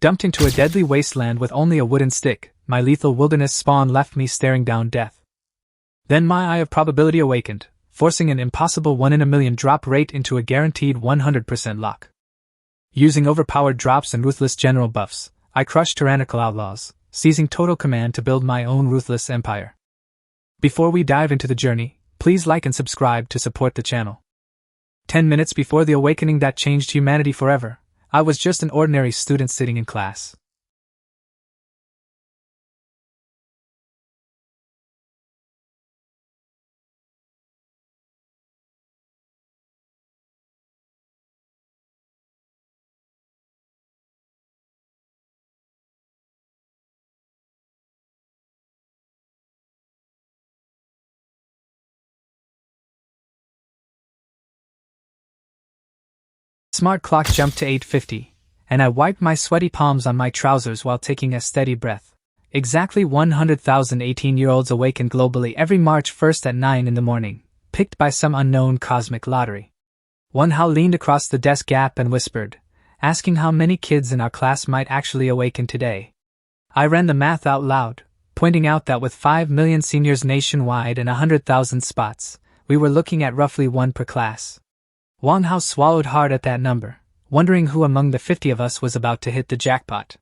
Dumped into a deadly wasteland with only a wooden stick, my lethal wilderness spawn left me staring down death. Then my eye of probability awakened, forcing an impossible 1 in a million drop rate into a guaranteed 100% lock. Using overpowered drops and ruthless general buffs, I crushed tyrannical outlaws, seizing total command to build my own ruthless empire. Before we dive into the journey, please like and subscribe to support the channel. 10 minutes before the awakening that changed humanity forever, I was just an ordinary student sitting in class. Smart clock jumped to 8:50, and I wiped my sweaty palms on my trousers while taking a steady breath. Exactly 100,000 18-year-olds awaken globally every March 1st at 9 in the morning, picked by some unknown cosmic lottery. One Hao leaned across the desk gap and whispered, asking how many kids in our class might actually awaken today. I ran the math out loud, pointing out that with 5 million seniors nationwide and 100,000 spots, we were looking at roughly 1 per class. Wang Hao swallowed hard at that number, wondering who among the 50 of us was about to hit the jackpot.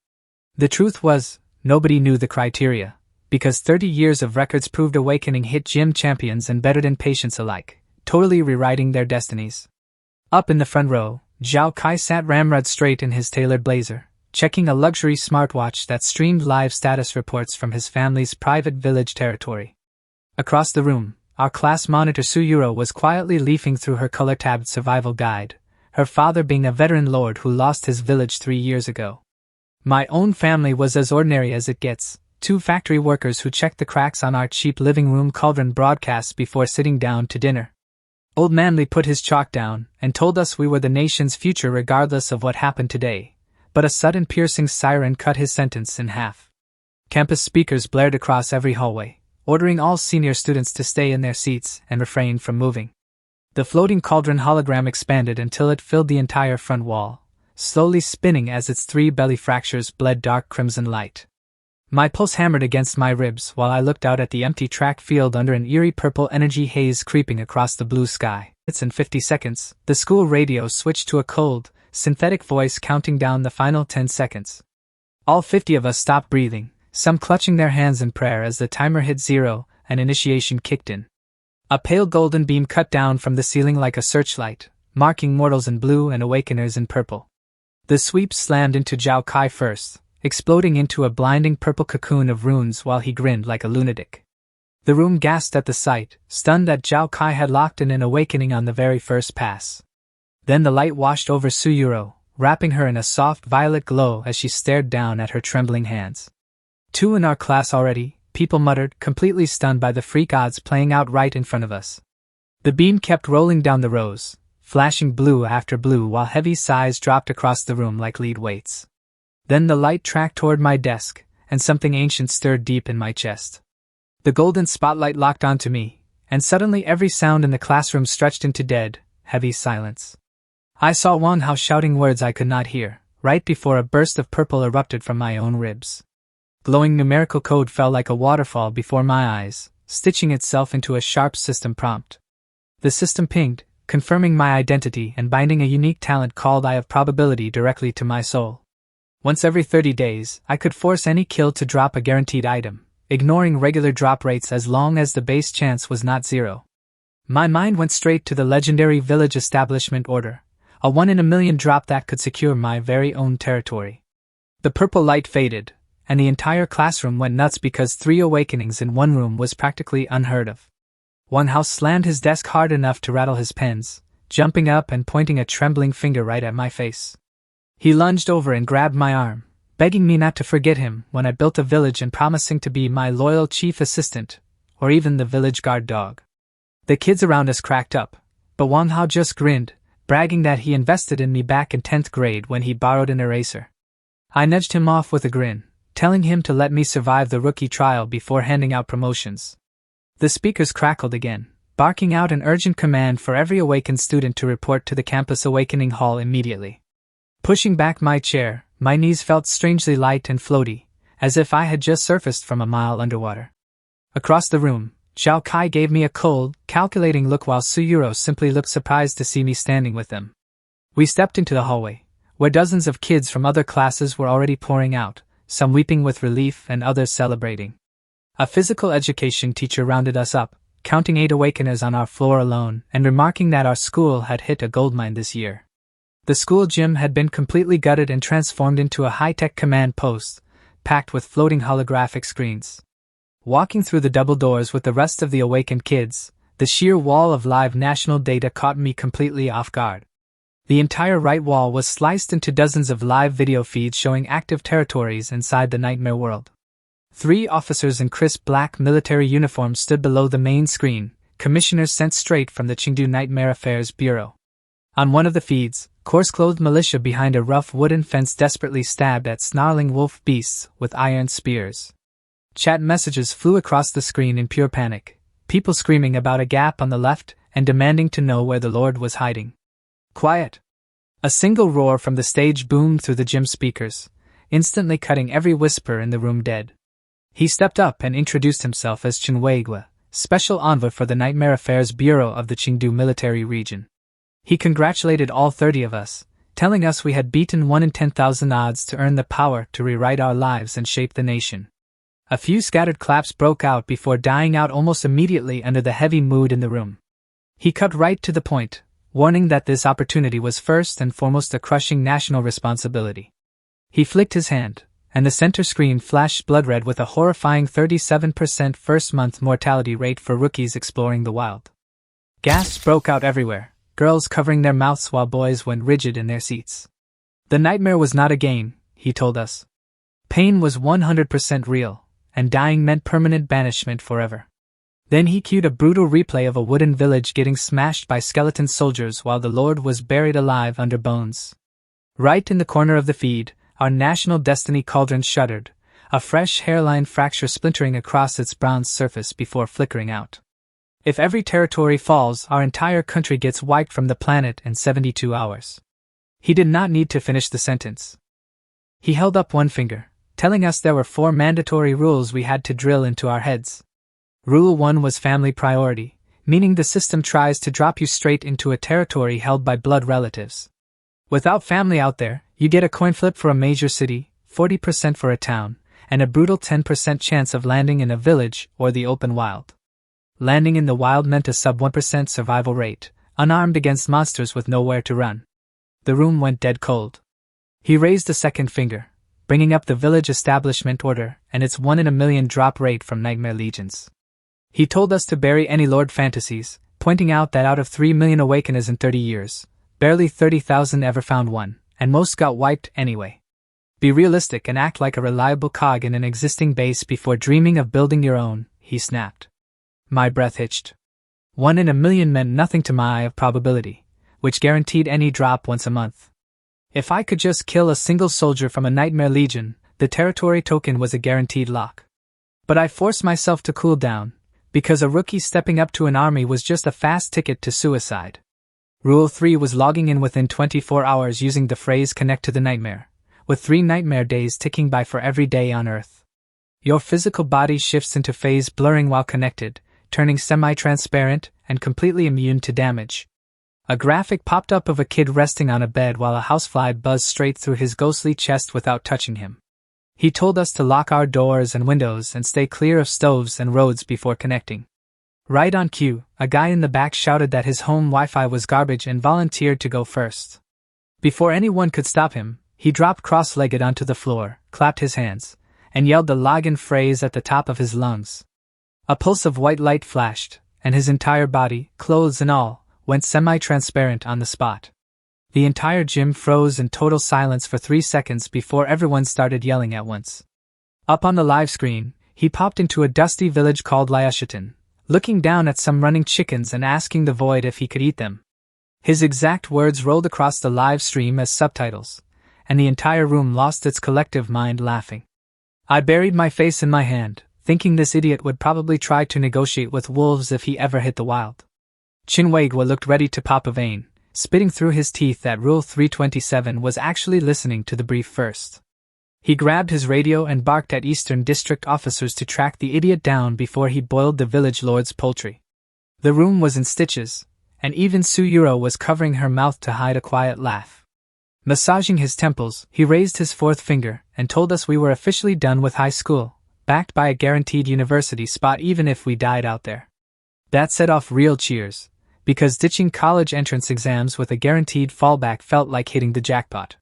The truth was, nobody knew the criteria, because 30 years of records proved awakening hit gym champions and bettered patients alike, totally rewriting their destinies. Up in the front row, Zhao Kai sat ramrod straight in his tailored blazer, checking a luxury smartwatch that streamed live status reports from his family's private village territory. Across the room, our class monitor Suyuro was quietly leafing through her color-tabbed survival guide, her father being a veteran lord who lost his village 3 years ago. My own family was as ordinary as it gets, 2 factory workers who checked the cracks on our cheap living room cauldron broadcasts before sitting down to dinner. Old Manly put his chalk down and told us we were the nation's future regardless of what happened today, but a sudden piercing siren cut his sentence in half. Campus speakers blared across every hallway, ordering all senior students to stay in their seats and refrain from moving. The floating cauldron hologram expanded until it filled the entire front wall, slowly spinning as its 3 belly fractures bled dark crimson light. My pulse hammered against my ribs while I looked out at the empty track field under an eerie purple energy haze creeping across the blue sky. In 50 seconds, the school radio switched to a cold, synthetic voice counting down the final 10 seconds. All 50 of us stopped breathing, some clutching their hands in prayer as the timer hit 0 and initiation kicked in. A pale golden beam cut down from the ceiling like a searchlight, marking mortals in blue and awakeners in purple. The sweep slammed into Zhao Kai first, exploding into a blinding purple cocoon of runes while he grinned like a lunatic. The room gasped at the sight, stunned that Zhao Kai had locked in an awakening on the very first pass. Then the light washed over Suyuro, wrapping her in a soft violet glow as she stared down at her trembling hands. 2 in our class already, people muttered, completely stunned by the freak odds playing out right in front of us. The beam kept rolling down the rows, flashing blue after blue while heavy sighs dropped across the room like lead weights. Then the light tracked toward my desk, and something ancient stirred deep in my chest. The golden spotlight locked onto me, and suddenly every sound in the classroom stretched into dead, heavy silence. I saw Wang Hao shouting words I could not hear, right before a burst of purple erupted from my own ribs. Glowing numerical code fell like a waterfall before my eyes, stitching itself into a sharp system prompt. The system pinged, confirming my identity and binding a unique talent called Eye of Probability directly to my soul. Once every 30 days, I could force any kill to drop a guaranteed item, ignoring regular drop rates as long as the base chance was not 0. My mind went straight to the legendary village establishment order, a 1 in a million drop that could secure my very own territory. The purple light faded, and the entire classroom went nuts because 3 awakenings in one room was practically unheard of. Wang Hao slammed his desk hard enough to rattle his pens, jumping up and pointing a trembling finger right at my face. He lunged over and grabbed my arm, begging me not to forget him when I built a village and promising to be my loyal chief assistant, or even the village guard dog. The kids around us cracked up, but Wang Hao just grinned, bragging that he invested in me back in 10th grade when he borrowed an eraser. I nudged him off with a grin, telling him to let me survive the rookie trial before handing out promotions. The speakers crackled again, barking out an urgent command for every awakened student to report to the campus awakening hall immediately. Pushing back my chair, My knees felt strangely light and floaty, as if I had just surfaced from a mile underwater. Across the room, Zhao Kai gave me a cold, calculating look while Suyuro simply looked surprised to see me standing with them. We stepped into the hallway, where dozens of kids from other classes were already pouring out, some weeping with relief and others celebrating. A physical education teacher rounded us up, counting 8 awakeners on our floor alone and remarking that our school had hit a goldmine this year. The school gym had been completely gutted and transformed into a high-tech command post, packed with floating holographic screens. Walking through the double doors with the rest of the awakened kids, the sheer wall of live national data caught me completely off guard. The entire right wall was sliced into dozens of live video feeds showing active territories inside the nightmare world. 3 officers in crisp black military uniforms stood below the main screen, commissioners sent straight from the Chengdu Nightmare Affairs Bureau. On one of the feeds, coarse-clothed militia behind a rough wooden fence desperately stabbed at snarling wolf beasts with iron spears. Chat messages flew across the screen in pure panic, people screaming about a gap on the left and demanding to know where the Lord was hiding. Quiet! A single roar from the stage boomed through the gym speakers, instantly cutting every whisper in the room dead. He stepped up and introduced himself as Chen Weigua, Special Envoy for the Nightmare Affairs Bureau of the Chengdu Military Region. He congratulated all 30 of us, telling us we had beaten 1 in 10,000 odds to earn the power to rewrite our lives and shape the nation. A few scattered claps broke out before dying out almost immediately under the heavy mood in the room. He cut right to the point, warning that this opportunity was first and foremost a crushing national responsibility. He flicked his hand, and the center screen flashed blood red with a horrifying 37% first-month mortality rate for rookies exploring the wild. Gasps broke out everywhere, girls covering their mouths while boys went rigid in their seats. The nightmare was not a game, he told us. Pain was 100% real, and dying meant permanent banishment forever. Then he cued a brutal replay of a wooden village getting smashed by skeleton soldiers while the Lord was buried alive under bones. Right in the corner of the feed, our national destiny cauldron shuddered, a fresh hairline fracture splintering across its bronze surface before flickering out. If every territory falls, our entire country gets wiped from the planet in 72 hours. He did not need to finish the sentence. He held up one finger, telling us there were 4 mandatory rules we had to drill into our heads. Rule 1 was family priority, meaning the system tries to drop you straight into a territory held by blood relatives. Without family out there, you get a coin flip for a major city, 40% for a town, and a brutal 10% chance of landing in a village or the open wild. Landing in the wild meant a sub 1% survival rate, unarmed against monsters with nowhere to run. The room went dead cold. He raised a second finger, bringing up the village establishment order and its 1 in a million drop rate from Nightmare Legions. He told us to bury any Lord fantasies, pointing out that out of 3 million awakeners in 30 years, barely 30,000 ever found one, and most got wiped anyway. Be realistic and act like a reliable cog in an existing base before dreaming of building your own, he snapped. My breath hitched. 1 in a million meant nothing to my eye of probability, which guaranteed any drop once a month. If I could just kill a single soldier from a Nightmare Legion, the territory token was a guaranteed lock. But I forced myself to cool down, because a rookie stepping up to an army was just a fast ticket to suicide. Rule 3 was logging in within 24 hours using the phrase connect to the nightmare, with 3 nightmare days ticking by for every day on Earth. Your physical body shifts into phase blurring while connected, turning semi-transparent and completely immune to damage. A graphic popped up of a kid resting on a bed while a housefly buzzed straight through his ghostly chest without touching him. He told us to lock our doors and windows and stay clear of stoves and roads before connecting. Right on cue, a guy in the back shouted that his home Wi-Fi was garbage and volunteered to go first. Before anyone could stop him, he dropped cross-legged onto the floor, clapped his hands, and yelled the login phrase at the top of his lungs. A pulse of white light flashed, and his entire body, clothes and all, went semi-transparent on the spot. The entire gym froze in total silence for 3 seconds before everyone started yelling at once. Up on the live screen, he popped into a dusty village called Liashitan, looking down at some running chickens and asking the void if he could eat them. His exact words rolled across the live stream as subtitles, and the entire room lost its collective mind laughing. I buried my face in my hand, thinking this idiot would probably try to negotiate with wolves if he ever hit the wild. Chin Weigua looked ready to pop a vein, spitting through his teeth that Rule 327 was actually listening to the brief first. He grabbed his radio and barked at Eastern District officers to track the idiot down before he boiled the village lord's poultry. The room was in stitches, and even Suyuro was covering her mouth to hide a quiet laugh. Massaging his temples, he raised his fourth finger and told us we were officially done with high school, backed by a guaranteed university spot even if we died out there. That set off real cheers, because ditching college entrance exams with a guaranteed fallback felt like hitting the jackpot.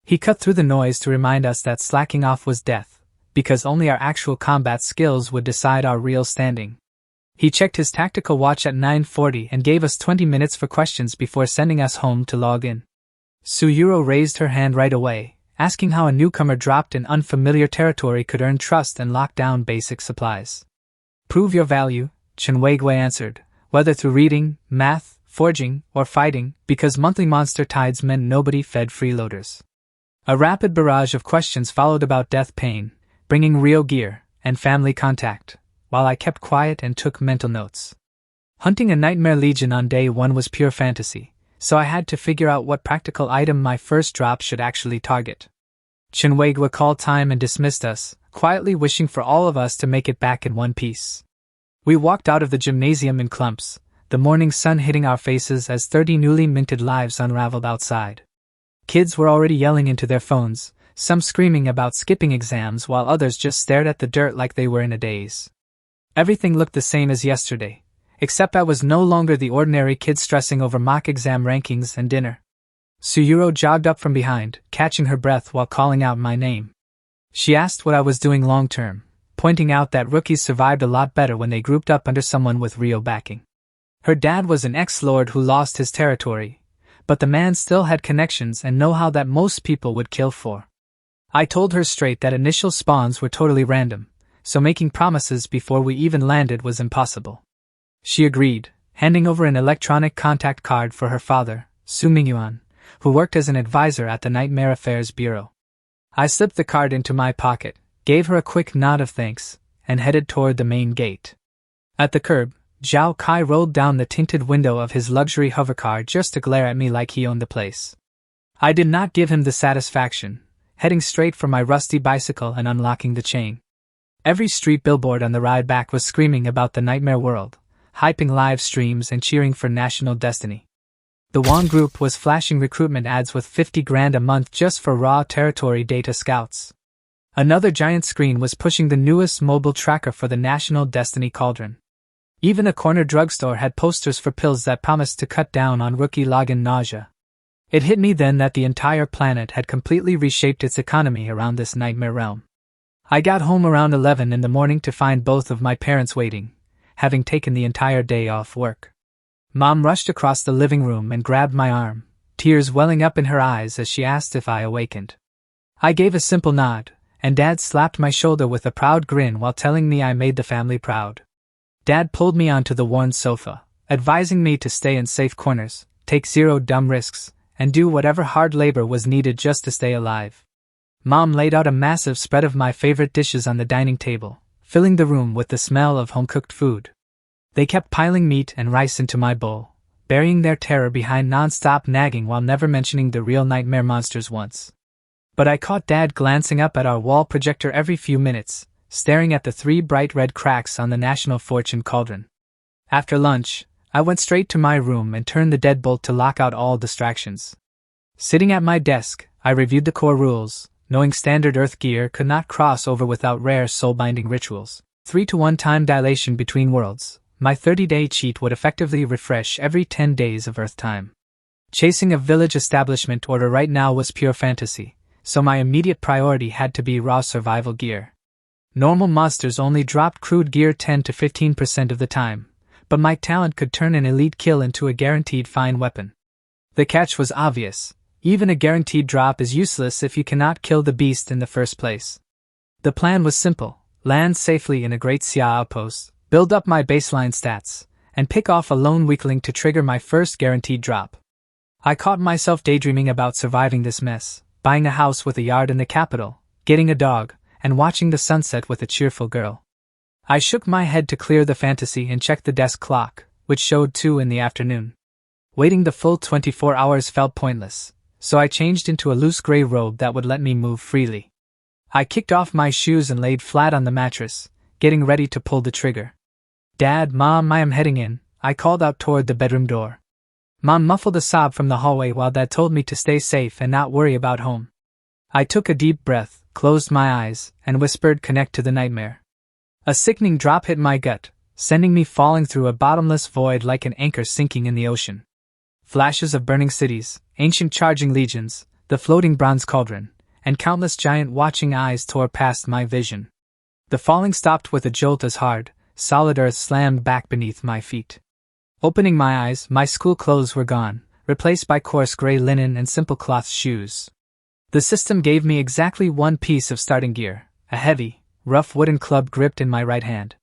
He cut through the noise to remind us that slacking off was death, because only our actual combat skills would decide our real standing. He checked his tactical watch at 9:40 and gave us 20 minutes for questions before sending us home to log in. Suyuro raised her hand right away, asking how a newcomer dropped in unfamiliar territory could earn trust and lock down basic supplies. Prove your value, Chinwagwe answered, whether through reading, math, forging, or fighting, because monthly monster tides meant nobody fed freeloaders. A rapid barrage of questions followed about death pain, bringing real gear, and family contact, while I kept quiet and took mental notes. Hunting a Nightmare Legion on day 1 was pure fantasy, so I had to figure out what practical item my first drop should actually target. Chinwagwe called time and dismissed us, quietly wishing for all of us to make it back in one piece. We walked out of the gymnasium in clumps, the morning sun hitting our faces as 30 newly minted lives unraveled outside. Kids were already yelling into their phones, some screaming about skipping exams while others just stared at the dirt like they were in a daze. Everything looked the same as yesterday, except I was no longer the ordinary kid stressing over mock exam rankings and dinner. Suyuro jogged up from behind, catching her breath while calling out my name. She asked what I was doing long term, pointing out that rookies survived a lot better when they grouped up under someone with real backing. Her dad was an ex-lord who lost his territory, but the man still had connections and know-how that most people would kill for. I told her straight that initial spawns were totally random, so making promises before we even landed was impossible. She agreed, handing over an electronic contact card for her father, Su Mingyuan, who worked as an advisor at the Nightmare Affairs Bureau. I slipped the card into my pocket, gave her a quick nod of thanks, and headed toward the main gate. At the curb, Zhao Kai rolled down the tinted window of his luxury hovercar just to glare at me like he owned the place. I did not give him the satisfaction, heading straight for my rusty bicycle and unlocking the chain. Every street billboard on the ride back was screaming about the Nightmare World, hyping live streams and cheering for national destiny. The Wan Group was flashing recruitment ads with 50 grand a month just for raw territory data scouts. Another giant screen was pushing the newest mobile tracker for the National Destiny Cauldron. Even a corner drugstore had posters for pills that promised to cut down on rookie login nausea. It hit me then that the entire planet had completely reshaped its economy around this nightmare realm. I got home around 11 in the morning to find both of my parents waiting, having taken the entire day off work. Mom rushed across the living room and grabbed my arm, tears welling up in her eyes as she asked if I awakened. I gave a simple nod, and Dad slapped my shoulder with a proud grin while telling me I made the family proud. Dad pulled me onto the worn sofa, advising me to stay in safe corners, take zero dumb risks, and do whatever hard labor was needed just to stay alive. Mom laid out a massive spread of my favorite dishes on the dining table, filling the room with the smell of home-cooked food. They kept piling meat and rice into my bowl, burying their terror behind non-stop nagging while never mentioning the real nightmare monsters once. But I caught Dad glancing up at our wall projector every few minutes, staring at the 3 bright red cracks on the National Fortune Cauldron. After lunch, I went straight to my room and turned the deadbolt to lock out all distractions. Sitting at my desk, I reviewed the core rules, knowing standard Earth gear could not cross over without rare soul-binding rituals. 3-to-1 time dilation between worlds. My 30-day cheat would effectively refresh every 10 days of Earth time. Chasing a village establishment order right now was pure fantasy, so my immediate priority had to be raw survival gear. Normal monsters only dropped crude gear 10 to 15% of the time, but my talent could turn an elite kill into a guaranteed fine weapon. The catch was obvious. Even a guaranteed drop is useless if you cannot kill the beast in the first place. The plan was simple: land safely in a Great Xia outpost, build up my baseline stats, and pick off a lone weakling to trigger my first guaranteed drop. I caught myself daydreaming about surviving this mess, buying a house with a yard in the capital, getting a dog, and watching the sunset with a cheerful girl. I shook my head to clear the fantasy and checked the desk clock, which showed 2 in the afternoon. Waiting the full 24 hours felt pointless, so I changed into a loose gray robe that would let me move freely. I kicked off my shoes and laid flat on the mattress, getting ready to pull the trigger. "Dad, Mom, I am heading in," I called out toward the bedroom door. Mom muffled a sob from the hallway while Dad told me to stay safe and not worry about home. I took a deep breath, closed my eyes, and whispered, "Connect to the nightmare." A sickening drop hit my gut, sending me falling through a bottomless void like an anchor sinking in the ocean. Flashes of burning cities, ancient charging legions, the floating bronze cauldron, and countless giant watching eyes tore past my vision. The falling stopped with a jolt as hard, solid earth slammed back beneath my feet. Opening my eyes, my school clothes were gone, replaced by coarse gray linen and simple cloth shoes. The system gave me exactly one piece of starting gear, a heavy, rough wooden club gripped in my right hand.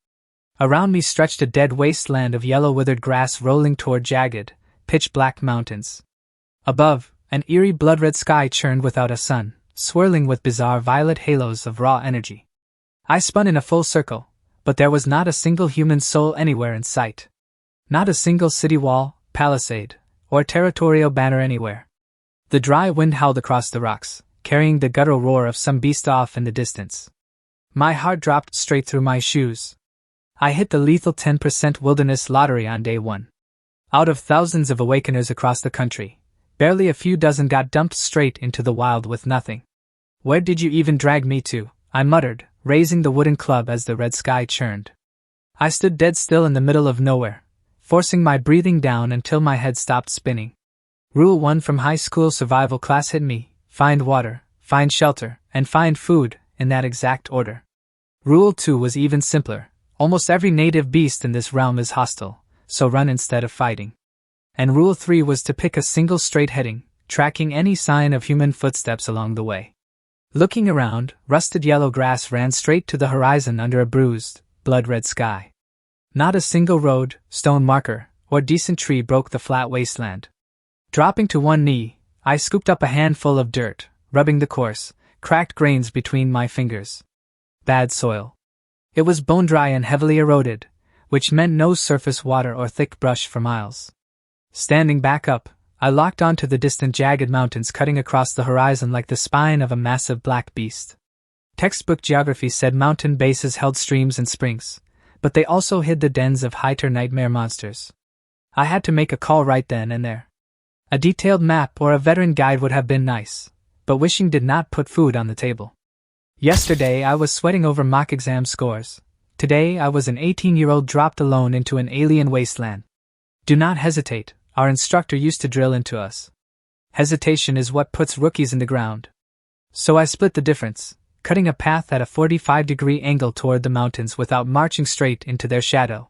Around me stretched a dead wasteland of yellow withered grass rolling toward jagged, pitch-black mountains. Above, an eerie blood-red sky churned without a sun, swirling with bizarre violet halos of raw energy. I spun in a full circle, but there was not a single human soul anywhere in sight. Not a single city wall, palisade, or territorial banner anywhere. The dry wind howled across the rocks, carrying the guttural roar of some beast off in the distance. My heart dropped straight through my shoes. I hit the lethal 10% wilderness lottery on day one. Out of thousands of awakeners across the country, barely a few dozen got dumped straight into the wild with nothing. "Where did you even drag me to?" I muttered, raising the wooden club as the red sky churned. I stood dead still in the middle of nowhere, forcing my breathing down until my head stopped spinning. Rule 1 from high school survival class hit me: find water, find shelter, and find food, in that exact order. Rule 2 was even simpler: almost every native beast in this realm is hostile, so run instead of fighting. And Rule 3 was to pick a single straight heading, tracking any sign of human footsteps along the way. Looking around, rusted yellow grass ran straight to the horizon under a bruised, blood-red sky. Not a single road, stone marker, or decent tree broke the flat wasteland. Dropping to one knee, I scooped up a handful of dirt, rubbing the coarse, cracked grains between my fingers. Bad soil. It was bone-dry and heavily eroded, which meant no surface water or thick brush for miles. Standing back up, I locked onto the distant jagged mountains cutting across the horizon like the spine of a massive black beast. Textbook geography said mountain bases held streams and springs, but they also hid the dens of Hyter nightmare monsters. I had to make a call right then and there. A detailed map or a veteran guide would have been nice, but wishing did not put food on the table. Yesterday I was sweating over mock exam scores. Today I was an 18-year-old dropped alone into an alien wasteland. Do not hesitate, our instructor used to drill into us. Hesitation is what puts rookies in the ground. So I split the difference, cutting a path at a 45-degree angle toward the mountains without marching straight into their shadow.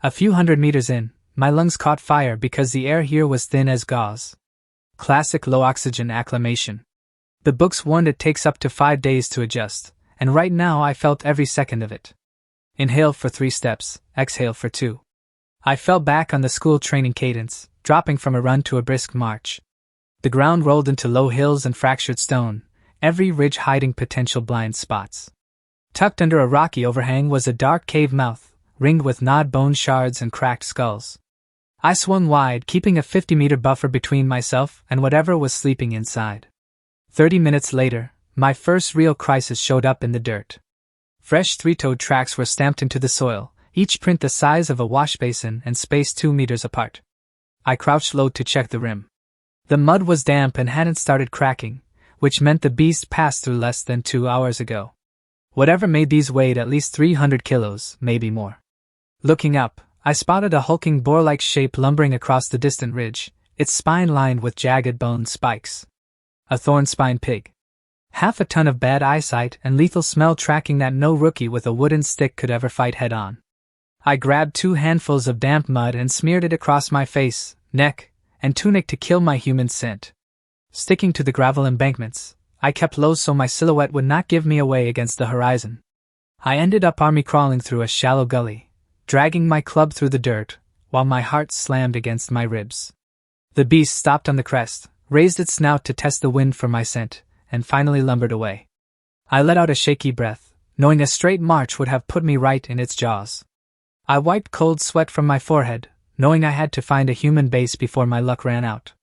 A few hundred meters in, my lungs caught fire because the air here was thin as gauze. Classic low-oxygen acclimation. The books warned it takes up to 5 days to adjust, and right now I felt every second of it. Inhale for 3 steps, exhale for 2. I fell back on the school training cadence, dropping from a run to a brisk march. The ground rolled into low hills and fractured stone, every ridge hiding potential blind spots. Tucked under a rocky overhang was a dark cave mouth, ringed with gnawed bone shards and cracked skulls. I swung wide, keeping a 50-meter buffer between myself and whatever was sleeping inside. 30 minutes later, my first real crisis showed up in the dirt. Fresh 3-toed tracks were stamped into the soil, each print the size of a wash basin and spaced 2 meters apart. I crouched low to check the rim. The mud was damp and hadn't started cracking, which meant the beast passed through less than 2 hours ago. Whatever made these weighed at least 300 kilos, maybe more. Looking up, I spotted a hulking boar-like shape lumbering across the distant ridge, its spine lined with jagged bone spikes. A thorn-spined pig. Half a ton of bad eyesight and lethal smell tracking that no rookie with a wooden stick could ever fight head-on. I grabbed 2 handfuls of damp mud and smeared it across my face, neck, and tunic to kill my human scent. Sticking to the gravel embankments, I kept low so my silhouette would not give me away against the horizon. I ended up army crawling through a shallow gully, dragging my club through the dirt, while my heart slammed against my ribs. The beast stopped on the crest, raised its snout to test the wind for my scent, and finally lumbered away. I let out a shaky breath, knowing a straight march would have put me right in its jaws. I wiped cold sweat from my forehead, knowing I had to find a human base before my luck ran out.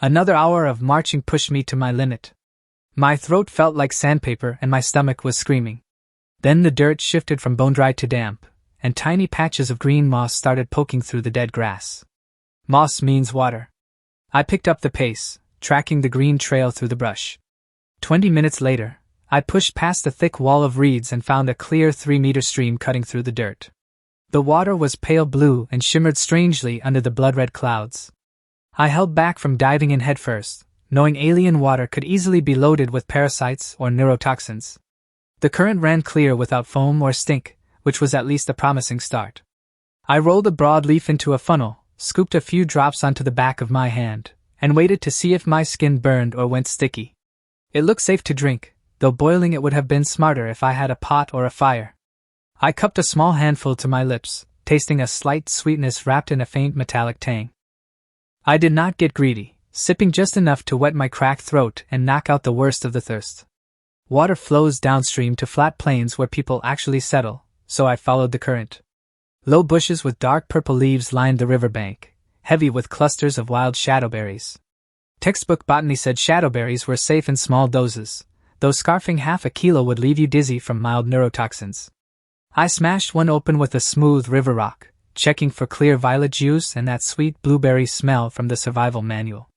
Another hour of marching pushed me to my limit. My throat felt like sandpaper and my stomach was screaming. Then the dirt shifted from bone-dry to damp, and tiny patches of green moss started poking through the dead grass. Moss means water. I picked up the pace, tracking the green trail through the brush. 20 minutes later, I pushed past a thick wall of reeds and found a clear 3-meter stream cutting through the dirt. The water was pale blue and shimmered strangely under the blood-red clouds. I held back from diving in headfirst, knowing alien water could easily be loaded with parasites or neurotoxins. The current ran clear without foam or stink, which was at least a promising start. I rolled a broadleaf into a funnel, scooped a few drops onto the back of my hand, and waited to see if my skin burned or went sticky. It looked safe to drink, though boiling it would have been smarter if I had a pot or a fire. I cupped a small handful to my lips, tasting a slight sweetness wrapped in a faint metallic tang. I did not get greedy, sipping just enough to wet my cracked throat and knock out the worst of the thirst. Water flows downstream to flat plains where people actually settle, so I followed the current. Low bushes with dark purple leaves lined the riverbank, heavy with clusters of wild shadowberries. Textbook botany said shadowberries were safe in small doses, though scarfing half a kilo would leave you dizzy from mild neurotoxins. I smashed one open with a smooth river rock, checking for clear violet juice and that sweet blueberry smell from the survival manual.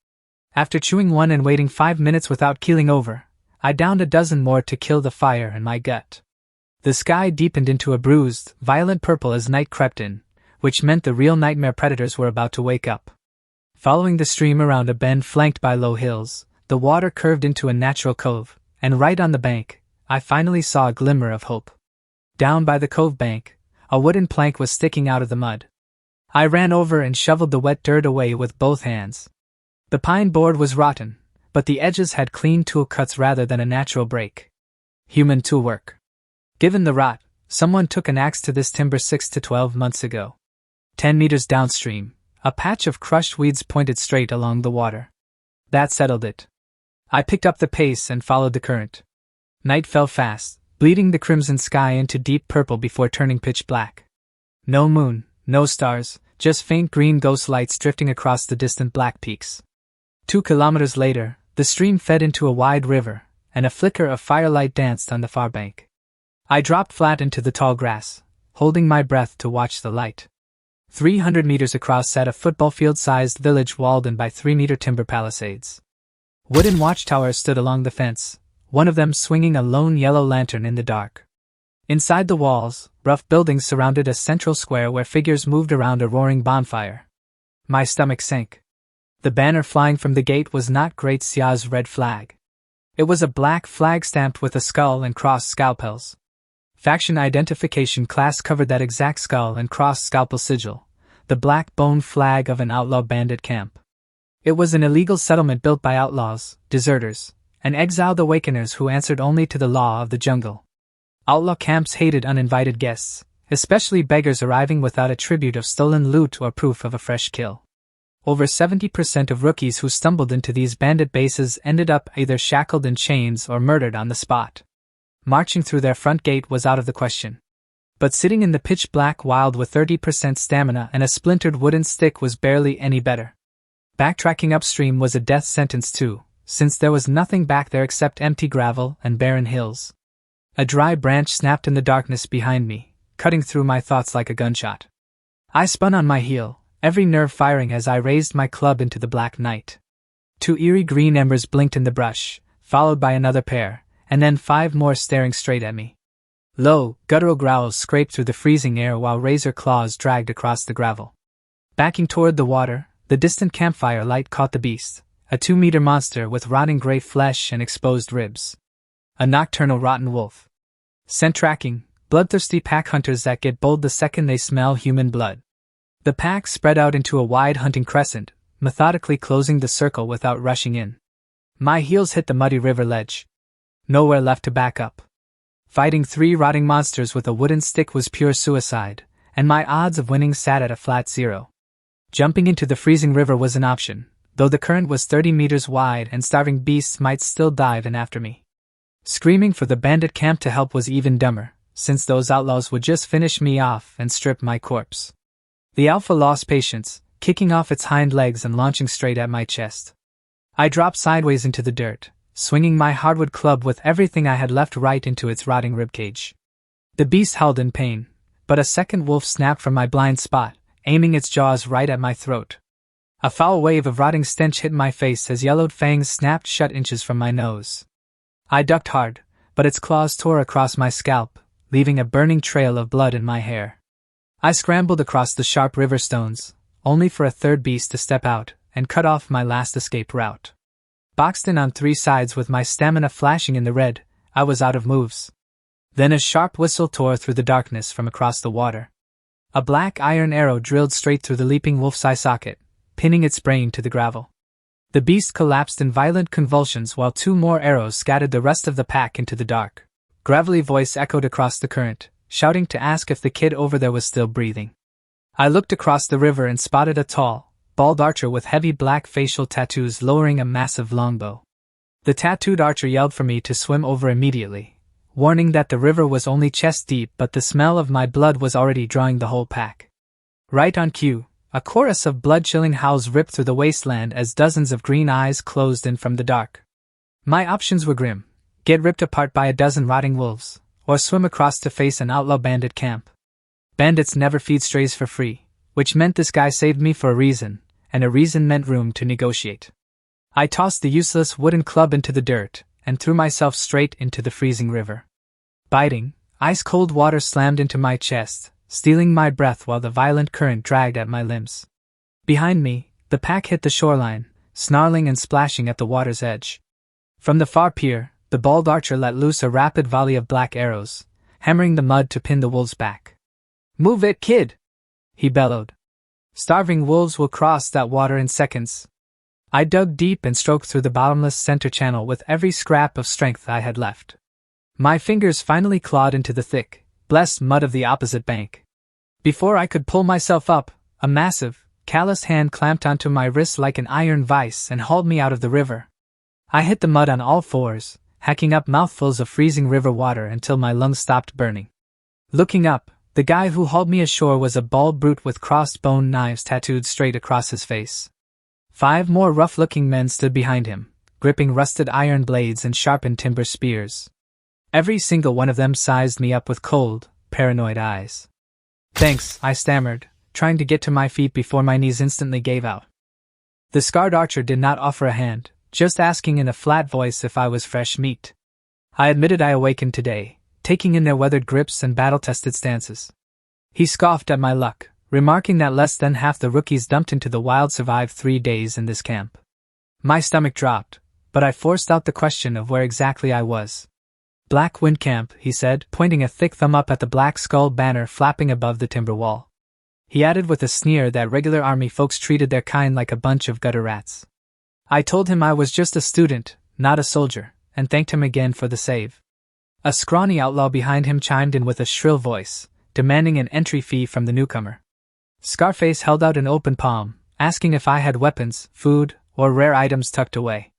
After chewing one and waiting 5 minutes without keeling over, I downed a dozen more to kill the fire in my gut. The sky deepened into a bruised, violent purple as night crept in, which meant the real nightmare predators were about to wake up. Following the stream around a bend flanked by low hills, the water curved into a natural cove, and right on the bank, I finally saw a glimmer of hope. Down by the cove bank, a wooden plank was sticking out of the mud. I ran over and shoveled the wet dirt away with both hands. The pine board was rotten, but the edges had clean tool cuts rather than a natural break. Human tool work. Given the rot, someone took an axe to this timber 6 to 12 months ago. 10 meters downstream, a patch of crushed weeds pointed straight along the water. That settled it. I picked up the pace and followed the current. Night fell fast, bleeding the crimson sky into deep purple before turning pitch black. No moon, no stars, just faint green ghost lights drifting across the distant black peaks. 2 kilometers later, the stream fed into a wide river, and a flicker of firelight danced on the far bank. I dropped flat into the tall grass, holding my breath to watch the light. 300 meters across sat a football field-sized village walled in by 3-meter timber palisades. Wooden watchtowers stood along the fence, one of them swinging a lone yellow lantern in the dark. Inside the walls, rough buildings surrounded a central square where figures moved around a roaring bonfire. My stomach sank. The banner flying from the gate was not Great Xia's red flag. It was a black flag stamped with a skull and crossed scalpels. Faction identification class covered that exact skull and crossed scalpel sigil, the black bone flag of an outlaw bandit camp. It was an illegal settlement built by outlaws, deserters, and exiled awakeners who answered only to the law of the jungle. Outlaw camps hated uninvited guests, especially beggars arriving without a tribute of stolen loot or proof of a fresh kill. Over 70% of rookies who stumbled into these bandit bases ended up either shackled in chains or murdered on the spot. Marching through their front gate was out of the question. But sitting in the pitch-black wild with 30% stamina and a splintered wooden stick was barely any better. Backtracking upstream was a death sentence too, since there was nothing back there except empty gravel and barren hills. A dry branch snapped in the darkness behind me, cutting through my thoughts like a gunshot. I spun on my heel, every nerve firing as I raised my club into the black night. 2 eerie green embers blinked in the brush, followed by another pair, and then 5 more staring straight at me. Low, guttural growls scraped through the freezing air while razor claws dragged across the gravel. Backing toward the water, the distant campfire light caught the beast, a 2-meter monster with rotting gray flesh and exposed ribs. A nocturnal rotten wolf. Scent tracking, bloodthirsty pack hunters that get bold the second they smell human blood. The pack spread out into a wide hunting crescent, methodically closing the circle without rushing in. My heels hit the muddy river ledge. Nowhere left to back up. Fighting 3 rotting monsters with a wooden stick was pure suicide, and my odds of winning sat at a flat 0. Jumping into the freezing river was an option, though the current was 30 meters wide and starving beasts might still dive in after me. Screaming for the bandit camp to help was even dumber, since those outlaws would just finish me off and strip my corpse. The alpha lost patience, kicking off its hind legs and launching straight at my chest. I dropped sideways into the dirt, swinging my hardwood club with everything I had left right into its rotting ribcage. The beast howled in pain, but a second wolf snapped from my blind spot, aiming its jaws right at my throat. A foul wave of rotting stench hit my face as yellowed fangs snapped shut inches from my nose. I ducked hard, but its claws tore across my scalp, leaving a burning trail of blood in my hair. I scrambled across the sharp river stones, only for a third beast to step out and cut off my last escape route. Boxed in on three sides with my stamina flashing in the red, I was out of moves. Then a sharp whistle tore through the darkness from across the water. A black iron arrow drilled straight through the leaping wolf's eye socket, pinning its brain to the gravel. The beast collapsed in violent convulsions while two more arrows scattered the rest of the pack into the dark. Gravelly voice echoed across the current, shouting to ask if the kid over there was still breathing. I looked across the river and spotted a tall, bald archer with heavy black facial tattoos lowering a massive longbow. The tattooed archer yelled for me to swim over immediately, warning that the river was only chest deep but the smell of my blood was already drawing the whole pack. Right on cue, a chorus of blood-chilling howls ripped through the wasteland as dozens of green eyes closed in from the dark. My options were grim: get ripped apart by a dozen rotting wolves, or swim across to face an outlaw bandit camp. Bandits never feed strays for free, which meant this guy saved me for a reason, and a reason meant room to negotiate. I tossed the useless wooden club into the dirt, and threw myself straight into the freezing river. Biting, ice-cold water slammed into my chest, stealing my breath while the violent current dragged at my limbs. Behind me, the pack hit the shoreline, snarling and splashing at the water's edge. From the far pier, the bald archer let loose a rapid volley of black arrows, hammering the mud to pin the wolves back. "Move it, kid!" he bellowed. "Starving wolves will cross that water in seconds." I dug deep and stroked through the bottomless center channel with every scrap of strength I had left. My fingers finally clawed into the thick, blessed mud of the opposite bank. Before I could pull myself up, a massive, calloused hand clamped onto my wrist like an iron vice and hauled me out of the river. I hit the mud on all fours, hacking up mouthfuls of freezing river water until my lungs stopped burning. Looking up, the guy who hauled me ashore was a bald brute with crossed bone knives tattooed straight across his face. 5 more rough-looking men stood behind him, gripping rusted iron blades and sharpened timber spears. Every single one of them sized me up with cold, paranoid eyes. "Thanks," I stammered, trying to get to my feet before my knees instantly gave out. The scarred archer did not offer a hand, just asking in a flat voice if I was fresh meat. I admitted I awakened today, taking in their weathered grips and battle-tested stances. He scoffed at my luck, remarking that less than half the rookies dumped into the wild survived 3 days in this camp. My stomach dropped, but I forced out the question of where exactly I was. "Black Wind Camp," he said, pointing a thick thumb up at the black skull banner flapping above the timber wall. He added with a sneer that regular army folks treated their kind like a bunch of gutter rats. I told him I was just a student, not a soldier, and thanked him again for the save. A scrawny outlaw behind him chimed in with a shrill voice, demanding an entry fee from the newcomer. Scarface held out an open palm, asking if I had weapons, food, or rare items tucked away.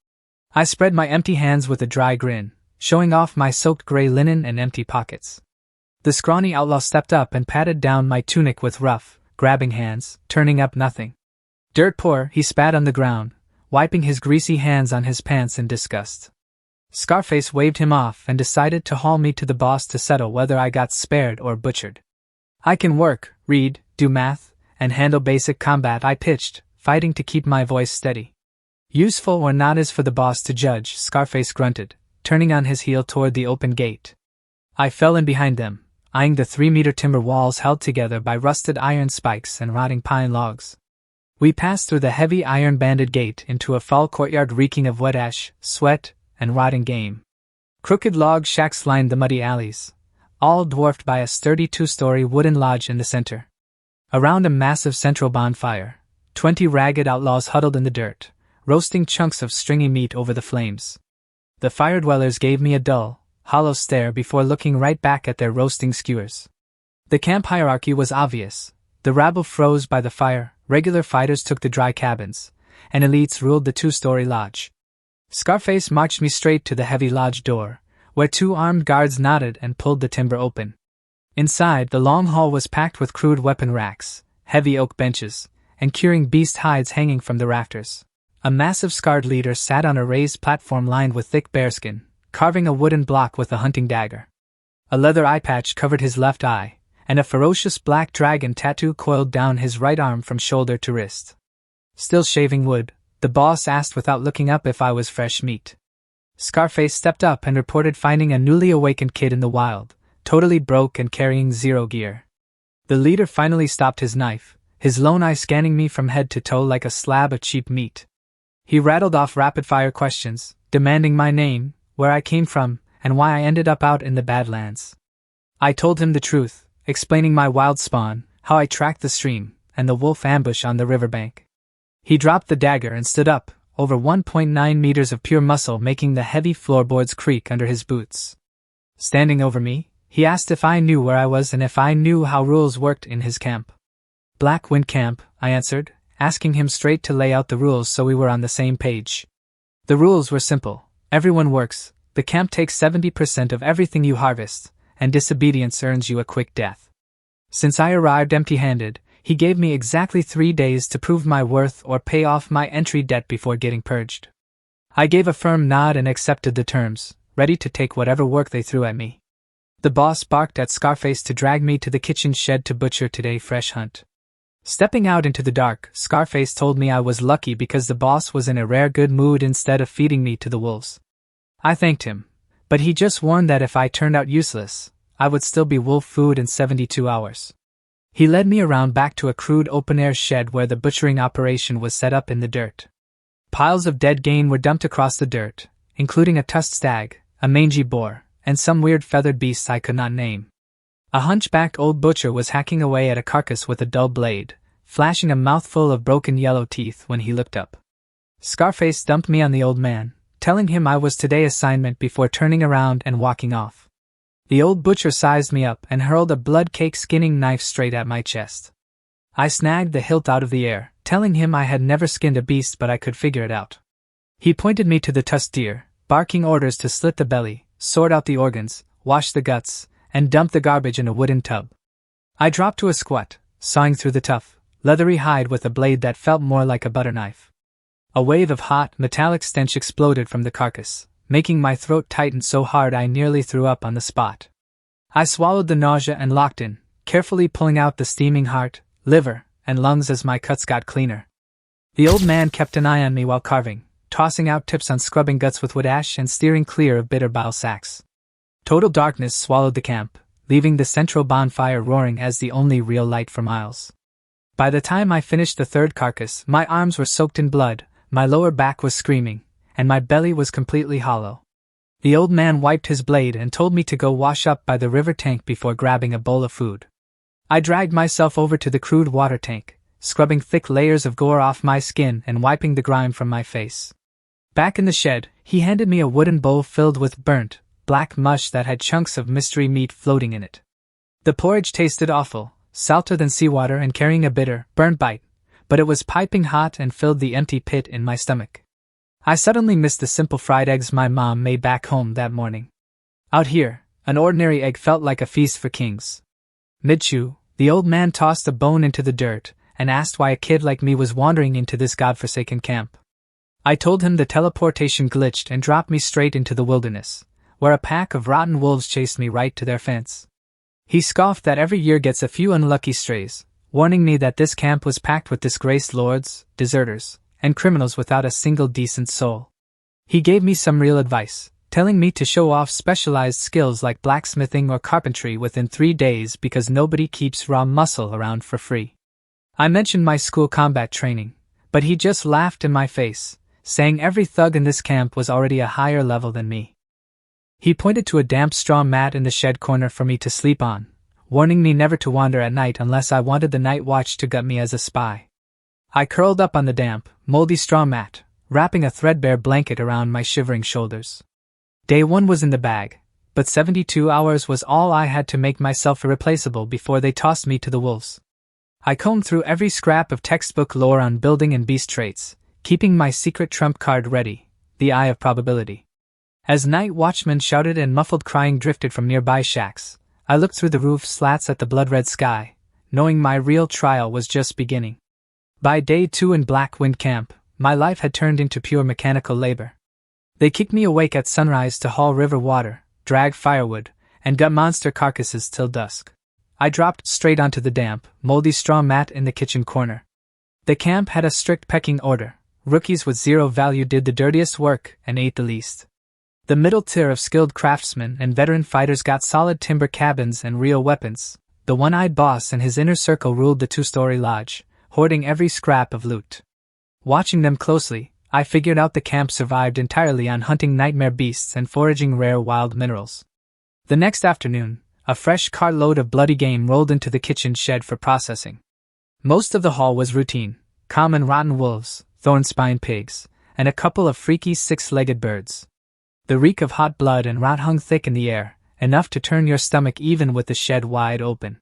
I spread my empty hands with a dry grin, showing off my soaked gray linen and empty pockets. The scrawny outlaw stepped up and patted down my tunic with rough, grabbing hands, turning up nothing. "Dirt poor," he spat on the ground, wiping his greasy hands on his pants in disgust. Scarface waved him off and decided to haul me to the boss to settle whether I got spared or butchered. "I can work, read, do math, and handle basic combat," I pitched, fighting to keep my voice steady. "Useful or not is for the boss to judge," Scarface grunted, turning on his heel toward the open gate. I fell in behind them, eyeing the 3-meter timber walls held together by rusted iron spikes and rotting pine logs. We passed through the heavy iron-banded gate into a foul courtyard reeking of wet ash, sweat, and rotting game. Crooked log shacks lined the muddy alleys, all dwarfed by a sturdy 2-story wooden lodge in the center. Around a massive central bonfire, 20 ragged outlaws huddled in the dirt, roasting chunks of stringy meat over the flames. The fire dwellers gave me a dull, hollow stare before looking right back at their roasting skewers. The camp hierarchy was obvious. The rabble froze by the fire, regular fighters took the dry cabins, and elites ruled the 2-story lodge. Scarface marched me straight to the heavy lodge door, where 2 armed guards nodded and pulled the timber open. Inside, the long hall was packed with crude weapon racks, heavy oak benches, and curing beast hides hanging from the rafters. A massive scarred leader sat on a raised platform lined with thick bearskin, carving a wooden block with a hunting dagger. A leather eye patch covered his left eye, and a ferocious black dragon tattoo coiled down his right arm from shoulder to wrist. Still shaving wood, the boss asked without looking up if I was fresh meat. Scarface stepped up and reported finding a newly awakened kid in the wild, totally broke and carrying 0 gear. The leader finally stopped his knife, his lone eye scanning me from head to toe like a slab of cheap meat. He rattled off rapid-fire questions, demanding my name, where I came from, and why I ended up out in the Badlands. I told him the truth, explaining my wild spawn, how I tracked the stream, and the wolf ambush on the riverbank. He dropped the dagger and stood up, over 1.9 meters of pure muscle making the heavy floorboards creak under his boots. Standing over me, he asked if I knew where I was and if I knew how rules worked in his camp. Black Wind Camp, I answered, asking him straight to lay out the rules so we were on the same page. The rules were simple. Everyone works, the camp takes 70% of everything you harvest, and disobedience earns you a quick death. Since I arrived empty-handed, he gave me exactly 3 days to prove my worth or pay off my entry debt before getting purged. I gave a firm nod and accepted the terms, ready to take whatever work they threw at me. The boss barked at Scarface to drag me to the kitchen shed to butcher today's fresh hunt. Stepping out into the dark, Scarface told me I was lucky because the boss was in a rare good mood instead of feeding me to the wolves. I thanked him, but he just warned that if I turned out useless, I would still be wolf food in 72 hours. He led me around back to a crude open-air shed where the butchering operation was set up in the dirt. Piles of dead game were dumped across the dirt, including a tusked stag, a mangy boar, and some weird feathered beasts I could not name. A hunchbacked old butcher was hacking away at a carcass with a dull blade, flashing a mouthful of broken yellow teeth when he looked up. Scarface dumped me on the old man, telling him I was today's assignment before turning around and walking off. The old butcher sized me up and hurled a blood-cake skinning knife straight at my chest. I snagged the hilt out of the air, telling him I had never skinned a beast but I could figure it out. He pointed me to the tusked deer, barking orders to slit the belly, sort out the organs, wash the guts, and dump the garbage in a wooden tub. I dropped to a squat, sawing through the tough, leathery hide with a blade that felt more like a butter knife. A wave of hot, metallic stench exploded from the carcass, making my throat tighten so hard I nearly threw up on the spot. I swallowed the nausea and locked in, carefully pulling out the steaming heart, liver, and lungs as my cuts got cleaner. The old man kept an eye on me while carving, tossing out tips on scrubbing guts with wood ash and steering clear of bitter bile sacs. Total darkness swallowed the camp, leaving the central bonfire roaring as the only real light for miles. By the time I finished the third carcass, my arms were soaked in blood, my lower back was screaming, and my belly was completely hollow. The old man wiped his blade and told me to go wash up by the river tank before grabbing a bowl of food. I dragged myself over to the crude water tank, scrubbing thick layers of gore off my skin and wiping the grime from my face. Back in the shed, he handed me a wooden bowl filled with burnt, black mush that had chunks of mystery meat floating in it. The porridge tasted awful, salter than seawater and carrying a bitter, burnt bite, but it was piping hot and filled the empty pit in my stomach. I suddenly missed the simple fried eggs my mom made back home that morning. Out here, an ordinary egg felt like a feast for kings. Mid-chew, the old man tossed a bone into the dirt and asked why a kid like me was wandering into this godforsaken camp. I told him the teleportation glitched and dropped me straight into the wilderness, where a pack of rotten wolves chased me right to their fence. He scoffed that every year gets a few unlucky strays, warning me that this camp was packed with disgraced lords, deserters, and criminals without a single decent soul. He gave me some real advice, telling me to show off specialized skills like blacksmithing or carpentry within 3 days because nobody keeps raw muscle around for free. I mentioned my school combat training, but he just laughed in my face, saying every thug in this camp was already a higher level than me. He pointed to a damp straw mat in the shed corner for me to sleep on, warning me never to wander at night unless I wanted the night watch to gut me as a spy. I curled up on the damp, moldy straw mat, wrapping a threadbare blanket around my shivering shoulders. Day 1 was in the bag, but 72 hours was all I had to make myself irreplaceable before they tossed me to the wolves. I combed through every scrap of textbook lore on building and beast traits, keeping my secret trump card ready, the Eye of Probability. As night watchmen shouted and muffled crying drifted from nearby shacks, I looked through the roof slats at the blood-red sky, knowing my real trial was just beginning. By day 2 in Black Wind Camp, my life had turned into pure mechanical labor. They kicked me awake at sunrise to haul river water, drag firewood, and gut monster carcasses till dusk. I dropped straight onto the damp, moldy straw mat in the kitchen corner. The camp had a strict pecking order. Rookies with 0 value did the dirtiest work and ate the least. The middle tier of skilled craftsmen and veteran fighters got solid timber cabins and real weapons. The one-eyed boss and his inner circle ruled the 2-story lodge, hoarding every scrap of loot. Watching them closely, I figured out the camp survived entirely on hunting nightmare beasts and foraging rare wild minerals. The next afternoon, a fresh cartload of bloody game rolled into the kitchen shed for processing. Most of the haul was routine: common rotten wolves, thorn-spine pigs, and a couple of freaky 6-legged birds. The reek of hot blood and rot hung thick in the air, enough to turn your stomach even with the shed wide open.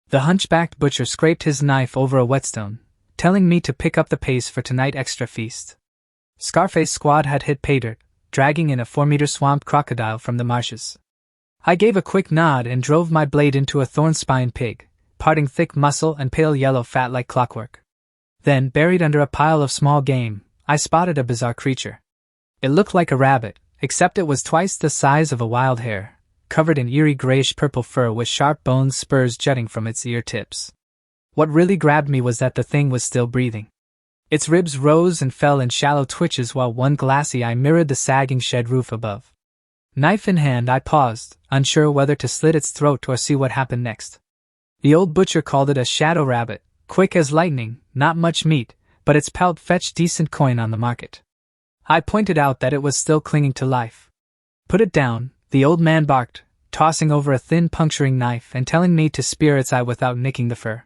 The hunchbacked butcher scraped his knife over a whetstone, telling me to pick up the pace for tonight's extra feast. Scarface squad had hit pay dirt, dragging in a 4-meter swamp crocodile from the marshes. I gave a quick nod and drove my blade into a thorn-spine pig, parting thick muscle and pale yellow fat like clockwork. Then, buried under a pile of small game, I spotted a bizarre creature. It looked like a rabbit, except it was twice the size of a wild hare, covered in eerie grayish-purple fur with sharp bone spurs jutting from its ear tips. What really grabbed me was that the thing was still breathing. Its ribs rose and fell in shallow twitches while one glassy eye mirrored the sagging shed roof above. Knife in hand, I paused, unsure whether to slit its throat or see what happened next. The old butcher called it a shadow rabbit, quick as lightning, not much meat, but its pelt fetched decent coin on the market. I pointed out that it was still clinging to life. "Put it down," the old man barked, tossing over a thin puncturing knife and telling me to spear its eye without nicking the fur.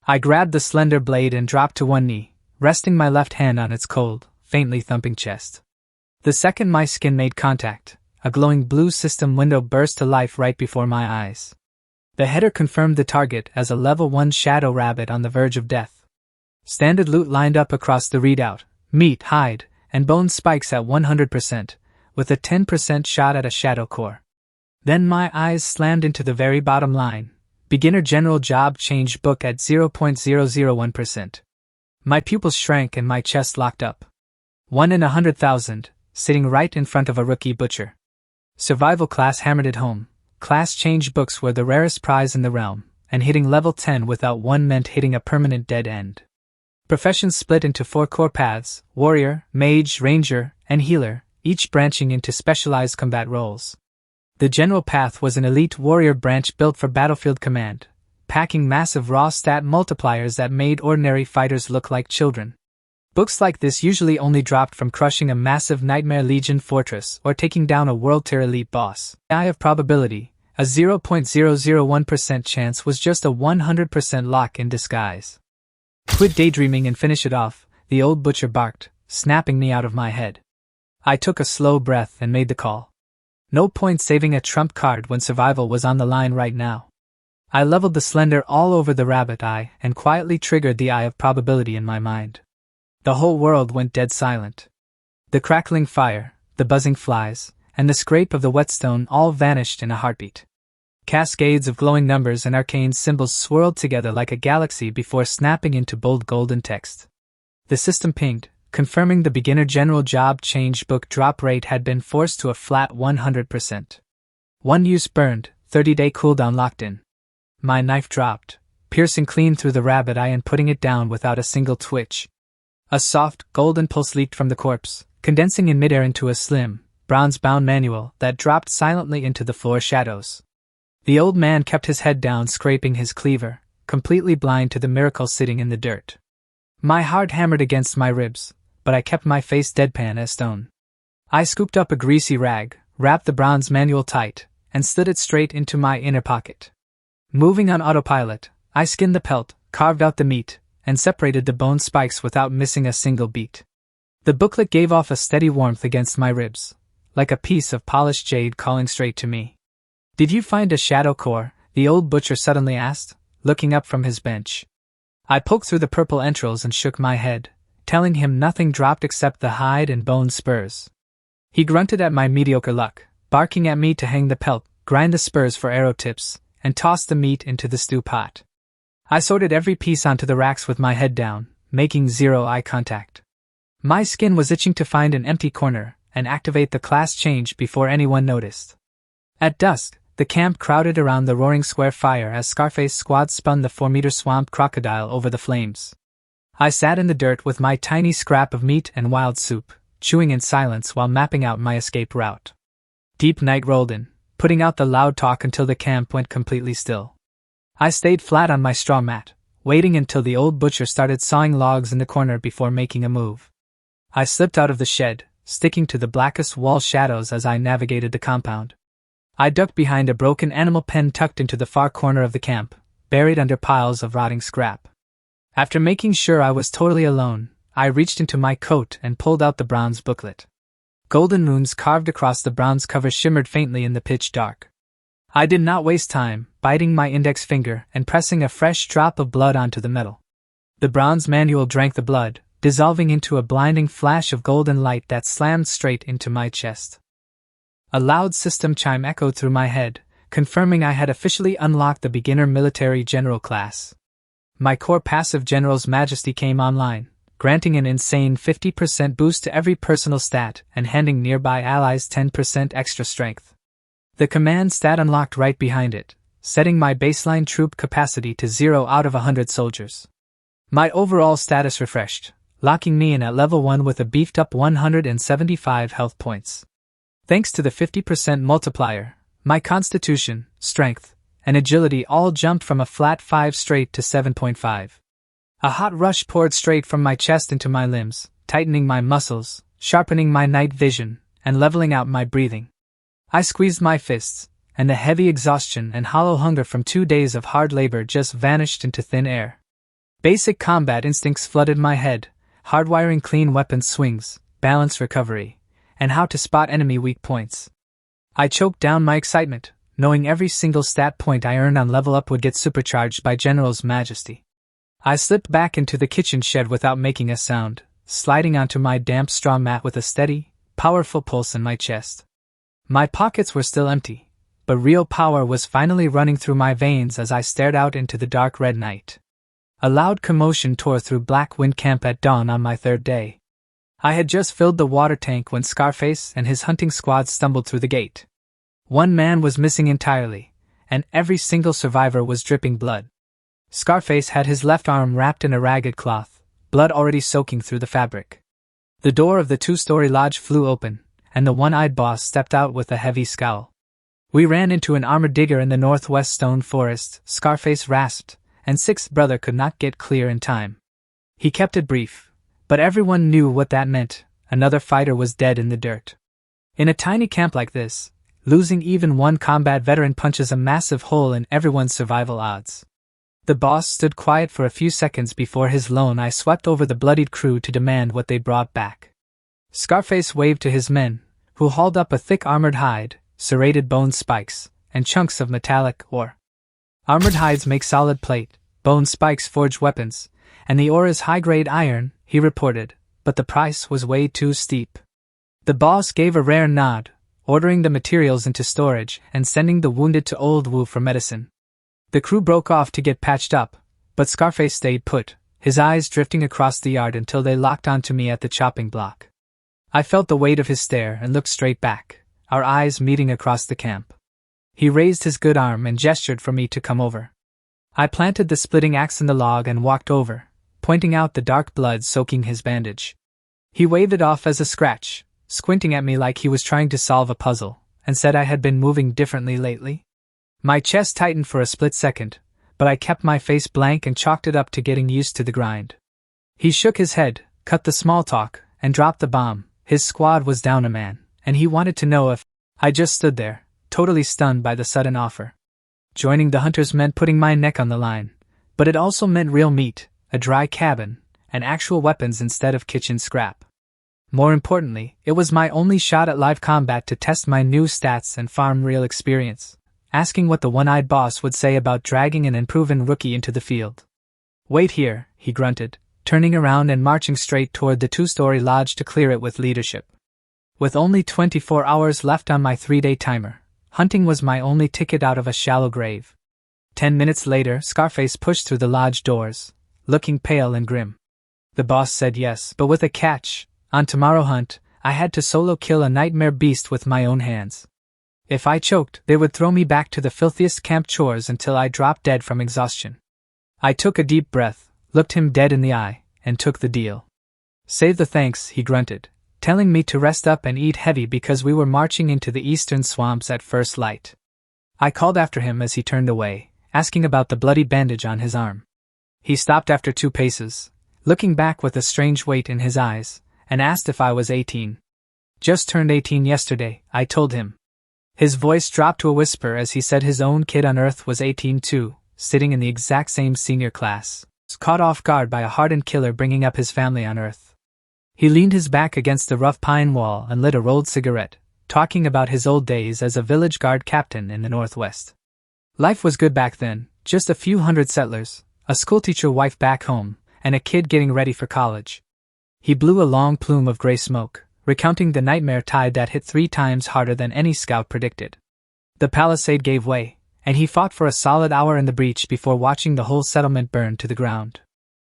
I grabbed the slender blade and dropped to one knee, resting my left hand on its cold, faintly thumping chest. The second my skin made contact, a glowing blue system window burst to life right before my eyes. The header confirmed the target as a level 1 shadow rabbit on the verge of death. Standard loot lined up across the readout: meat, hide, and bone spikes at 100%, with a 10% shot at a shadow core. Then my eyes slammed into the very bottom line: beginner general job change book at 0.001%. My pupils shrank and my chest locked up. 1 in 100,000, sitting right in front of a rookie butcher. Survival class hammered it home. Class change books were the rarest prize in the realm, and hitting level 10 without one meant hitting a permanent dead end. Professions split into 4 core paths: warrior, mage, ranger, and healer, each branching into specialized combat roles. The general path was an elite warrior branch built for battlefield command, packing massive raw stat multipliers that made ordinary fighters look like children. Books like this usually only dropped from crushing a massive Nightmare Legion fortress or taking down a world-tier elite boss. Eye of probability, a 0.001% chance was just a 100% lock in disguise. "Quit daydreaming and finish it off," the old butcher barked, snapping me out of my head. I took a slow breath and made the call. No point saving a trump card when survival was on the line right now. I leveled the slender all over the rabbit eye and quietly triggered the eye of probability in my mind. The whole world went dead silent. The crackling fire, the buzzing flies, and the scrape of the whetstone all vanished in a heartbeat. Cascades of glowing numbers and arcane symbols swirled together like a galaxy before snapping into bold golden text. The system pinged, confirming the beginner general job change book drop rate had been forced to a flat 100%. One use burned, 30-day cooldown locked in. My knife dropped, piercing clean through the rabbit eye and putting it down without a single twitch. A soft, golden pulse leaked from the corpse, condensing in midair into a slim, bronze-bound manual that dropped silently into the floor shadows. The old man kept his head down, scraping his cleaver, completely blind to the miracle sitting in the dirt. My heart hammered against my ribs, but I kept my face deadpan as stone. I scooped up a greasy rag, wrapped the bronze manual tight, and slid it straight into my inner pocket. Moving on autopilot, I skinned the pelt, carved out the meat, and separated the bone spikes without missing a single beat. The booklet gave off a steady warmth against my ribs, like a piece of polished jade calling straight to me. "Did you find a shadow core?" the old butcher suddenly asked, looking up from his bench. I poked through the purple entrails and shook my head, telling him nothing dropped except the hide and bone spurs. He grunted at my mediocre luck, barking at me to hang the pelt, grind the spurs for arrow tips, and toss the meat into the stew pot. I sorted every piece onto the racks with my head down, making zero eye contact. My skin was itching to find an empty corner and activate the class change before anyone noticed. At dusk, the camp crowded around the roaring square fire as Scarface's squad spun the 4-meter swamp crocodile over the flames. I sat in the dirt with my tiny scrap of meat and wild soup, chewing in silence while mapping out my escape route. Deep night rolled in, putting out the loud talk until the camp went completely still. I stayed flat on my straw mat, waiting until the old butcher started sawing logs in the corner before making a move. I slipped out of the shed, sticking to the blackest wall shadows as I navigated the compound. I ducked behind a broken animal pen tucked into the far corner of the camp, buried under piles of rotting scrap. After making sure I was totally alone, I reached into my coat and pulled out the bronze booklet. Golden runes carved across the bronze cover shimmered faintly in the pitch dark. I did not waste time, biting my index finger and pressing a fresh drop of blood onto the metal. The bronze manual drank the blood, dissolving into a blinding flash of golden light that slammed straight into my chest. A loud system chime echoed through my head, confirming I had officially unlocked the beginner military general class. My core passive General's Majesty came online, granting an insane 50% boost to every personal stat and handing nearby allies 10% extra strength. The command stat unlocked right behind it, setting my baseline troop capacity to 0 out of 100 soldiers. My overall status refreshed, locking me in at level 1 with a beefed up 175 health points. Thanks to the 50% multiplier, my constitution, strength, and agility all jumped from a flat 5 straight to 7.5. A hot rush poured straight from my chest into my limbs, tightening my muscles, sharpening my night vision, and leveling out my breathing. I squeezed my fists, and the heavy exhaustion and hollow hunger from 2 days of hard labor just vanished into thin air. Basic combat instincts flooded my head, hardwiring clean weapon swings, balance recovery, and how to spot enemy weak points. I choked down my excitement, knowing every single stat point I earned on level up would get supercharged by General's Majesty. I slipped back into the kitchen shed without making a sound, sliding onto my damp straw mat with a steady, powerful pulse in my chest. My pockets were still empty, but real power was finally running through my veins as I stared out into the dark red night. A loud commotion tore through Black Wind Camp at dawn on my third day. I had just filled the water tank when Scarface and his hunting squad stumbled through the gate. One man was missing entirely, and every single survivor was dripping blood. Scarface had his left arm wrapped in a ragged cloth, blood already soaking through the fabric. The door of the 2-story lodge flew open, and the one-eyed boss stepped out with a heavy scowl. We ran into an armored digger in the northwest stone forest, Scarface rasped, and Sixth Brother could not get clear in time. He kept it brief, but everyone knew what that meant. Another fighter was dead in the dirt. In a tiny camp like this, losing even one combat veteran punches a massive hole in everyone's survival odds. The boss stood quiet for a few seconds before his lone eye swept over the bloodied crew to demand what they brought back. Scarface waved to his men, who hauled up a thick armored hide, serrated bone spikes, and chunks of metallic ore. Armored hides make solid plate, bone spikes forge weapons, and the ore is high-grade iron, he reported, but the price was way too steep. The boss gave a rare nod, ordering the materials into storage and sending the wounded to Old Wu for medicine. The crew broke off to get patched up, but Scarface stayed put, his eyes drifting across the yard until they locked onto me at the chopping block. I felt the weight of his stare and looked straight back, our eyes meeting across the camp. He raised his good arm and gestured for me to come over. I planted the splitting axe in the log and walked over, pointing out the dark blood soaking his bandage. He waved it off as a scratch, squinting at me like he was trying to solve a puzzle, and said I had been moving differently lately. My chest tightened for a split second, but I kept my face blank and chalked it up to getting used to the grind. He shook his head, cut the small talk, and dropped the bomb. His squad was down a man, and he wanted to know if I just stood there, totally stunned by the sudden offer. Joining the hunters meant putting my neck on the line, but it also meant real meat, a dry cabin, and actual weapons instead of kitchen scrap. More importantly, it was my only shot at live combat to test my new stats and farm real experience, asking what the one-eyed boss would say about dragging an unproven rookie into the field. "Wait here," he grunted, turning around and marching straight toward the 2-story lodge to clear it with leadership. With only 24 hours left on my 3-day timer, hunting was my only ticket out of a shallow grave. 10 minutes later, Scarface pushed through the lodge doors, looking pale and grim. The boss said yes, but with a catch. On tomorrow hunt, I had to solo kill a nightmare beast with my own hands. If I choked, they would throw me back to the filthiest camp chores until I dropped dead from exhaustion. I took a deep breath, looked him dead in the eye, and took the deal. Save the thanks, he grunted, telling me to rest up and eat heavy because we were marching into the eastern swamps at first light. I called after him as he turned away, asking about the bloody bandage on his arm. He stopped after 2 paces, looking back with a strange weight in his eyes, and asked if I was 18. Just turned 18 yesterday, I told him. His voice dropped to a whisper as he said his own kid on Earth was 18 too, sitting in the exact same senior class, caught off guard by a hardened killer bringing up his family on Earth. He leaned his back against the rough pine wall and lit a rolled cigarette, talking about his old days as a village guard captain in the Northwest. Life was good back then, just a few hundred settlers, a schoolteacher wife back home, and a kid getting ready for college. He blew a long plume of gray smoke, recounting the nightmare tide that hit 3 times harder than any scout predicted. The palisade gave way, and he fought for a solid hour in the breach before watching the whole settlement burn to the ground.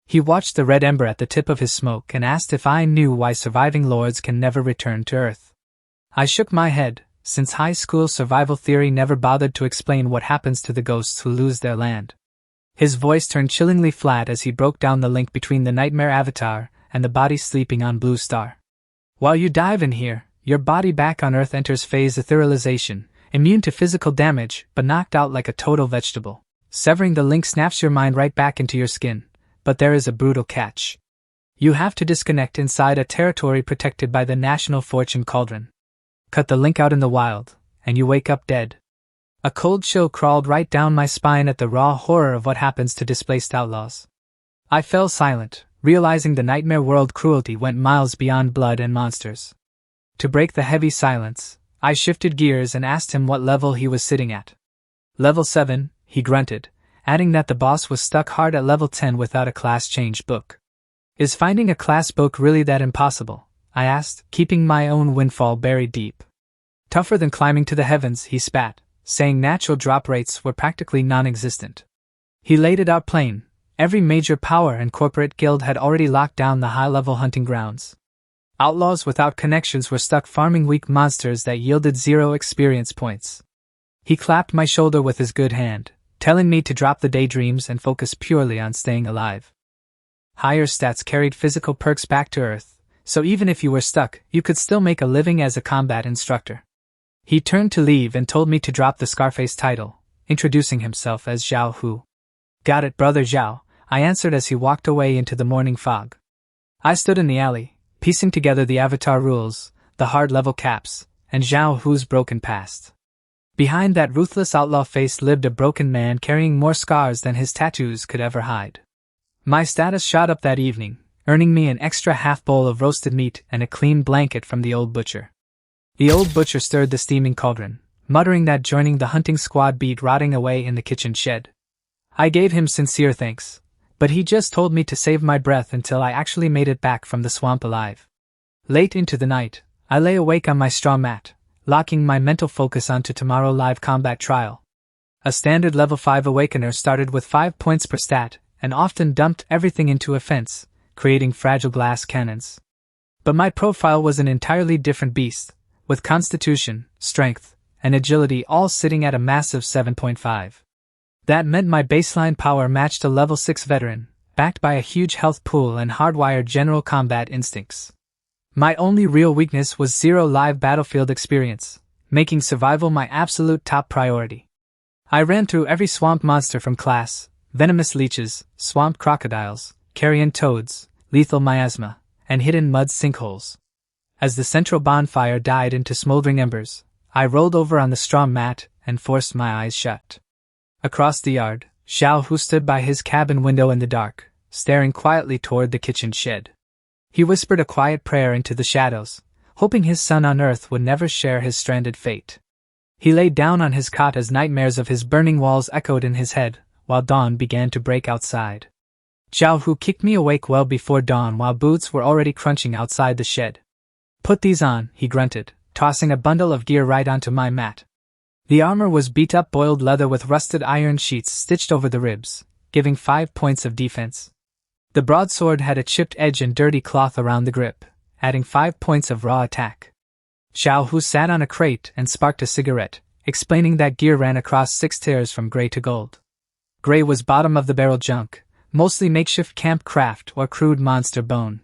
He watched the red ember at the tip of his smoke and asked if I knew why surviving lords can never return to Earth. I shook my head, since high school survival theory never bothered to explain what happens to the ghosts who lose their land. His voice turned chillingly flat as he broke down the link between the nightmare avatar and the body sleeping on Blue Star. While you dive in here, your body back on Earth enters phase etherealization, immune to physical damage but knocked out like a total vegetable. Severing the link snaps your mind right back into your skin, but there is a brutal catch. You have to disconnect inside a territory protected by the National Fortune Cauldron. Cut the link out in the wild, and you wake up dead. A cold chill crawled right down my spine at the raw horror of what happens to displaced outlaws. I fell silent, realizing the nightmare world cruelty went miles beyond blood and monsters. To break the heavy silence, I shifted gears and asked him what level he was sitting at. Level 7, he grunted, adding that the boss was stuck hard at level 10 without a class change book. Is finding a class book really that impossible? I asked, keeping my own windfall buried deep. Tougher than climbing to the heavens, he spat, saying natural drop rates were practically non-existent. He laid it out plain. Every major power and corporate guild had already locked down the high-level hunting grounds. Outlaws without connections were stuck farming weak monsters that yielded 0 experience points. He clapped my shoulder with his good hand, telling me to drop the daydreams and focus purely on staying alive. Higher stats carried physical perks back to Earth, so even if you were stuck, you could still make a living as a combat instructor. He turned to leave and told me to drop the Scarface title, introducing himself as Zhao Hu. Got it, brother Zhao, I answered as he walked away into the morning fog. I stood in the alley, piecing together the avatar rules, the hard level caps, and Zhao Hu's broken past. Behind that ruthless outlaw face lived a broken man carrying more scars than his tattoos could ever hide. My status shot up that evening, earning me an extra half bowl of roasted meat and a clean blanket from the old butcher. The old butcher stirred the steaming cauldron, muttering that joining the hunting squad beat rotting away in the kitchen shed. I gave him sincere thanks, but he just told me to save my breath until I actually made it back from the swamp alive. Late into the night, I lay awake on my straw mat, locking my mental focus onto tomorrow live combat trial. A standard level 5 awakener started with 5 points per stat, and often dumped everything into a fence, creating fragile glass cannons. But my profile was an entirely different beast, with constitution, strength, and agility all sitting at a massive 7.5. That meant my baseline power matched a level 6 veteran, backed by a huge health pool and hardwired general combat instincts. My only real weakness was 0 live battlefield experience, making survival my absolute top priority. I ran through every swamp monster from class, venomous leeches, swamp crocodiles, carrion toads, lethal miasma, and hidden mud sinkholes. As the central bonfire died into smoldering embers, I rolled over on the straw mat and forced my eyes shut. Across the yard, Zhao Hu stood by his cabin window in the dark, staring quietly toward the kitchen shed. He whispered a quiet prayer into the shadows, hoping his son on Earth would never share his stranded fate. He lay down on his cot as nightmares of his burning walls echoed in his head, while dawn began to break outside. Zhao Hu kicked me awake well before dawn while boots were already crunching outside the shed. Put these on, he grunted, tossing a bundle of gear right onto my mat. The armor was beat-up boiled leather with rusted iron sheets stitched over the ribs, giving 5 points of defense. The broadsword had a chipped edge and dirty cloth around the grip, adding 5 points of raw attack. Xiao Hu sat on a crate and sparked a cigarette, explaining that gear ran across 6 tiers from gray to gold. Gray was bottom-of-the-barrel junk, mostly makeshift camp craft or crude monster bone.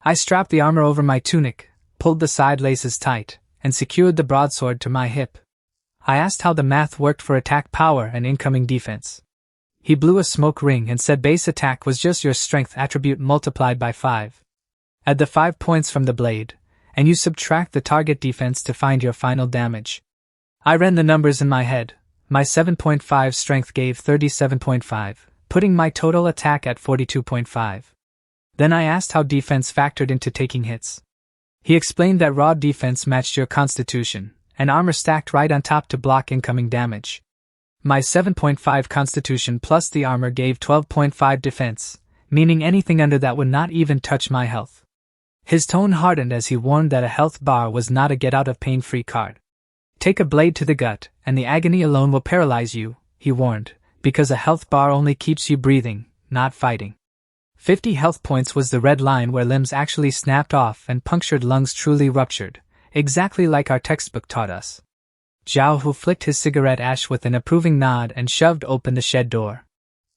I strapped the armor over my tunic, pulled the side laces tight, and secured the broadsword to my hip. I asked how the math worked for attack power and incoming defense. He blew a smoke ring and said base attack was just your strength attribute multiplied by 5. Add the 5 points from the blade, and you subtract the target defense to find your final damage. I ran the numbers in my head. My 7.5 strength gave 37.5, putting my total attack at 42.5. Then I asked how defense factored into taking hits. He explained that raw defense matched your constitution, and armor stacked right on top to block incoming damage. My 7.5 constitution plus the armor gave 12.5 defense, meaning anything under that would not even touch my health. His tone hardened as he warned that a health bar was not a get-out-of-pain-free card. Take a blade to the gut, and the agony alone will paralyze you, he warned, because a health bar only keeps you breathing, not fighting. 50 health points was the red line where limbs actually snapped off and punctured lungs truly ruptured, exactly like our textbook taught us. Xiao Hu flicked his cigarette ash with an approving nod and shoved open the shed door.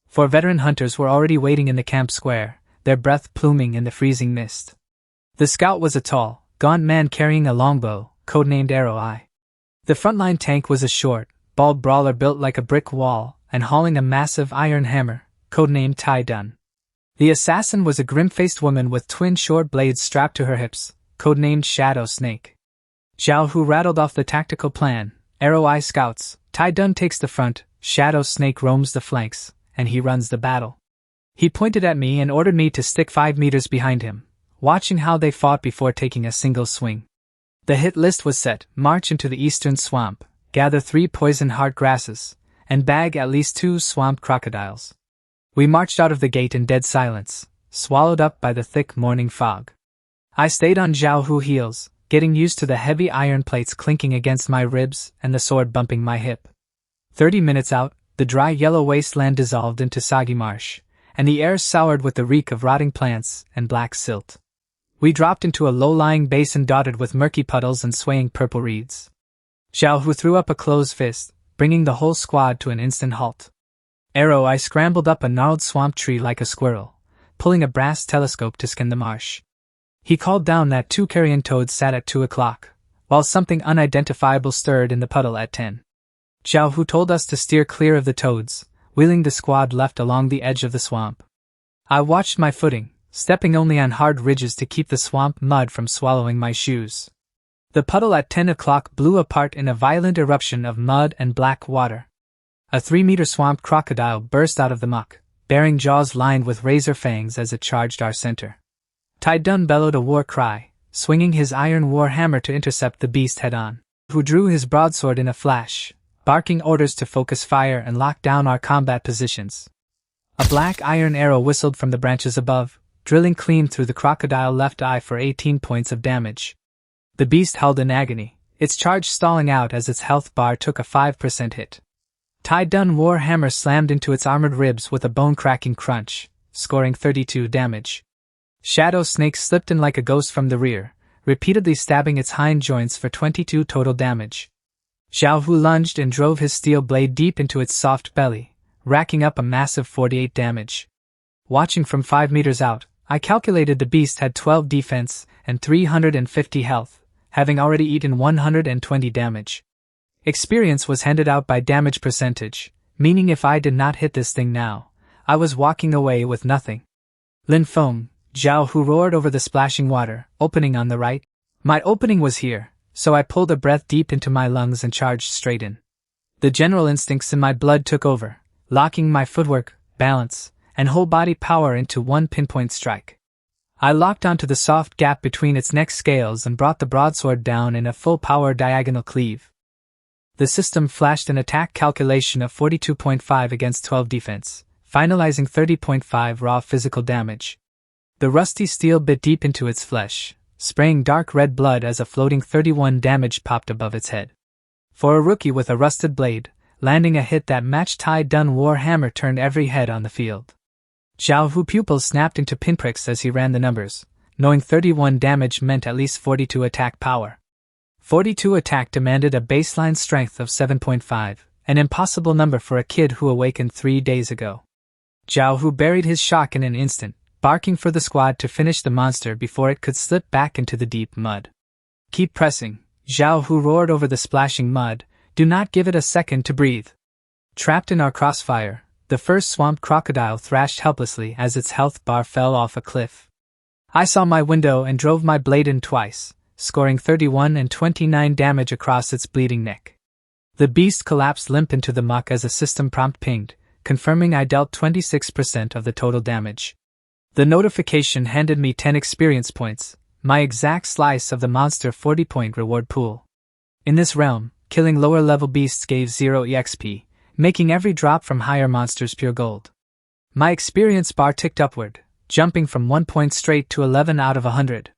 4 veteran hunters were already waiting in the camp square, their breath pluming in the freezing mist. The scout was a tall, gaunt man carrying a longbow, codenamed Arrow Eye. The frontline tank was a short, bald brawler built like a brick wall and hauling a massive iron hammer, codenamed Tai Dun. The assassin was a grim-faced woman with twin short blades strapped to her hips, codenamed Shadow Snake. Xiao Hu rattled off the tactical plan. Arrow Eye scouts, Tai Dun takes the front, Shadow Snake roams the flanks, and he runs the battle. He pointed at me and ordered me to stick 5 meters behind him, watching how they fought before taking a single swing. The hit list was set: march into the eastern swamp, gather 3 poison heart grasses, and bag at least 2 swamp crocodiles. We marched out of the gate in dead silence, swallowed up by the thick morning fog. I stayed on Xiao Hu's heels, getting used to the heavy iron plates clinking against my ribs and the sword bumping my hip. 30 minutes out, the dry yellow wasteland dissolved into soggy marsh, and the air soured with the reek of rotting plants and black silt. We dropped into a low-lying basin dotted with murky puddles and swaying purple reeds. Xiao Hu threw up a closed fist, bringing the whole squad to an instant halt. Arrow Eye scrambled up a gnarled swamp tree like a squirrel, pulling a brass telescope to scan the marsh. He called down that 2 carrion toads sat at 2 o'clock, while something unidentifiable stirred in the puddle at 10. Xiao Hu told us to steer clear of the toads, wheeling the squad left along the edge of the swamp. I watched my footing, stepping only on hard ridges to keep the swamp mud from swallowing my shoes. The puddle at 10 o'clock blew apart in a violent eruption of mud and black water. A 3-meter swamp crocodile burst out of the muck, bearing jaws lined with razor fangs as it charged our center. Tai Dun bellowed a war cry, swinging his iron war hammer to intercept the beast head-on. Who drew his broadsword in a flash, barking orders to focus fire and lock down our combat positions. A black iron arrow whistled from the branches above, drilling clean through the crocodile left eye for 18 points of damage. The beast howled in agony, its charge stalling out as its health bar took a 5% hit. Tai Dun war hammer slammed into its armored ribs with a bone-cracking crunch, scoring 32 damage. Shadow Snake slipped in like a ghost from the rear, repeatedly stabbing its hind joints for 22 total damage. Xiao Hu lunged and drove his steel blade deep into its soft belly, racking up a massive 48 damage. Watching from 5 meters out, I calculated the beast had 12 defense and 350 health, having already eaten 120 damage. Experience was handed out by damage percentage, meaning if I did not hit this thing now, I was walking away with nothing. Lin Feng, Xiao Hu roared over the splashing water, opening on the right. My opening was here, so I pulled a breath deep into my lungs and charged straight in. The general instincts in my blood took over, locking my footwork, balance, and whole body power into one pinpoint strike. I locked onto the soft gap between its neck scales and brought the broadsword down in a full-power diagonal cleave. The system flashed an attack calculation of 42.5 against 12 defense, finalizing 30.5 raw physical damage. The rusty steel bit deep into its flesh, spraying dark red blood as a floating 31 damage popped above its head. For a rookie with a rusted blade, landing a hit that matched Tai Dun war hammer turned every head on the field. Zhao Hu's pupils snapped into pinpricks as he ran the numbers, knowing 31 damage meant at least 42 attack power. 42 attack demanded a baseline strength of 7.5, an impossible number for a kid who awakened 3 days ago. Zhao Hu buried his shock in an instant, barking for the squad to finish the monster before it could slip back into the deep mud. Keep pressing, Zhao Hu roared over the splashing mud, do not give it a second to breathe. Trapped in our crossfire, the first swamp crocodile thrashed helplessly as its health bar fell off a cliff. I saw my window and drove my blade in twice, scoring 31 and 29 damage across its bleeding neck. The beast collapsed limp into the muck as a system prompt pinged, confirming I dealt 26% of the total damage. The notification handed me 10 experience points, my exact slice of the monster 40-point reward pool. In this realm, killing lower-level beasts gave 0 EXP, making every drop from higher monsters pure gold. My experience bar ticked upward, jumping from 1 point straight to 11 out of 100.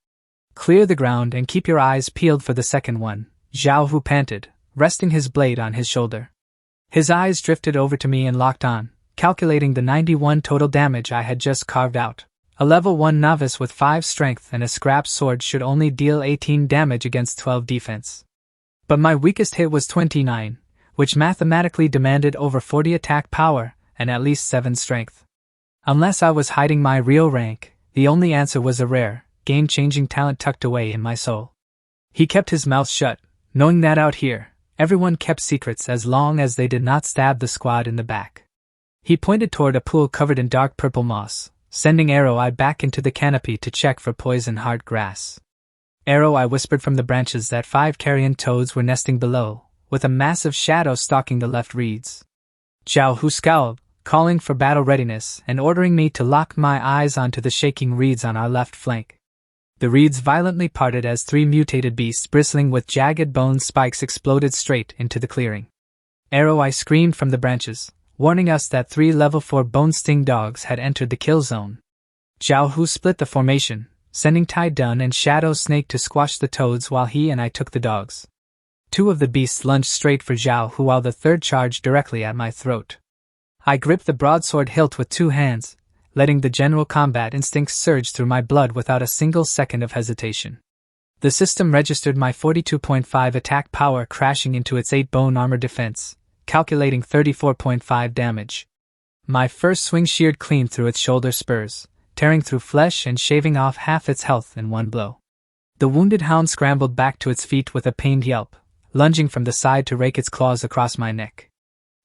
Clear the ground and keep your eyes peeled for the second one, Zhao Hu panted, resting his blade on his shoulder. His eyes drifted over to me and locked on, calculating the 91 total damage I had just carved out. A level 1 novice with 5 strength and a scrap sword should only deal 18 damage against 12 defense. But my weakest hit was 29, which mathematically demanded over 40 attack power and at least 7 strength. Unless I was hiding my real rank, the only answer was a rare, game-changing talent tucked away in my soul. He kept his mouth shut, knowing that out here, everyone kept secrets as long as they did not stab the squad in the back. He pointed toward a pool covered in dark purple moss, sending Arrow Eye back into the canopy to check for poison heart grass. Arrow Eye whispered from the branches that 5 carrion toads were nesting below, with a massive shadow stalking the left reeds. Zhao Hu scowled, calling for battle readiness and ordering me to lock my eyes onto the shaking reeds on our left flank. The reeds violently parted as 3 mutated beasts bristling with jagged bone spikes exploded straight into the clearing. Arrow Eye screamed from the branches, warning us that 3 level 4 bone sting dogs had entered the kill zone. Zhao Hu split the formation, sending Tai Dun and Shadow Snake to squash the toads while he and I took the dogs. 2 of the beasts lunged straight for Zhao Hu while the third charged directly at my throat. I gripped the broadsword hilt with 2 hands, letting the general combat instincts surge through my blood without a single second of hesitation. The system registered my 42.5 attack power crashing into its 8 bone armor defense, calculating 34.5 damage. My first swing sheared clean through its shoulder spurs, tearing through flesh and shaving off half its health in one blow. The wounded hound scrambled back to its feet with a pained yelp, lunging from the side to rake its claws across my neck.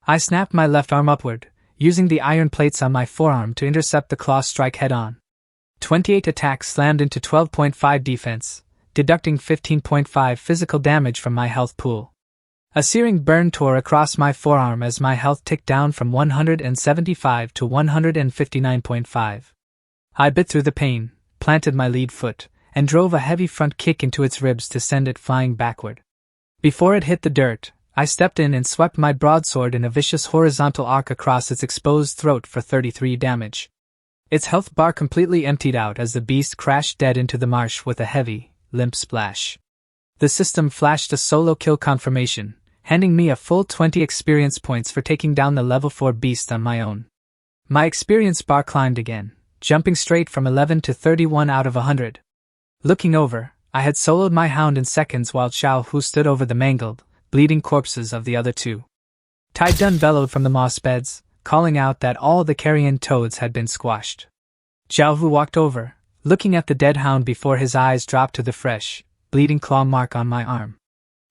I snapped my left arm upward, using the iron plates on my forearm to intercept the claw strike head-on. 28 attacks slammed into 12.5 defense, deducting 15.5 physical damage from my health pool. A searing burn tore across my forearm as my health ticked down from 175 to 159.5. I bit through the pain, planted my lead foot, and drove a heavy front kick into its ribs to send it flying backward. Before it hit the dirt, I stepped in and swept my broadsword in a vicious horizontal arc across its exposed throat for 33 damage. Its health bar completely emptied out as the beast crashed dead into the marsh with a heavy, limp splash. The system flashed a solo kill confirmation, handing me a full 20 experience points for taking down the level 4 beast on my own. My experience bar climbed again, jumping straight from 11 to 31 out of 100. Looking over, I had soloed my hound in seconds while Zhao Hu stood over the mangled, bleeding corpses of the other 2. Tai Dun bellowed from the moss beds, calling out that all the carrion toads had been squashed. Zhao Hu walked over, looking at the dead hound before his eyes dropped to the fresh, bleeding claw mark on my arm.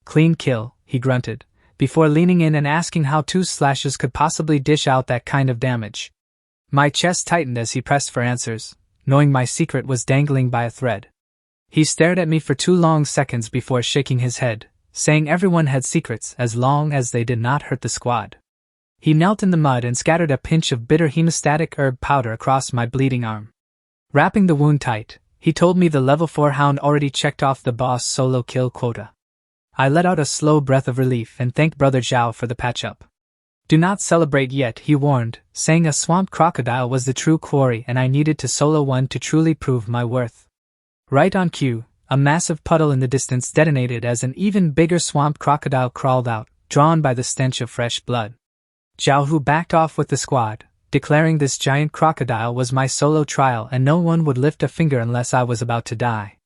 Clean kill, he grunted, before leaning in and asking how 2 slashes could possibly dish out that kind of damage. My chest tightened as he pressed for answers, knowing my secret was dangling by a thread. He stared at me for 2 long seconds before shaking his head, saying everyone had secrets as long as they did not hurt the squad. He knelt in the mud and scattered a pinch of bitter hemostatic herb powder across my bleeding arm. Wrapping the wound tight, he told me the level 4 hound already checked off the boss solo kill quota. I let out a slow breath of relief and thanked Brother Zhao for the patch-up. Do not celebrate yet, he warned, saying a swamp crocodile was the true quarry and I needed to solo one to truly prove my worth. Right on cue, a massive puddle in the distance detonated as an even bigger swamp crocodile crawled out, drawn by the stench of fresh blood. Zhao Hu backed off with the squad, declaring this giant crocodile was my solo trial and no one would lift a finger unless I was about to die.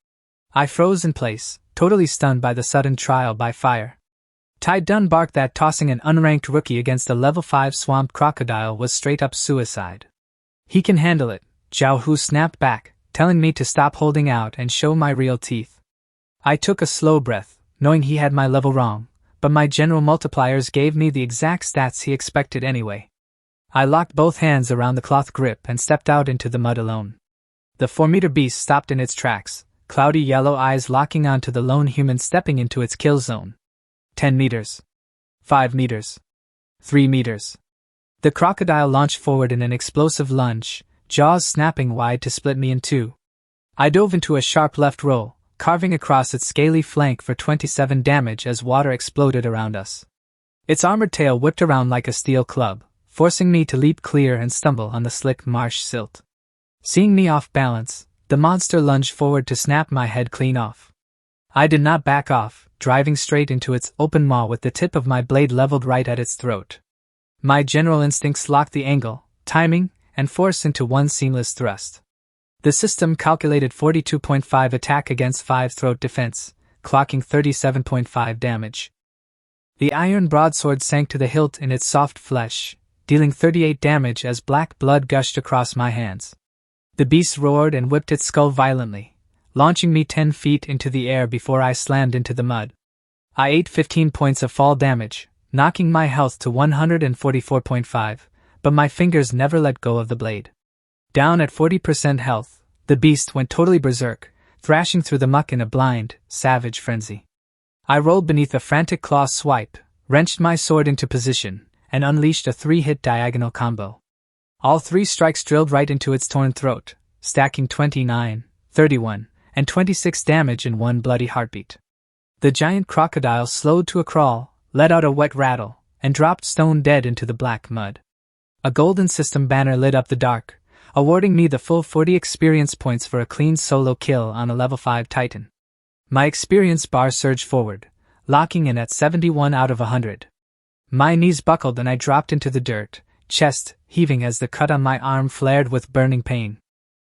I froze in place, totally stunned by the sudden trial by fire. Tai Dun barked that tossing an unranked rookie against a level 5 swamp crocodile was straight up suicide. He can handle it, Zhao Hu snapped back, telling me to stop holding out and show my real teeth. I took a slow breath, knowing he had my level wrong, but my general multipliers gave me the exact stats he expected anyway. I locked both hands around the cloth grip and stepped out into the mud alone. The 4-meter beast stopped in its tracks, cloudy yellow eyes locking onto the lone human stepping into its kill zone. 10 meters. 5 meters. 3 meters. The crocodile launched forward in an explosive lunge, jaws snapping wide to split me in two. I dove into a sharp left roll, carving across its scaly flank for 27 damage as water exploded around us. Its armored tail whipped around like a steel club, forcing me to leap clear and stumble on the slick marsh silt. Seeing me off balance, the monster lunged forward to snap my head clean off. I did not back off, driving straight into its open maw with the tip of my blade leveled right at its throat. My general instincts locked the angle, timing, and force into one seamless thrust. The system calculated 42.5 attack against 5 throat defense, clocking 37.5 damage. The iron broadsword sank to the hilt in its soft flesh, dealing 38 damage as black blood gushed across my hands. The beast roared and whipped its skull violently, launching me 10 feet into the air before I slammed into the mud. I ate 15 points of fall damage, knocking my health to 144.5, but my fingers never let go of the blade. Down at 40% health, the beast went totally berserk, thrashing through the muck in a blind, savage frenzy. I rolled beneath a frantic claw swipe, wrenched my sword into position, and unleashed a 3-hit diagonal combo. All 3 strikes drilled right into its torn throat, stacking 29, 31, and 26 damage in one bloody heartbeat. The giant crocodile slowed to a crawl, let out a wet rattle, and dropped stone dead into the black mud. A golden system banner lit up the dark, awarding me the full 40 experience points for a clean solo kill on a level 5 Titan. My experience bar surged forward, locking in at 71 out of 100. My knees buckled and I dropped into the dirt, chest heaving as the cut on my arm flared with burning pain.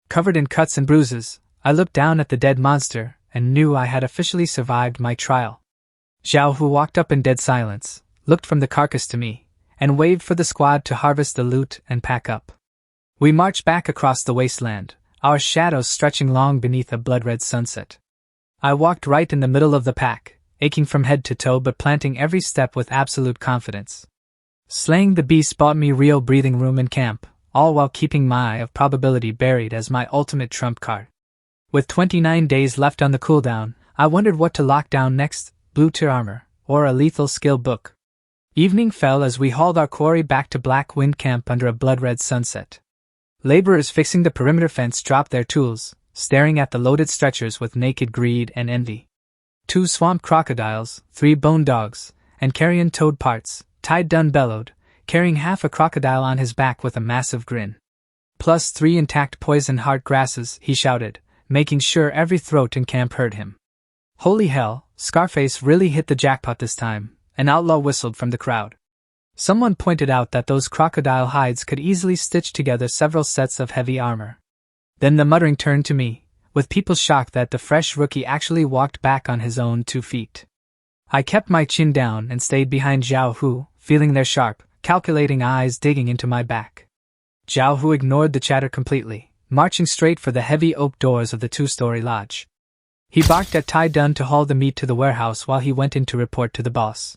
Covered in cuts and bruises, I looked down at the dead monster and knew I had officially survived my trial. Zhao Hu walked up in dead silence, looked from the carcass to me, and waved for the squad to harvest the loot and pack up. We marched back across the wasteland, our shadows stretching long beneath a blood-red sunset. I walked right in the middle of the pack, aching from head to toe but planting every step with absolute confidence. Slaying the beast bought me real breathing room in camp, all while keeping my eye of probability buried as my ultimate trump card. With 29 days left on the cooldown, I wondered what to lock down next, blue tier armor, or a lethal skill book. Evening fell as we hauled our quarry back to Black Wind Camp under a blood-red sunset. Laborers fixing the perimeter fence dropped their tools, staring at the loaded stretchers with naked greed and envy. 2 swamp crocodiles, 3 bone dogs, and carrion toad parts, Tai Dun bellowed, carrying half a crocodile on his back with a massive grin. Plus 3 intact poison heart grasses, he shouted, making sure every throat in camp heard him. Holy hell, Scarface really hit the jackpot this time, an outlaw whistled from the crowd. Someone pointed out that those crocodile hides could easily stitch together several sets of heavy armor. Then the muttering turned to me, with people shocked that the fresh rookie actually walked back on his own 2 feet. I kept my chin down and stayed behind Zhao Hu, feeling their sharp, calculating eyes digging into my back. Zhao Hu ignored the chatter completely, marching straight for the heavy oak doors of the 2-story lodge. He barked at Tai Dun to haul the meat to the warehouse while he went in to report to the boss.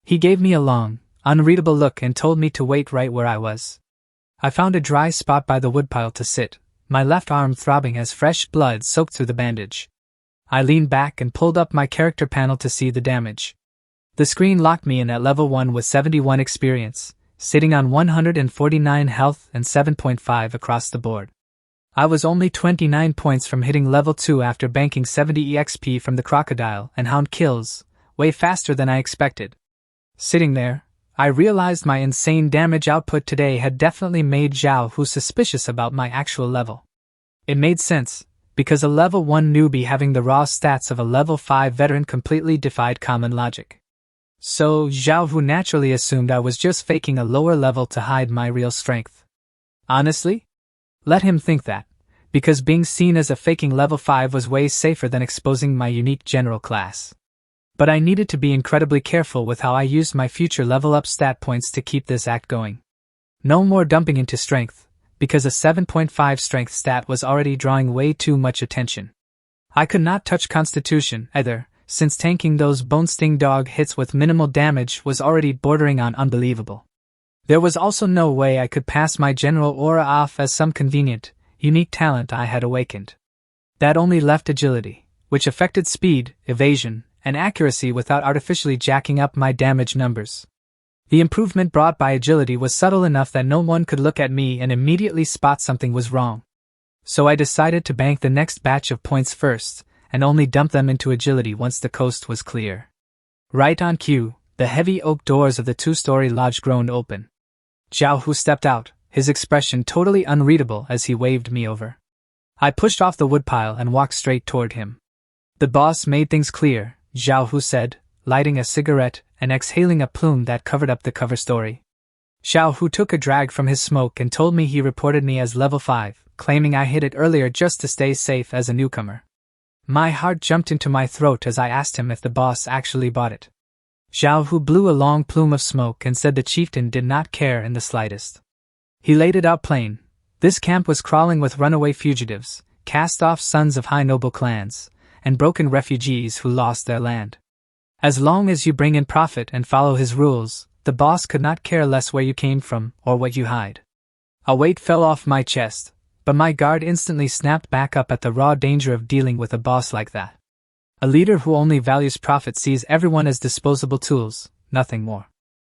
He gave me a long, unreadable look and told me to wait right where I was. I found a dry spot by the woodpile to sit, my left arm throbbing as fresh blood soaked through the bandage. I leaned back and pulled up my character panel to see the damage. The screen locked me in at level 1 with 71 experience, sitting on 149 health and 7.5 across the board. I was only 29 points from hitting level 2 after banking 70 EXP from the crocodile and hound kills, way faster than I expected. Sitting there, I realized my insane damage output today had definitely made Zhao Hu suspicious about my actual level. It made sense, because a level 1 newbie having the raw stats of a level 5 veteran completely defied common logic. So Zhao Hu naturally assumed I was just faking a lower level to hide my real strength. Honestly? Let him think that, because being seen as a faking level 5 was way safer than exposing my unique general class. But I needed to be incredibly careful with how I used my future level up stat points to keep this act going. No more dumping into strength, because a 7.5 strength stat was already drawing way too much attention. I could not touch Constitution, either, since tanking those bone sting dog hits with minimal damage was already bordering on unbelievable. There was also no way I could pass my general aura off as some convenient, unique talent I had awakened. That only left agility, which affected speed, evasion, and accuracy without artificially jacking up my damage numbers. The improvement brought by agility was subtle enough that no one could look at me and immediately spot something was wrong. So I decided to bank the next batch of points first, and only dump them into agility once the coast was clear. Right on cue, the heavy oak doors of the two-story lodge groaned open. Zhao Hu stepped out, his expression totally unreadable as he waved me over. I pushed off the woodpile and walked straight toward him. The boss made things clear, Zhao Hu said, lighting a cigarette and exhaling a plume that covered up the cover story. Zhao Hu took a drag from his smoke and told me he reported me as level 5, claiming I hit it earlier just to stay safe as a newcomer. My heart jumped into my throat as I asked him if the boss actually bought it. Zhao Hu blew a long plume of smoke and said the chieftain did not care in the slightest. He laid it out plain. This camp was crawling with runaway fugitives, cast-off sons of high noble clans, and broken refugees who lost their land. As long as you bring in profit and follow his rules, the boss could not care less where you came from or what you hide. A weight fell off my chest, but my guard instantly snapped back up at the raw danger of dealing with a boss like that. A leader who only values profit sees everyone as disposable tools, nothing more.